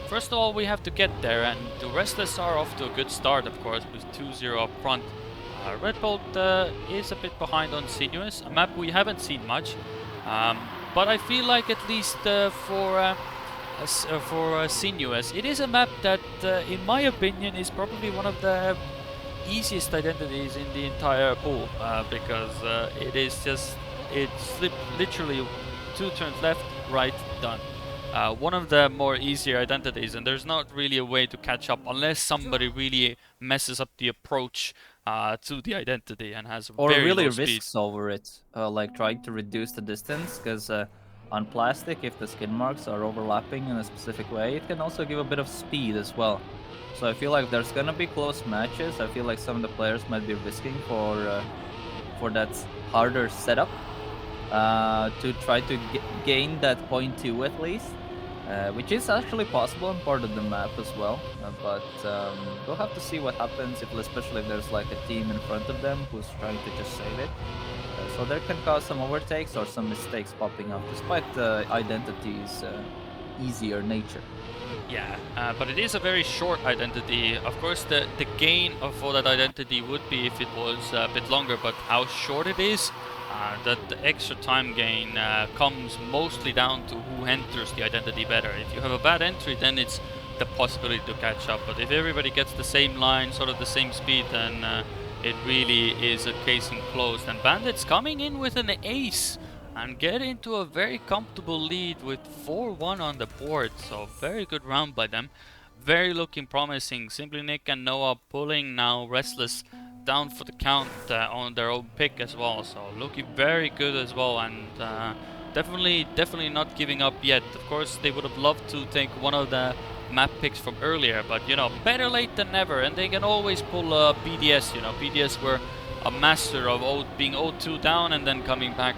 first of all, we have to get there, and the Restless are off to a good start, of course, with 2-0 up front. Red Bolt is a bit behind on Sinuous, a map we haven't seen much, but I feel like at least for Sinuous, it is a map that, in my opinion, is probably one of the easiest identities in the entire pool, because it is just, it's literally 2 turns left, right, done. One of the more easier identities, and there's not really a way to catch up unless somebody really messes up the approach to the identity and has or very really low speed. risks over it, like trying to reduce the distance, because on plastic, if the skin marks are overlapping in a specific way, it can also give a bit of speed as well. So I feel like there's gonna be close matches. I feel like some of the players might be risking for that harder setup to try to gain that 0.2 at least. Which is actually possible on part of the map as well, but we'll have to see what happens, especially if there's like a team in front of them who's trying to just save it. So there can cause some overtakes or some mistakes popping up, despite the identity's easier nature. Yeah, but it is a very short identity. Of course, the gain for that identity would be if it was a bit longer, but how short it is, that the extra time gain comes mostly down to who enters the identity better. If you have a bad entry, then it's the possibility to catch up. But if everybody gets the same line, sort of the same speed, then it really is a case in closed. And Bandits coming in with an ace and get into a very comfortable lead with 4-1 on the board. So very good round by them. Very looking promising. Simply Nick and Noah pulling now Restless down for the count on their own pick as well. So looking very good as well, and definitely not giving up yet. Of course, they would have loved to take one of the map picks from earlier, but you know, better late than never, and they can always pull PDS. You know, PDS were a master of being 0-2 down and then coming back,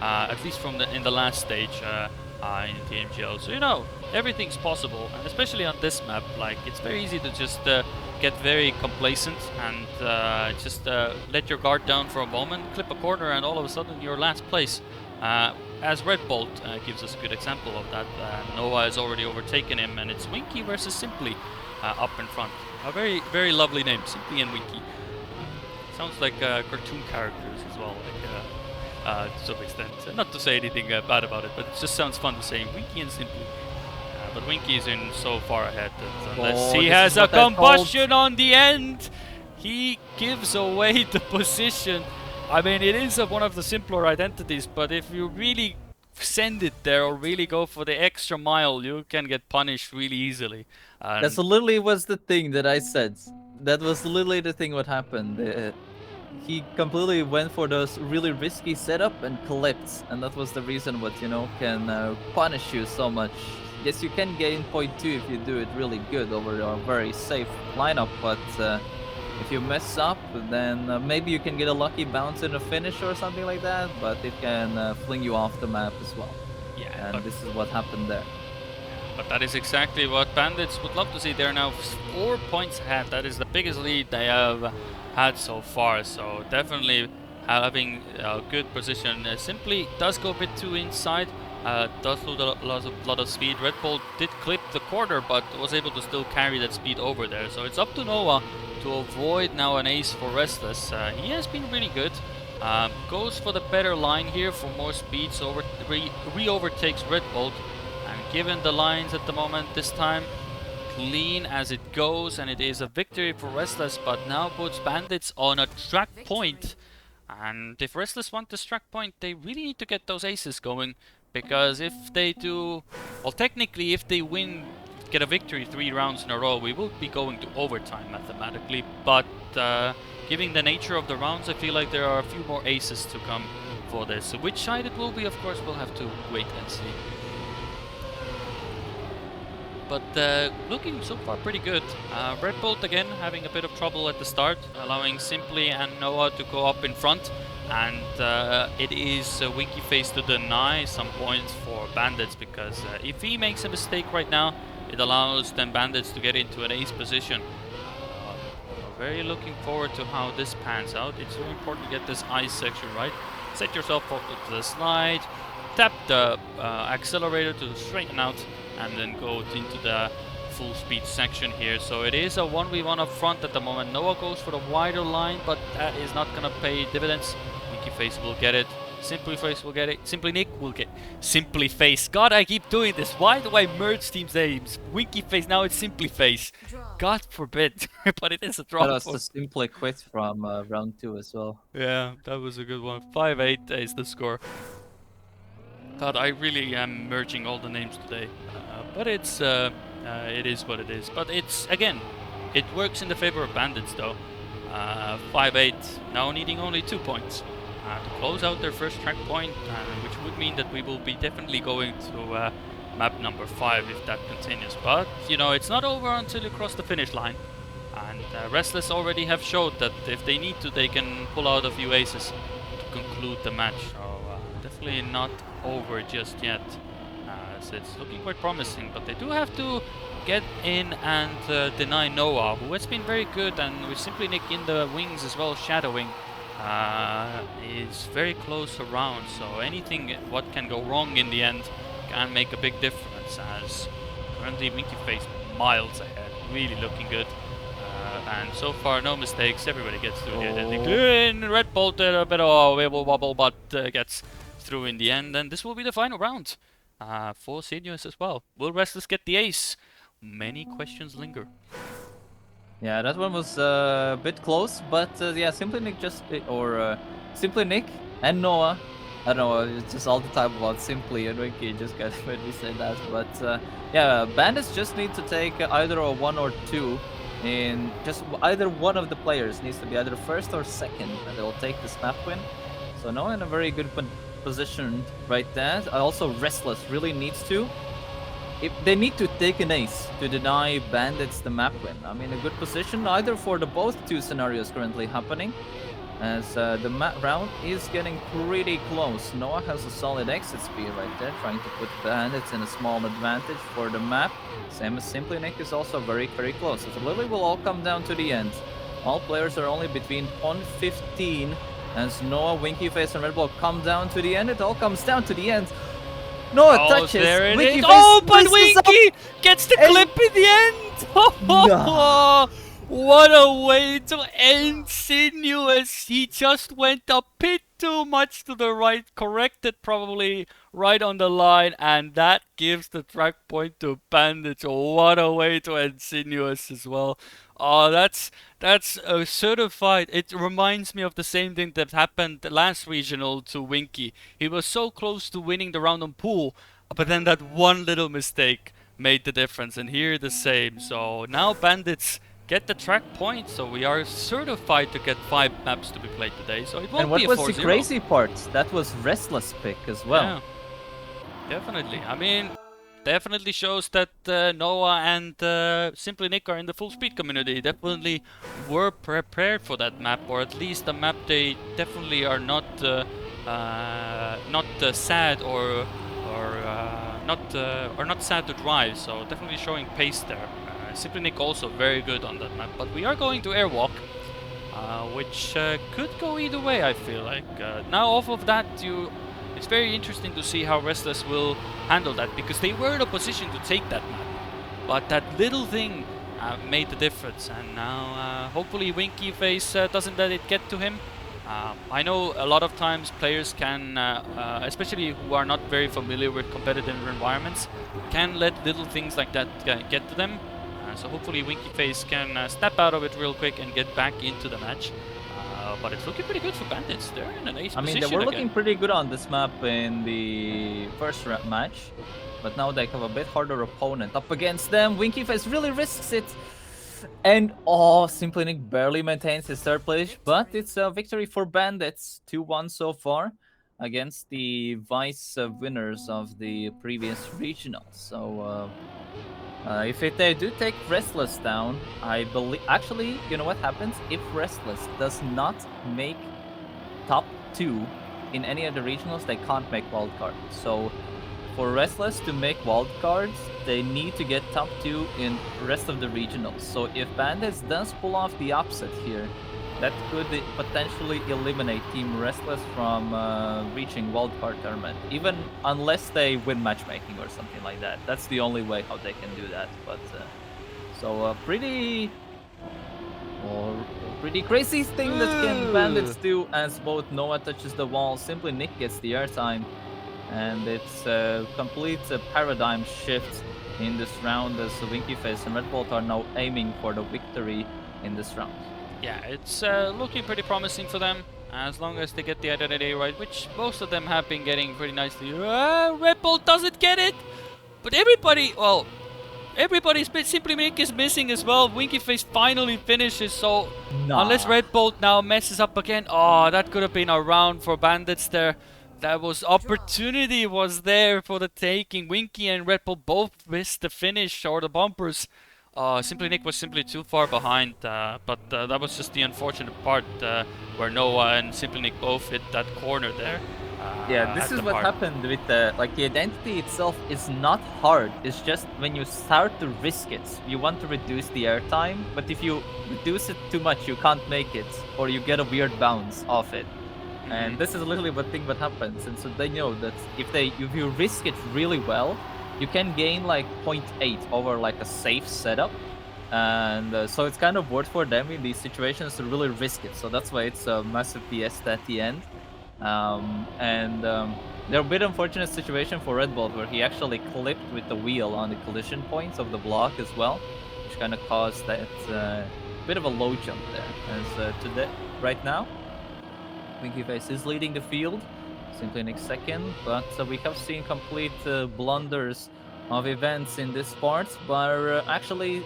at least from in the last stage in TMGL. So you know, everything's possible, and especially on this map, like it's very easy to just get very complacent and just let your guard down for a moment, clip a corner, and all of a sudden you're last place. As Red Bolt gives us a good example of that. Noah has already overtaken him, and it's Winky versus Simply up in front. A very lovely name, Simply and Winky. Sounds like cartoon characters as well, like to some extent. Not to say anything bad about it, but it just sounds fun to say Winky and Simply. But Winky is in so far ahead that unless he has a combustion on the end, he gives away the position. I mean, it is one of the simpler identities, but if you really send it there or really go for the extra mile, you can get punished really easily. That's literally was the thing that I said. That was literally the thing what happened. He completely went for those really risky setup and clipped, and that was the reason what can punish you so much. Yes, you can gain point 2 if you do it really good over a very safe lineup, but if you mess up, then maybe you can get a lucky bounce in a finish or something like that, but it can fling you off the map as well. Yeah, and this is what happened there. But that is exactly what Bandits would love to see. They're now 4 points ahead. That is the biggest lead they have had so far. So definitely having a good position. Simply does go a bit too inside. Does lose a lot of speed. Red Bull did clip the corner, but was able to still carry that speed over there. So it's up to Noah to avoid now an ace for Restless. He has been really good. Goes for the better line here for more speed. So re-overtakes Red Bull. And given the lines at the moment, this time clean as it goes, and it is a victory for Restless, but now puts Bandits on a track point. And if Restless want this track point, they really need to get those aces going, because if they do, well, technically if they win, get a victory 3 rounds in a row, we will be going to overtime mathematically, but given the nature of the rounds, I feel like there are a few more aces to come for this. So which side it will be, of course, we'll have to wait and see. But looking so far pretty good. Red Bolt again having a bit of trouble at the start, allowing Simply and Noah to go up in front. And it is Winky Face to deny some points for Bandits, because if he makes a mistake right now, it allows then Bandits to get into an ace position. Very looking forward to how this pans out. It's very important to get this ice section right. Set yourself up to the slide, tap the accelerator to straighten out, and then go into the full speed section here. So it is a 1v1 up front at the moment. Noah goes for the wider line, but that is not gonna pay dividends. Winky Face will get it. Simply Face will get it. Simply Nick will get Simply Face. God, I keep doing this. Why do I merge teams' names? Winky Face, now it's Simply Face. God forbid. But it is a draw. That was the Simply Quit from round 2 as well. Yeah, that was a good one. 5-8 is the score. God, I really am merging all the names today, but it's it is what it is. But it's, again, it works in the favor of Bandits though. 5-8, now needing only 2 points to close out their first track point, which would mean that we will be definitely going to map number 5 if that continues. But you know, it's not over until you cross the finish line, and Restless already have showed that if they need to, they can pull out a few aces to conclude the match. So definitely not over just yet. So it's looking quite promising, but they do have to get in and deny Noah, who has been very good, and with Simply Nick in the wings as well, shadowing, is very close around. So anything what can go wrong in the end can make a big difference, as currently Winky Face miles ahead, really looking good. And so far, no mistakes. Everybody gets through here. Red Bolt a bit of a wibble wobble, but gets through in the end. And this will be the final round for Seniors as well. Will Restless get the ace? Many questions linger. Yeah, that one was a bit close, but yeah, Simply Nick Simply Nick and Noah. I don't know, it's just all the time about Simply and Winky, just got when we say that. But yeah, Bandits just need to take either a 1 or 2. In just either one of the players needs to be either first or second, and they will take this map win. So Noah in a very good position right there. Also, Restless really needs to. If they need to take an ace to deny Bandits the map win. I mean, a good position either for the both 2 scenarios currently happening, as the round is getting pretty close. Noah has a solid exit speed right there, trying to put Bandits in a small advantage for the map. Same as Simply Nick is also very, very close. So Lily will all come down to the end. All players are only between 1:15, as Noah, Winky Face, and Red Bull come down to the end. It all comes down to the end. Noah touches. There it Winky is. Face Oh, but Winky gets the clip in the end. No. What a way to end Sinuous. He just went a bit too much to the right, corrected probably right on the line, and that gives the track point to Bandits. What a way to end Sinuous as well. Oh, that's a certified. It reminds me of the same thing that happened last regional to Winky. He was so close to winning the round on pool, but then that one little mistake made the difference, and here the same. So now Bandits get the track point, so we are certified to get 5 maps to be played today, so it won't And what be a 4-0. was the crazy part? That was Restless pick as well. Yeah, definitely. I mean, definitely shows that Noah and Simply Nick are in the full speed community. Definitely were prepared for that map, or at least a map they definitely are not sad or not sad to drive. So definitely showing pace there. Simply Nick also very good on that map, but we are going to airwalk, which could go either way. I feel like now off of that it's very interesting to see how Restless will handle that, because they were in a position to take that map, but that little thing made the difference, and now hopefully Winky Face doesn't let it get to him. I know a lot of times players can, especially who are not very familiar with competitive environments, can let little things like that get to them. So hopefully Winky Face can step out of it real quick and get back into the match. But it's looking pretty good for Bandits. They're in an ace position. They were again. looking pretty good on this map in the first match, but now they have a bit harder opponent up against them. Winky Face really risks it, and Simply Nick barely maintains his third place, but it's a victory for Bandits, 2-1 so far against the vice winners of the previous regional. So if they do take Restless down, I believe... Actually, you know what happens? If Restless does not make top 2 in any of the regionals, they can't make wildcard. So for Restless to make wildcards, they need to get top 2 in rest of the regionals. So if Bandits does pull off the upset here, that could potentially eliminate Team Restless from reaching wildcard tournament, even unless they win matchmaking or something like that. That's the only way how they can do that. But so pretty crazy thing that can Bandits do, as both Noah touches the wall, Simply Nick gets the airtime, and it's a complete paradigm shift in this round, as Winky Face and Red Bolt are now aiming for the victory in this round. Yeah, it's looking pretty promising for them, as long as they get the identity right, which most of them have been getting pretty nicely. Red Bull doesn't get it, but everybody's Simply Nick is missing as well. Winky Face finally finishes, so unless Red Bolt now messes up again, that could have been a round for Bandits there. That was opportunity was there for the taking. Winky and Red Bull both missed the finish or the bumpers. Simply Nick was simply too far behind, but that was just the unfortunate part where Noah and Simply Nick both hit that corner there. Yeah, this is what happened with the identity itself is not hard. It's just when you start to risk it, you want to reduce the airtime, but if you reduce it too much, you can't make it, or you get a weird bounce off it. And this is literally what thing that happens, and so they know that if you risk it really well, you can gain like 0.8 over like a safe setup, and so it's kind of worth for them in these situations to really risk it. So that's why it's a massive PS at the end. They're a bit unfortunate situation for Red Bull, where he actually clipped with the wheel on the collision points of the block as well, which kind of caused that bit of a low jump there. As right now, Winky Face is leading the field. Simply Nick second, but we have seen complete blunders of events in this part, but actually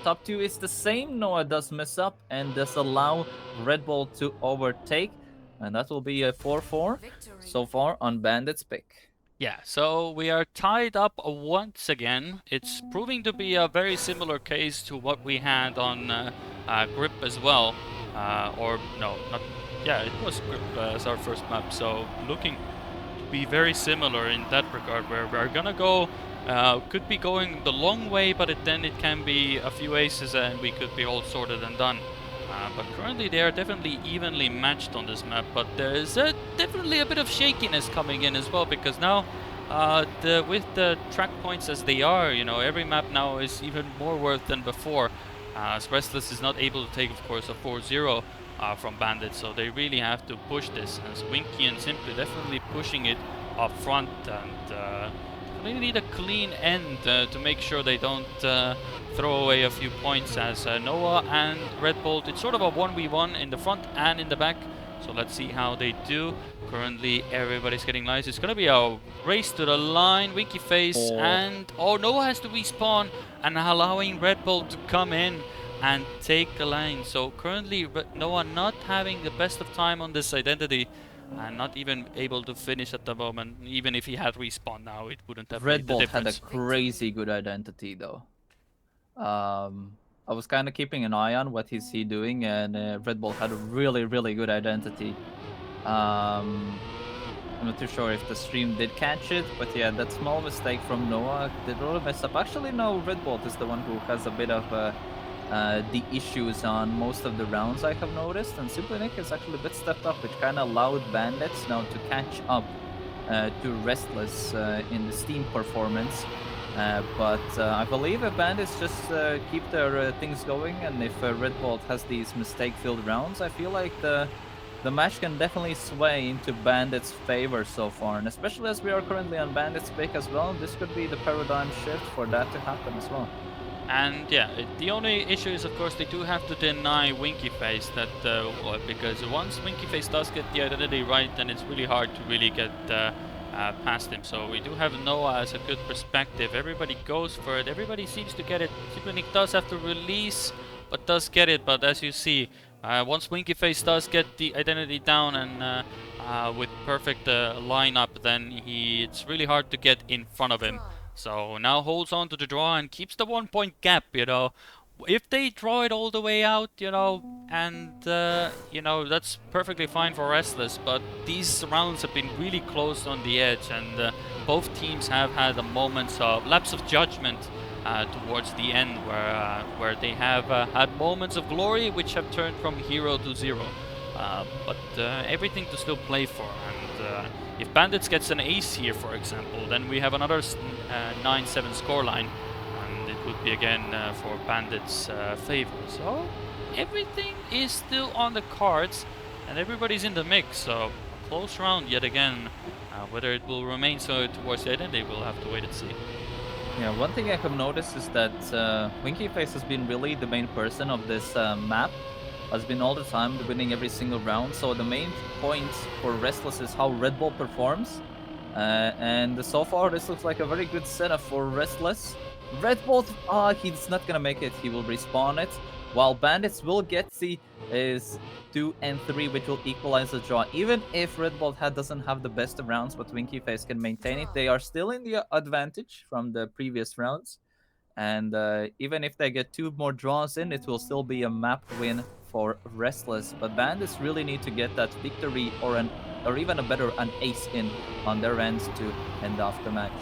top 2 is the same. Noah does mess up and does allow Red Bull to overtake, and that will be a 4-4 so far on Bandit's pick. Yeah, so we are tied up once again. It's proving to be a very similar case to what we had on Grip as well, or no, not. Yeah, it was Grip as our first map, so looking to be very similar in that regard, where we're gonna go, could be going the long way, but then it can be a few aces and we could be all sorted and done. But currently they are definitely evenly matched on this map, but there is definitely a bit of shakiness coming in as well, because now with the track points as they are, you know, every map now is even more worth than before. As Restless is not able to take, of course, a 4-0. from Bandit, so they really have to push this. As Winky and Simply definitely pushing it up front, and they need a clean end to make sure they don't throw away a few points. As Noah and Red Bolt, it's sort of a 1v1 in the front and in the back. So let's see how they do. Currently, everybody's getting nice. It's gonna be a race to the line. Winky Face and Noah has to respawn and allowing Red Bull to come in and take the lane. So currently, Noah not having the best of time on this identity and not even able to finish at the moment. Even if he had respawn now, it wouldn't have Red made the Bolt had a difference. crazy good identity though. I was kind of keeping an eye on what is he doing, and Red Bull had a really, really good identity. I'm not too sure if the stream did catch it, but yeah, that small mistake from Noah did really mess up. Actually, no, Red Bolt is the one who has a bit of the issues on most of the rounds I have noticed, and Simply Nick is actually a bit stepped up, which kind of allowed Bandits now to catch up to Restless in the Steam performance. But I believe if Bandits just keep their things going, and if Red Bolt has these mistake-filled rounds, I feel like the match can definitely sway into Bandits' favor so far. And especially as we are currently on Bandits' pick as well, this could be the paradigm shift for that to happen as well. And yeah, the only issue is, of course, they do have to deny Winky Face that because once Winky Face does get the identity right, then it's really hard to really get past him. So we do have Noah as a good perspective. Everybody goes for it. Everybody seems to get it. Simply does have to release, but does get it. But as you see, once Winky Face does get the identity down and with perfect lineup, then it's really hard to get in front of him. So now holds on to the draw and keeps the 1 point gap, you know. If they draw it all the way out, you know, and, you know, that's perfectly fine for Restless, but these rounds have been really close on the edge, and both teams have had a moments of lapse of judgment towards the end where they have had moments of glory which have turned from hero to zero. But everything to still play for, and if Bandits gets an ace here, for example, then we have another 9-7 scoreline, and it would be again for Bandits' favor. So everything is still on the cards, and everybody's in the mix. So a close round yet again. Whether it will remain so towards the end, we'll have to wait and see. Yeah, one thing I have noticed is that Winky Face has been really the main person of this map. Has been all the time winning every single round. So the main point for Restless is how Red Bull performs. And so far this looks like a very good setup for Restless. Red Bull, he's not gonna make it. He will respawn it. While Bandits will get the 2 and 3, which will equalize the draw. Even if Red Bull doesn't have the best of rounds, but Winky Face can maintain it, they are still in the advantage from the previous rounds. And even if they get 2 more draws in, it will still be a map win for Restless. But Bandits really need to get that victory or even an ace in on their ends to end off the match.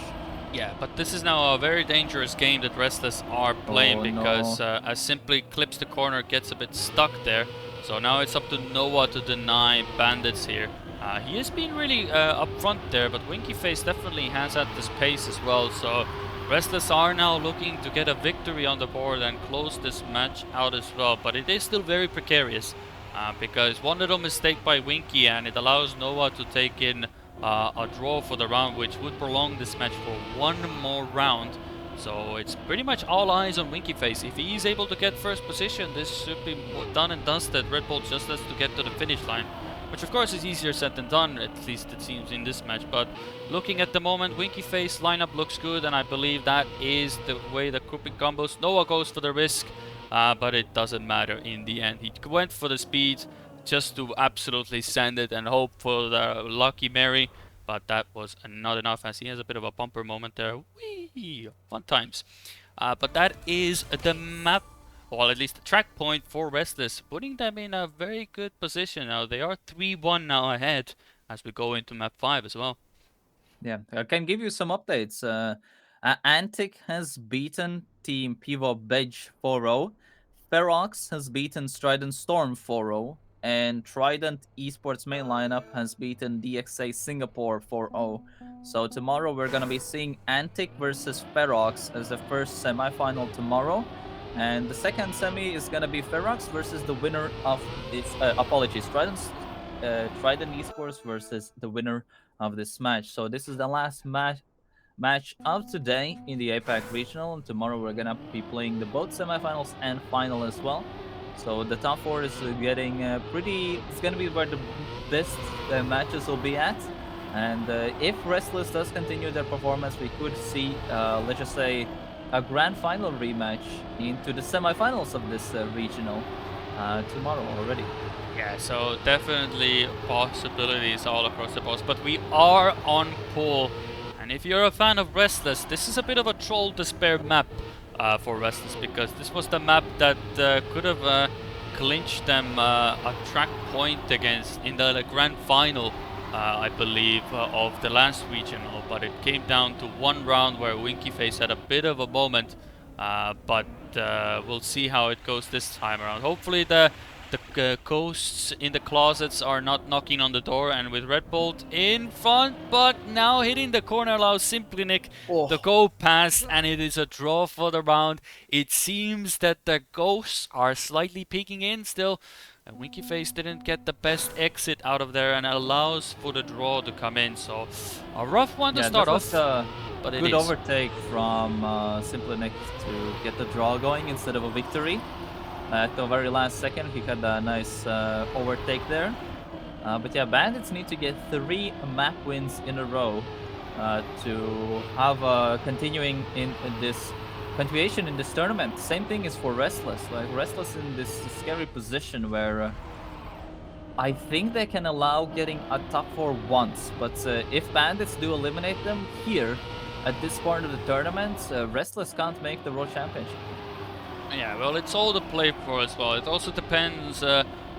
Yeah, but this is now a very dangerous game that Restless are playing because as Simply clips the corner, gets a bit stuck there. So now it's up to Noah to deny Bandits here. He has been really up front there, but Winky Face definitely has had this pace as well. So Restless are now looking to get a victory on the board and close this match out as well. But it is still very precarious because one little mistake by Winky and it allows Noah to take in a draw for the round, which would prolong this match for 1 more round. So it's pretty much all eyes on Winky Face. If he is able to get first position, this should be done and dusted. Red Bull just has to get to the finish line, which of course is easier said than done, at least it seems in this match. But looking at the moment, Winky Face lineup looks good, and I believe that is the way the grouping combos. Noah goes for the risk, but it doesn't matter in the end. He went for the speed just to absolutely send it and hope for the lucky Mary, but that was not enough as he has a bit of a bumper moment there. Whee! Fun times. But that is the map, well, at least the track point for Restless, putting them in a very good position now. They are 3-1 now ahead as we go into map 5 as well. Yeah, I can give you some updates. Antic has beaten Team Pivo Beige 4-0. Ferox has beaten Trident Storm 4-0. And Trident Esports main lineup has beaten DXA Singapore 4-0. So tomorrow we're going to be seeing Antic versus Ferox as the first semifinal tomorrow. And the second semi is gonna be Ferox versus the winner of its apologies, Trident Esports versus the winner of this match. So this is the last match of today in the APAC Regional, and tomorrow we're gonna be playing the both semifinals and final as well. So the top four is getting pretty. It's gonna be where the best matches will be at. And if Restless does continue their performance, we could see, let's just say, a grand final rematch into the semifinals of this regional tomorrow already. Yeah, so definitely possibilities all across the board. But we are on pole. And if you're a fan of Restless, this is a bit of a Troll Despair map for Restless, because this was the map that could have clinched them a track point against in the grand final, I believe, of the last regional. But it came down to one round where Winky Face had a bit of a moment. But we'll see how it goes this time around. Hopefully the ghosts in the closets are not knocking on the door, and with Red Bolt in front, but now hitting the corner allows Simply Nick to go past, and it is a draw for the round. It seems that the ghosts are slightly peeking in still, and Winky Face didn't get the best exit out of there and allows for the draw to come in. So a rough one to start off, but it good is. overtake from Simply Nick to get the draw going instead of a victory. At the very last second, he had a nice overtake there. But yeah, Bandits need to get 3 map wins in a row to have continuation in this tournament. Same thing is for Restless. Like Restless in this scary position where I think they can allow getting a top 4 once, but if Bandits do eliminate them here at this part of the tournament, Restless can't make the World Championship. Yeah, well, it's all to play for as well. It also depends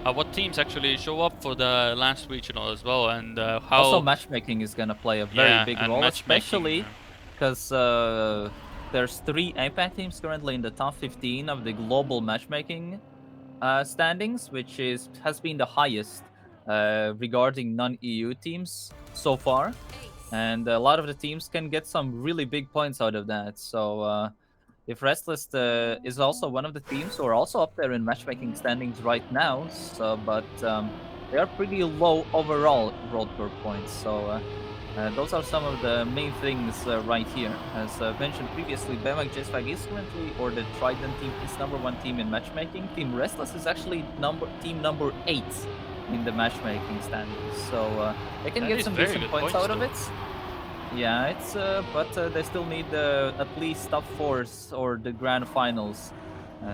what teams actually show up for the last regional as well, and how. Also, matchmaking is gonna play a very big role, especially because there's 3 APAC teams currently in the top 15 of the global matchmaking standings, which has been the highest regarding non-EU teams so far, and a lot of the teams can get some really big points out of that. So if Restless is also one of the teams who are also up there in matchmaking standings right now, so but they are pretty low overall World Tour points. So those are some of the main things right here. As mentioned previously, BMX JSFAG is currently, or the Trident team is #1 team in matchmaking. Team Restless is actually team number 8 in the matchmaking standings. So they can get some decent points out of it. Yeah, it's but they still need at least top 4s or the grand finals,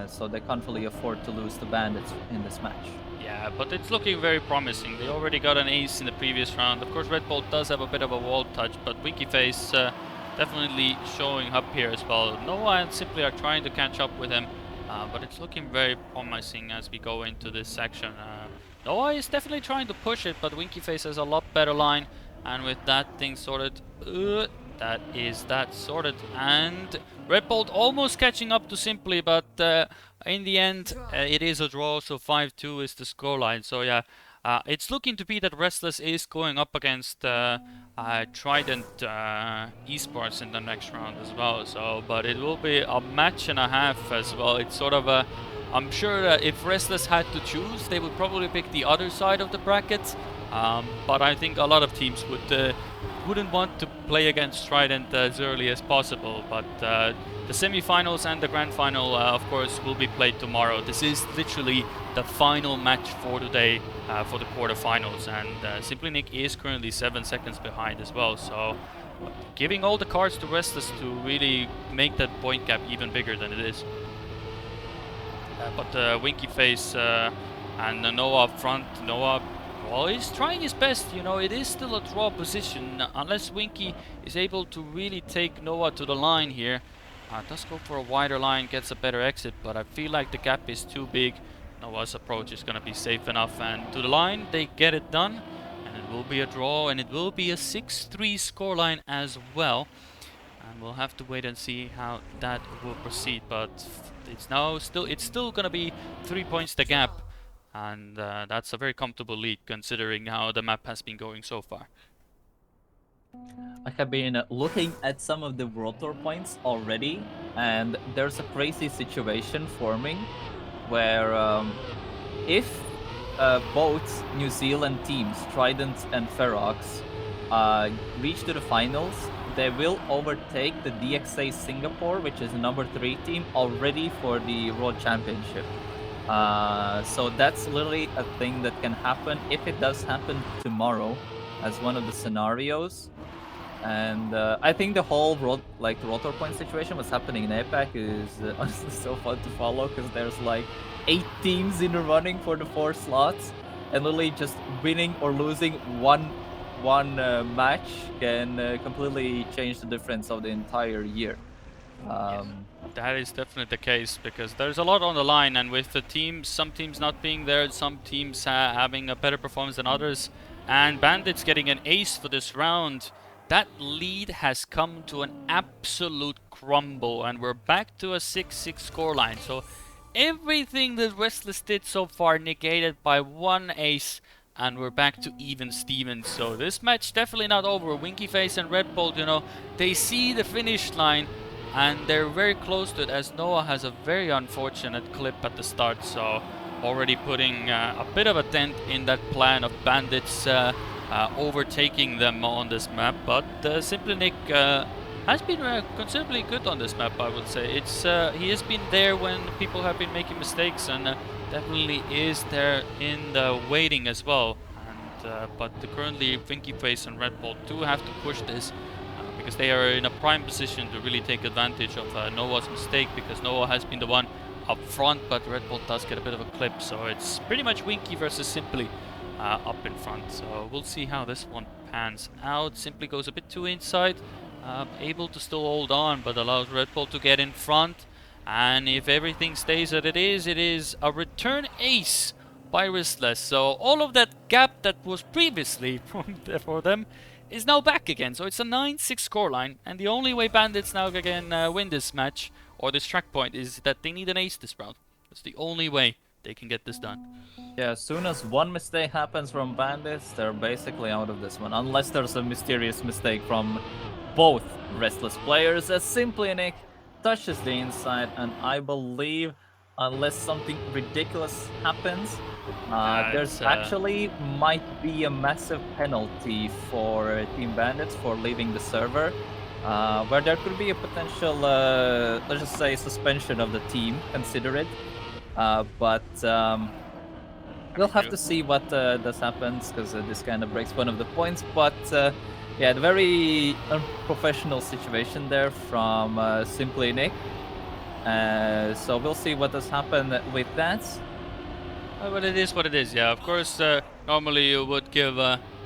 so they can't really afford to lose to Bandits in this match. Yeah, but it's looking very promising. They already got an ace in the previous round. Of course, Red Bolt does have a bit of a wall touch, but Winky Face definitely showing up here as well. Noah and Simply are trying to catch up with him, but it's looking very promising as we go into this section. Noah is definitely trying to push it, but Winky Face has a lot better line. And with that thing sorted, that is that sorted. And Red Bolt almost catching up to Simply, but in the end, it is a draw, so 5-2 is the scoreline. So yeah, it's looking to be that Restless is going up against Trident Esports in the next round as well. So, but it will be a match and a half as well. It's sort of a... I'm sure that if Restless had to choose, they would probably pick the other side of the bracket. But I think a lot of teams wouldn't want to play against Trident as early as possible. But the semi-finals and the grand final, of course, will be played tomorrow. This is literally the final match for today for the quarterfinals. And Simply Nick is currently 7 seconds behind as well. So giving all the cards to Restless to really make that point gap even bigger than it is. But Winky Face and Noah up front. Noah, well, he's trying his best, you know, it is still a draw position, unless Winky is able to really take Noah to the line here. Does go for a wider line, gets a better exit, but I feel like the gap is too big. Noah's approach is going to be safe enough, and to the line, they get it done. And it will be a draw, and it will be a 6-3 scoreline as well. And we'll have to wait and see how that will proceed, but it's still going to be 3 points the gap. And that's a very comfortable lead considering how the map has been going so far. I have been looking at some of the World Tour points already, and there's a crazy situation forming where if both New Zealand teams, Trident and Ferox, reach to the finals, they will overtake the DXA Singapore, which is the number 3 team, already for the World Championship. So that's literally a thing that can happen if it does happen tomorrow, as one of the scenarios. And I think the whole rotor point situation was happening in APAC is honestly so fun to follow, because there's like 8 teams in the running for the 4 slots, and literally just winning or losing one match can completely change the difference of the entire year. That is definitely the case, because there's a lot on the line, and with the teams, some teams not being there, some teams having a better performance than others, and Bandits getting an ace for this round, that lead has come to an absolute crumble, and we're back to a 6-6 scoreline. So everything that Restless did so far negated by one ace, and we're back to even Stevens. So this match definitely not over. Winky Face and Red Bolt, they see the finish line, and they're very close to it, as Noah has a very unfortunate clip at the start, so already putting a bit of a dent in that plan of Bandits overtaking them on this map. But Simply Nick has been considerably good on this map, I would say. He has been there when people have been making mistakes, and definitely is there in the waiting as well. And but currently Winky Face and Red Bolt do have to push this, because they are in a prime position to really take advantage of Noah's mistake, because Noah has been the one up front, but Red Bull does get a bit of a clip, so it's pretty much Winky versus Simply up in front. So we'll see how this one pans out. Simply goes a bit too inside, able to still hold on, but allows Red Bull to get in front. And if everything stays as it is a return ace by Ristless. So all of that gap that was previously for them is now back again. So it's a 9-6 scoreline, and the only way Bandits now can win this match, or this track point, is that they need an ace this round. That's the only way they can get this done. Yeah, as soon as one mistake happens from Bandits, they're basically out of this one. Unless there's a mysterious mistake from both Restless players, as Simply Nick touches the inside, and I believe, unless something ridiculous happens, there's actually might be a massive penalty for Team Bandits for leaving the server, where there could be a potential, let's just say, suspension of the team considered. But we'll have to see what does happen, because this kind of breaks one of the points. But yeah, the very unprofessional situation there from Simply Nick. So we'll see what does happen with that. Well, it is what it is, yeah. Of course, normally you would give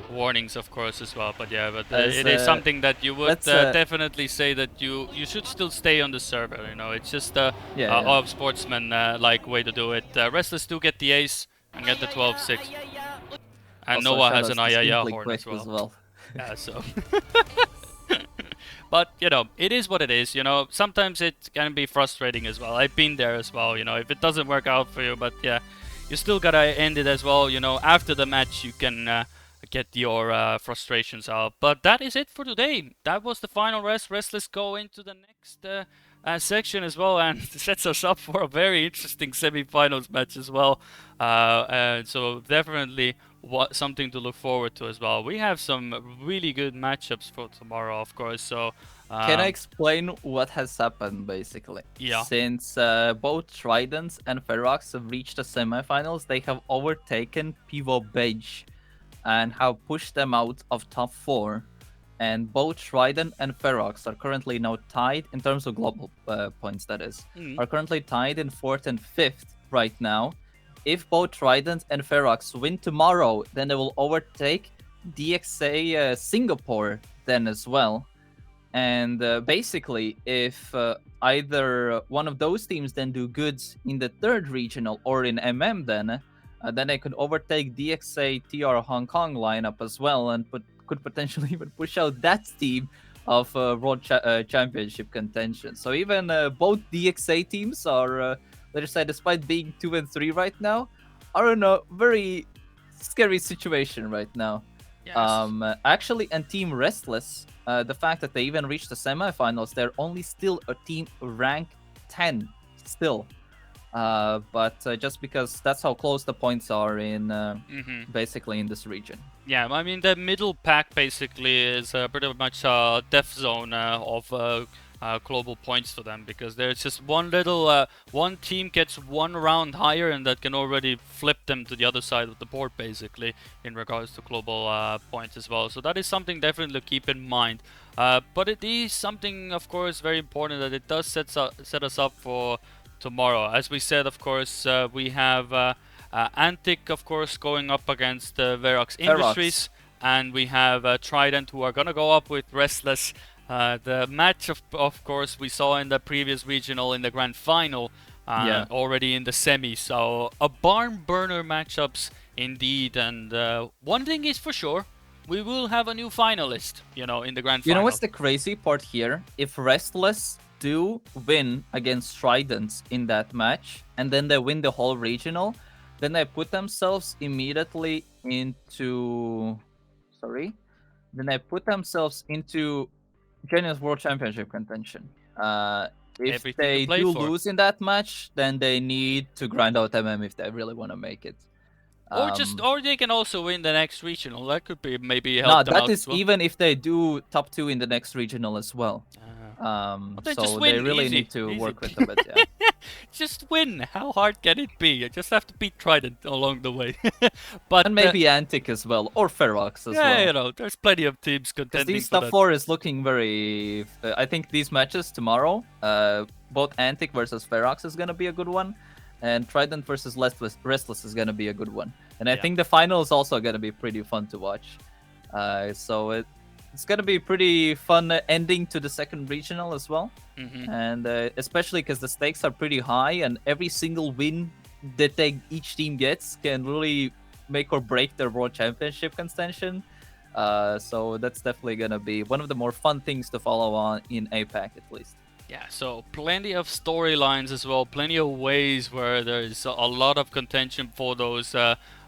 warnings, of course, as well. But yeah, it is something that you would definitely say that you should still stay on the server. It's just of sportsman like way to do it. Restless do get the ace and get the 12-6. And also, Noah has an Ayaya horn as well. Yeah, so. But, it is what it is. Sometimes it can be frustrating as well. I've been there as well, if it doesn't work out for you. But yeah, you still gotta end it as well. After the match, you can get your frustrations out. But that is it for today. That was the final rest. Restless go into the next section as well, and sets us up for a very interesting semi-finals match as well. So definitely something to look forward to as well. We have some really good matchups for tomorrow, of course. So can I explain what has happened, basically? Yeah. Since both Tridents and Ferox have reached the semifinals, they have overtaken Pivo Beige and have pushed them out of top 4. And both Trident and Ferox are currently now tied in terms of global points, that is. Are currently tied in 4th and 5th right now. If both Trident and Ferox win tomorrow, then they will overtake DXA Singapore then as well. And basically, if either one of those teams then do good in the 3rd regional or in MM, then they could overtake DXA TR Hong Kong lineup as well, and could potentially even push out that team of World Championship contention. So even both DXA teams are, let's say, despite being 2 and 3 right now, are in a very scary situation right now. Yes. Actually, and Team Restless, the fact that they even reached the semifinals, they're only still a team ranked 10 still. But just because that's how close the points are in basically in this region. Yeah, I mean the middle pack basically is pretty much a death zone of global points for them, because there's just one team gets one round higher and that can already flip them to the other side of the board basically in regards to global points as well. So that is something definitely to keep in mind. But it is something, of course, very important that it does set us up for tomorrow. As we said, of course, we have Antic, of course, going up against Verox Industries, and we have Trident, who are gonna go up with Restless. The match, of course, we saw in the previous regional in the grand final, already in the semi. So a barn burner matchups indeed. And one thing is for sure, we will have a new finalist, in the grand final. You know what's the crazy part here? If Restless do win against Trident in that match, and then they win the whole regional, then they put themselves immediately into... Sorry? Then they put themselves into Genius World Championship contention. If Everything they to play do for. lose in that match, then they need to grind out if they really want to make it. Or they can also win the next regional. That could be maybe help No, them that out is as well. even if they do top 2 in the next regional as well. Then So just win. they really Easy. need to Easy. work with a bit, yeah. Just win. How hard can it be? You just have to beat Trident along the way. But And maybe Antic as well, or Ferox as yeah, well. there's plenty of teams Because contending these for top that. 4 is looking very... I think these matches tomorrow, both Antic versus Ferox is going to be a good one, and Trident versus Restless is going to be a good one. And I think the final is also going to be pretty fun to watch. So it's going to be pretty fun ending to the second regional as well. And especially because the stakes are pretty high, and every single win that each team gets can really make or break their World Championship contention. So that's definitely going to be one of the more fun things to follow on in APAC, at least. Yeah, so plenty of storylines as well, plenty of ways where there's a lot of contention for those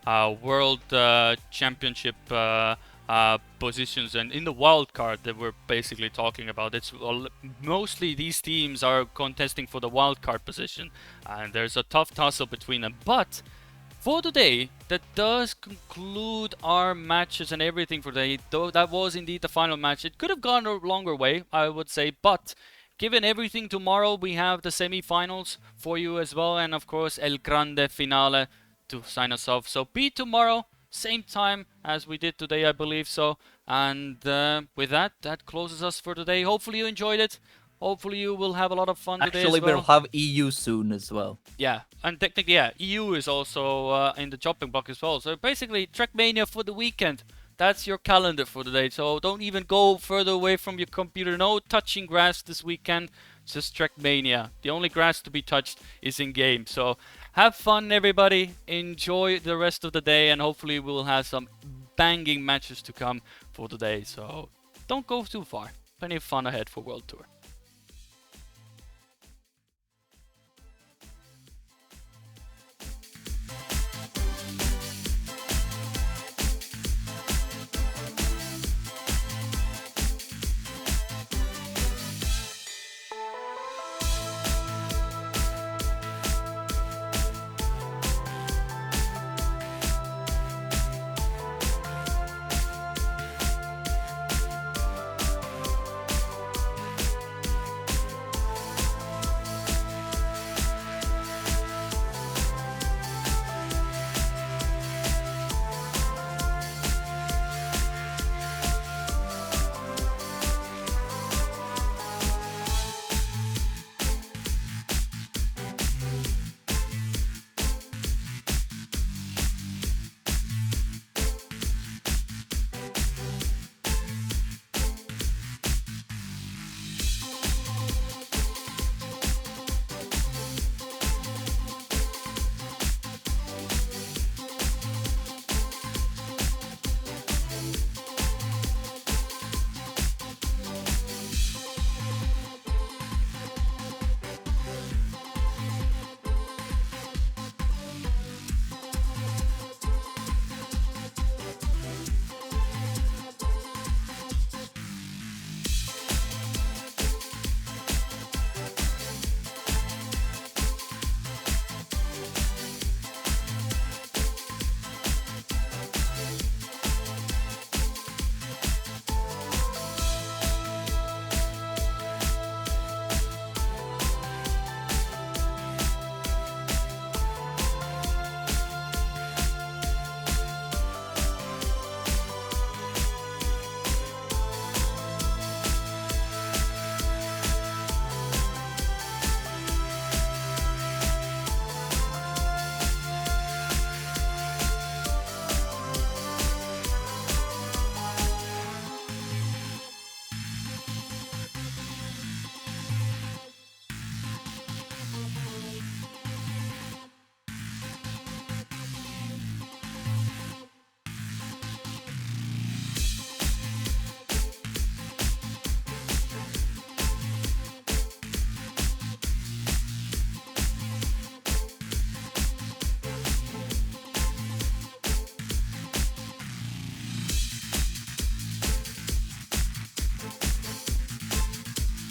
World Championship positions. And in the wild card that we're basically talking about, it's mostly these teams are contesting for the wild card position, and there's a tough tussle between them. But for today, that does conclude our matches and everything for today. Though that was indeed the final match. It could have gone a longer way, I would say, but given everything tomorrow, we have the semi-finals for you as well, and of course El Grande Finale to sign us off. So be tomorrow, same time as we did today, I believe so. And with that closes us for today. Hopefully you enjoyed it. Hopefully you will have a lot of fun today as well. Actually, we'll have EU soon as well. Yeah, and technically, yeah, EU is also in the chopping block as well. So basically, Trackmania for the weekend. That's your calendar for today. So don't even go further away from your computer. No touching grass this weekend. Just Trackmania. The only grass to be touched is in game. So have fun, everybody. Enjoy the rest of the day, and hopefully we'll have some banging matches to come for today. So don't go too far. Plenty of fun ahead for World Tour.